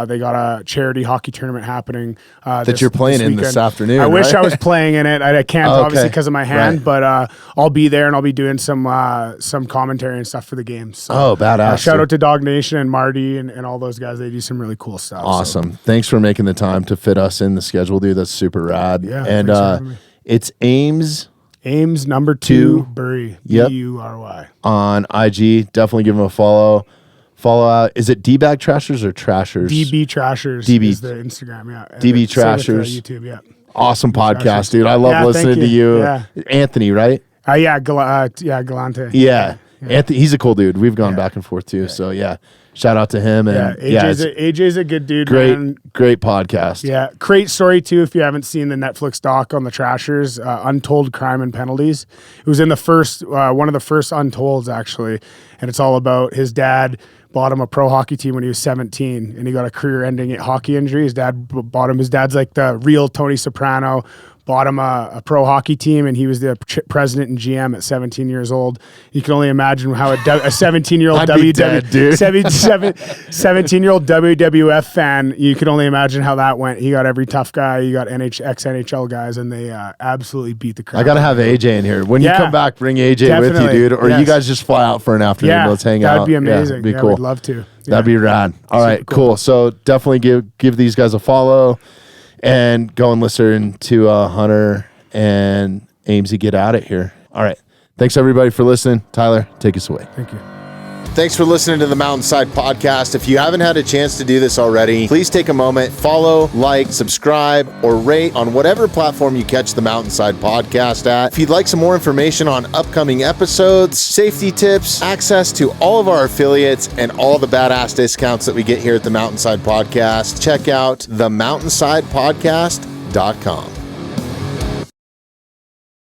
Speaker 2: They got a charity hockey tournament happening
Speaker 1: that you're playing in this afternoon.
Speaker 2: I wish I was playing in it. I can't obviously because of my hand, but I'll be there and I'll be doing some commentary and stuff for the games. So,
Speaker 1: badass!
Speaker 2: Shout out to Dog Nation and Marty and all those guys. They do some really cool stuff.
Speaker 1: Awesome! So. Thanks for making the time to fit us in the schedule, dude. That's super rad.
Speaker 2: Yeah,
Speaker 1: and it's Ames
Speaker 2: number 2 Bury. Bury
Speaker 1: on IG. Definitely give him a follow. Follow out. Is it D-Bag Trashers or Trashers?
Speaker 2: DB Trashers is the Instagram, yeah.
Speaker 1: DB Trashers.
Speaker 2: YouTube, yeah.
Speaker 1: Awesome podcast, dude. I love listening to you.
Speaker 2: Yeah.
Speaker 1: Anthony, right?
Speaker 2: Galante.
Speaker 1: Yeah. Anthony, he's a cool dude. We've gone back and forth too. So yeah, shout out to him. And
Speaker 2: AJ's a good dude.
Speaker 1: Great podcast.
Speaker 2: Yeah, great story too. If you haven't seen the Netflix doc on the Trashers, Untold Crime and Penalties, it was in the first one of the first Untolds actually, and it's all about his dad bought him a pro hockey team when he was 17, and he got a career-ending hockey injury. His dad bought him. His dad's like the real Tony Soprano. Bought him a pro hockey team, and he was the president and GM at 17 years old. You can only imagine how a 17-year-old 17-year-old WWF fan. You can only imagine how that went. He got every tough guy. You got ex-NHL guys, and they absolutely beat the crap.
Speaker 1: I gotta have AJ in here when you come back. Bring AJ with you, dude, or you guys just fly out for an afternoon. Let's hang out.
Speaker 2: That'd be amazing.
Speaker 1: It'd be cool.
Speaker 2: We'd love to.
Speaker 1: That'd be rad. All right, cool. So definitely give these guys a follow. And go and listen to Hunter and Amesy get at it here. All right. Thanks, everybody, for listening. Tyler, take us away.
Speaker 2: Thank you.
Speaker 1: Thanks for listening to the Mountainside Podcast. If you haven't had a chance to do this already, please take a moment, follow, like, subscribe, or rate on whatever platform you catch the Mountainside Podcast at. If you'd like some more information on upcoming episodes, safety tips, access to all of our affiliates, and all the badass discounts that we get here at the Mountainside Podcast, check out themountainsidepodcast.com.